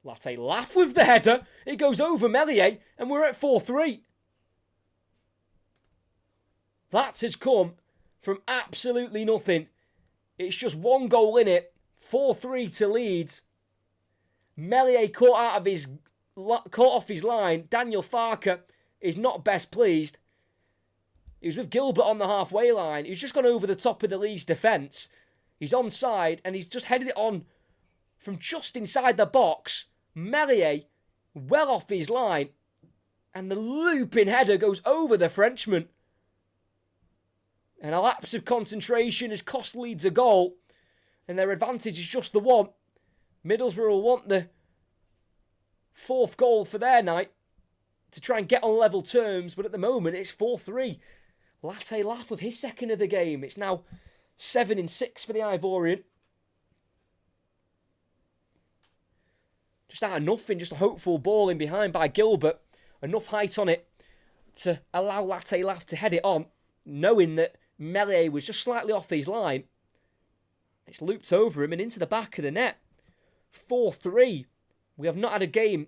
Latte laugh with the header. It goes over Meslier, and we're at 4-3. That has come from absolutely nothing. It's just one goal in it. 4-3 to Leeds. Meslier caught off his line. Daniel Farke is not best pleased. He was with Gilbert on the halfway line. He's just gone over the top of the Leeds defence. He's onside and he's just headed it on from just inside the box. Meslier well off his line. And the looping header goes over the Frenchman. And a lapse of concentration has cost Leeds a goal. And their advantage is just the one. Middlesbrough will want the fourth goal for their night to try and get on level terms. But at the moment, it's 4-3. Latte laugh with his second of the game. It's now 7-6 for the Ivorian. Just out of nothing, just a hopeful ball in behind by Gilbert. Enough height on it to allow Latte laugh to head it on, knowing that Meslier was just slightly off his line. It's looped over him and into the back of the net. 4-3. We have not had a game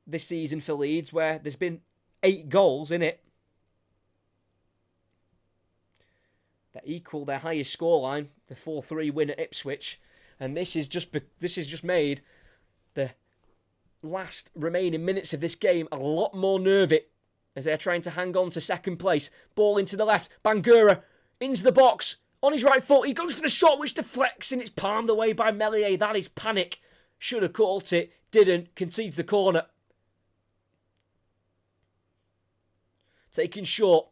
this season for Leeds where there's been 8 goals in it. They equal their highest scoreline, the 4-3 win at Ipswich. And this has just made the last remaining minutes of this game a lot more nervy as they're trying to hang on to second place. Ball into the left. Bangura into the box. On his right foot. He goes for the shot which deflects and it's palmed away by Meslier. That is panic. Should have caught it. Didn't. Concedes the corner. Taken short.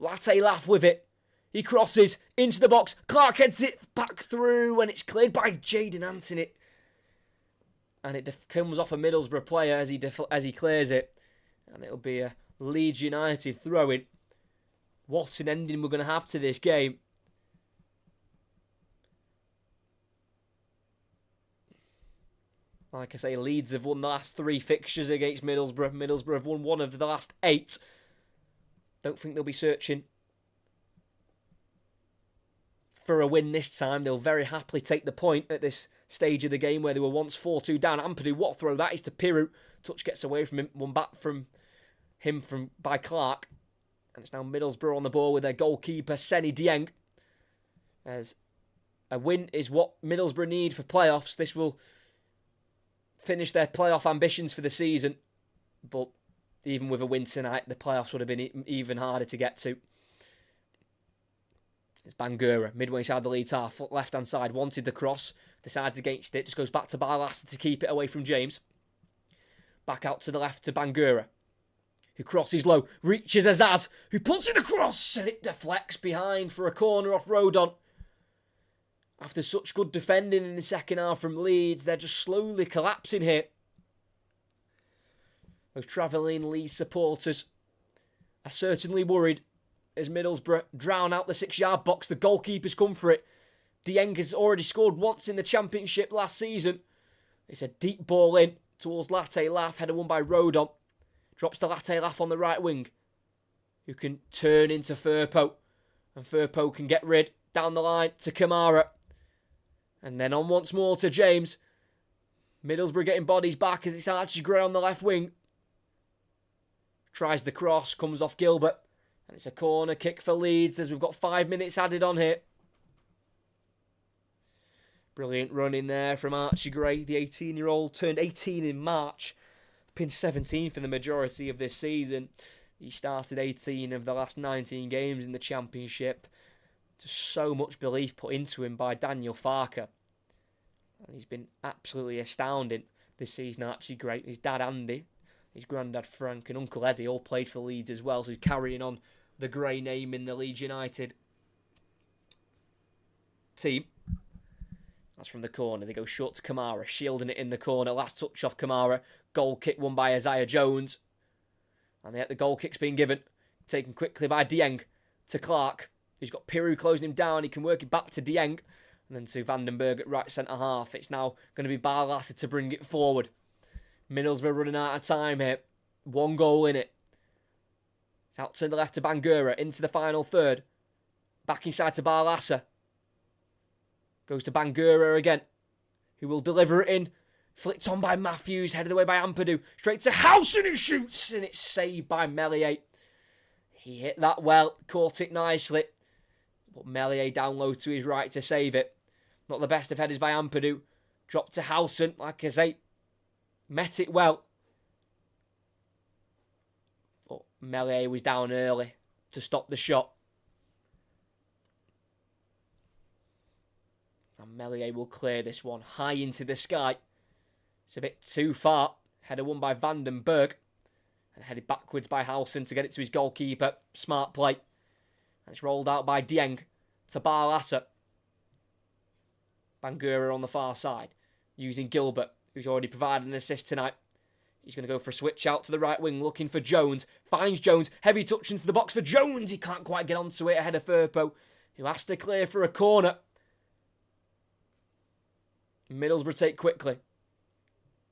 Latte laugh with it. He crosses into the box. Clark heads it back through and it's cleared by Jayden Anthony. And it comes off a Middlesbrough player as he clears it. And it'll be a Leeds United throw-in. What an ending we're going to have to this game. Like I say, Leeds have won the last 3 fixtures against Middlesbrough. Middlesbrough have won 1 of the last 8. Don't think they'll be searching for a win this time. They'll very happily take the point at this stage of the game where they were once 4-2 down. Ampadu, what throw that is to Piru. Touch gets away from him. One back from him by Clark. And it's now Middlesbrough on the ball with their goalkeeper, Seny Dieng. As a win is what Middlesbrough need for playoffs. This will finish their playoff ambitions for the season. But even with a win tonight, the playoffs would have been even harder to get to. It's Bangura, midway side of the Leeds half, left-hand side, wanted the cross, decides against it, just goes back to Barlaser to keep it away from James. Back out to the left to Bangura, who crosses low, reaches Azaz, who puts it across, and it deflects behind for a corner off Rodon. After such good defending in the second half from Leeds, they're just slowly collapsing here. Those travelling Leeds supporters are certainly worried as Middlesbrough drown out the 6-yard box. The goalkeeper's come for it. Dieng has already scored once in the Championship last season. It's a deep ball in towards Latte Laugh. Header won by Rodon. Drops to Latte Laugh on the right wing, who can turn into Firpo. And Firpo can get rid down the line to Kamara. And then on once more to James. Middlesbrough getting bodies back as it's Archie Gray on the left wing. Tries the cross, comes off Gilbert. And it's a corner kick for Leeds as we've got 5 minutes added on here. Brilliant run in there from Archie Gray, the 18-year-old. Turned 18 in March. Been 17 for the majority of this season. He started 18 of the last 19 games in the Championship. Just so much belief put into him by Daniel Farke. And he's been absolutely astounding this season, Archie Gray. His dad Andy, his granddad Frank and Uncle Eddie all played for Leeds as well. So he's carrying on the Gray name in the Leeds United team. That's from the corner. They go short to Kamara, shielding it in the corner. Last touch off Kamara. Goal kick won by Isaiah Jones. And yet the goal kick's being given. Taken quickly by Dieng to Clark. He's got Piru closing him down. He can work it back to Dieng. And then to Vandenberg at right centre half. It's now going to be Barlaser to bring it forward. Middlesbrough running out of time here. 1 goal in it. It's out to the left to Bangura. Into the final third. Back inside to Barlasa. Goes to Bangura again. Who will deliver it in. Flicked on by Matthews. Headed away by Ampadu. Straight to Howson who shoots. And it's saved by Meslier. He hit that well. Caught it nicely. But Meslier down low to his right to save it. Not the best of headers by Ampadu. Dropped to Howson. Like I say. Met it well. But Meslier was down early to stop the shot. And Meslier will clear this one high into the sky. It's a bit too far. Header won by Vandenberg. And headed backwards by Howson to get it to his goalkeeper. Smart play. And it's rolled out by Dieng to Barlasa. Bangura on the far side. Using Gilbert, who's already provided an assist tonight. He's going to go for a switch out to the right wing, looking for Jones. Finds Jones. Heavy touch into the box for Jones. He can't quite get onto it ahead of Firpo, who has to clear for a corner. Middlesbrough take quickly.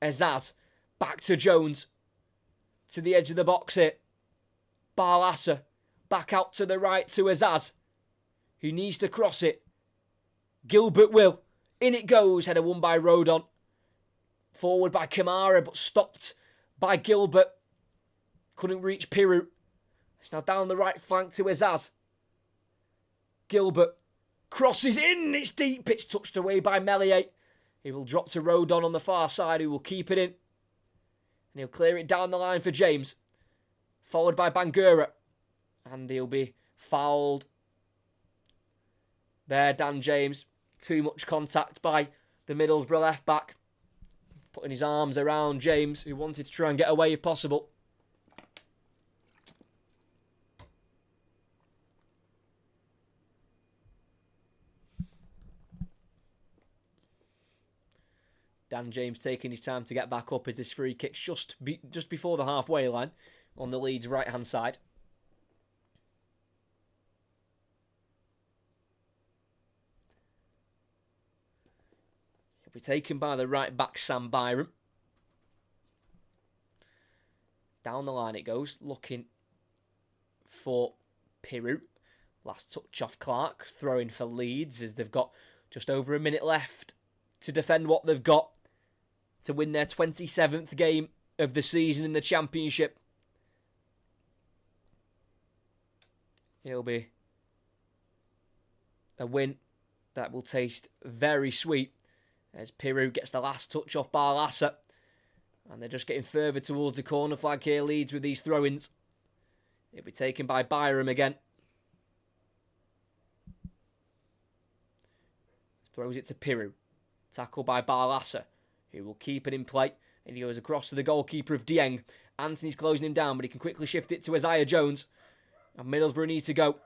Azaz. Back to Jones. To the edge of the box here. Barlasa. Back out to the right to Azaz, who needs to cross it. Gilbert will. In it goes. Header won by Rodon. Forward by Kamara, but stopped by Gilbert. Couldn't reach Piru. It's now down the right flank to Azaz. Gilbert crosses in. It's deep. It's touched away by Meslier. He will drop to Rodon on the far side, who will keep it in. And he'll clear it down the line for James. Followed by Bangura. And he'll be fouled. There, Dan James. Too much contact by the Middlesbrough left-back. Putting his arms around James, who wanted to try and get away if possible. Dan James taking his time to get back up as this free kick just before the halfway line on the Leeds right-hand side. It'll be taken by the right-back Sam Byram. Down the line it goes, looking for Piru. Last touch off Clark, throwing for Leeds as they've got just over a minute left to defend what they've got to win their 27th game of the season in the Championship. It'll be a win that will taste very sweet as Piru gets the last touch off Barlasa. And they're just getting further towards the corner flag here, Leeds, with these throw-ins. It'll be taken by Byram again. Throws it to Piru. Tackled by Barlasa, who will keep it in play. And he goes across to the goalkeeper of Dieng. Anthony's closing him down, but he can quickly shift it to Isaiah Jones. And Middlesbrough need to go.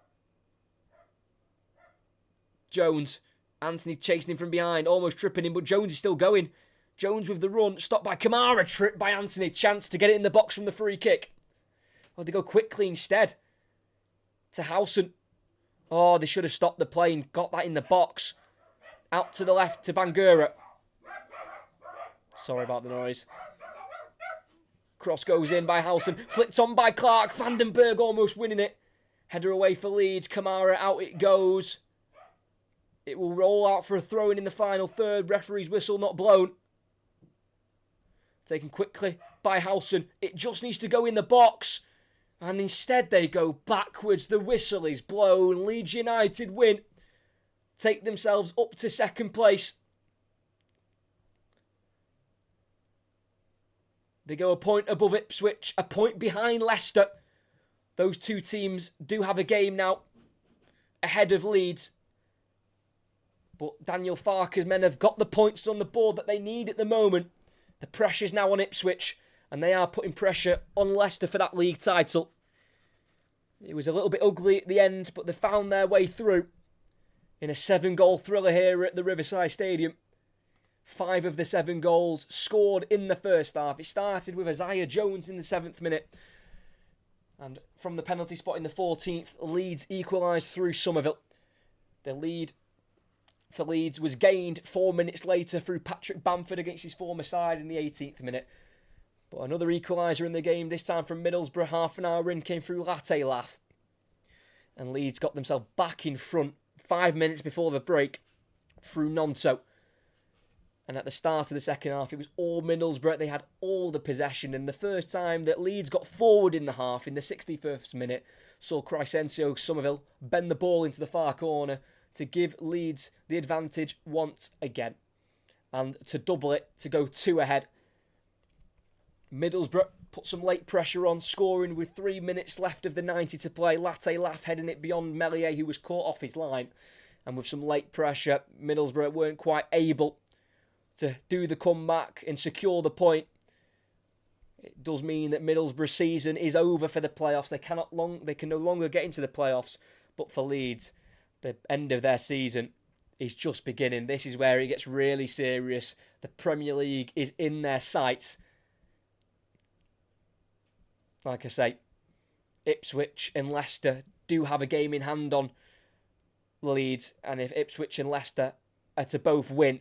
Jones. Anthony chasing him from behind, almost tripping him, but Jones is still going. Jones with the run, stopped by Kamara, tripped by Anthony. Chance to get it in the box from the free kick. Oh, they go quickly instead. To Howson. Oh, they should have stopped the play and got that in the box. Out to the left to Bangura. Sorry about the noise. Cross goes in by Howson. Flicked on by Clark. Vandenberg almost winning it. Header away for Leeds. Kamara, out it goes. It will roll out for a throw-in in the final third. Referee's whistle not blown. Taken quickly by Howson. It just needs to go in the box. And instead they go backwards. The whistle is blown. Leeds United win. Take themselves up to second place. They go a point above Ipswich, a point behind Leicester. Those two teams do have a game now ahead of Leeds. But Daniel Farke's men have got the points on the board that they need at the moment. The pressure's now on Ipswich, and they are putting pressure on Leicester for that league title. It was a little bit ugly at the end, but they found their way through in a 7-goal thriller here at the Riverside Stadium. 5 of the 7 goals scored in the first half. It started with Isaiah Jones in the 7th minute. And from the penalty spot in the 14th, Leeds equalised through Somerville. The lead for Leeds was gained 4 minutes later through Patrick Bamford against his former side in the 18th minute. But another equaliser in the game, this time from Middlesbrough, half an hour in, came through Latte Laugh. And Leeds got themselves back in front 5 minutes before the break through Nonto. And at the start of the second half, it was all Middlesbrough. They had all the possession. And the first time that Leeds got forward in the half, in the 61st minute, saw Crescencio Somerville bend the ball into the far corner to give Leeds the advantage once again. And to double it, to go 2 ahead. Middlesbrough put some late pressure on, scoring with 3 minutes left of the 90 to play. Latte Laugh heading it beyond Melier, who was caught off his line. And with some late pressure, Middlesbrough weren't quite able to do the comeback and secure the point. It does mean that Middlesbrough's season is over for the playoffs. They can no longer get into the playoffs. But for Leeds, the end of their season is just beginning. This is where it gets really serious. The Premier League is in their sights. Like I say, Ipswich and Leicester do have a game in hand on Leeds. And if Ipswich and Leicester are to both win,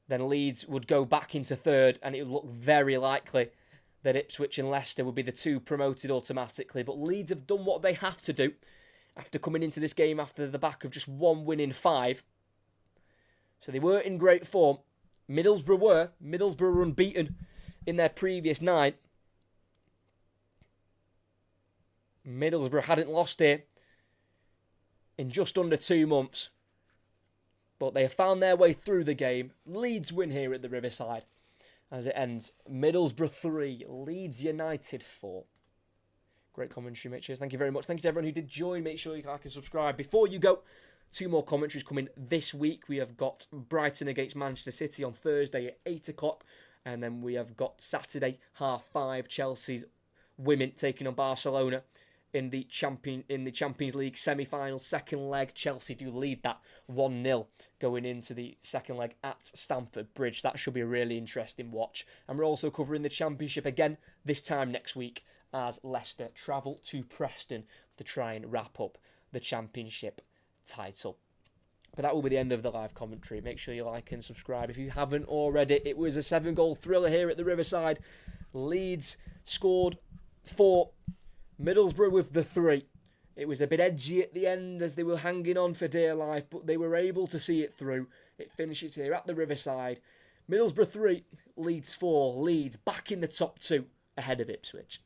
then Leeds would go back into third, and it would look very likely that Ipswich and Leicester would be the 2 promoted automatically. But Leeds have done what they have to do after coming into this game after the back of just 1 win in 5. So they were in great form. Middlesbrough were unbeaten in their previous 9. Middlesbrough hadn't lost here in just under 2 months. But they have found their way through the game. Leeds win here at the Riverside as it ends. Middlesbrough 3, Leeds United 4. Great commentary, Mitches. Thank you very much. Thank you to everyone who did join. Make sure you like and subscribe. Before you go, 2 more commentaries coming this week. We have got Brighton against Manchester City on Thursday at 8 o'clock. And then we have got Saturday, 5:30, Chelsea's women taking on Barcelona in the Champions League semi-final, second leg. Chelsea do lead that 1-0 going into the second leg at Stamford Bridge. That should be a really interesting watch. And we're also covering the Championship again this time next week as Leicester travel to Preston to try and wrap up the Championship title. But that will be the end of the live commentary. Make sure you like and subscribe if you haven't already. It was a 7-goal thriller here at the Riverside. Leeds scored 4. Middlesbrough with the 3. It was a bit edgy at the end as they were hanging on for dear life, but they were able to see it through. It finishes here at the Riverside. Middlesbrough 3, Leeds 4. Leeds back in the top 2 ahead of Ipswich.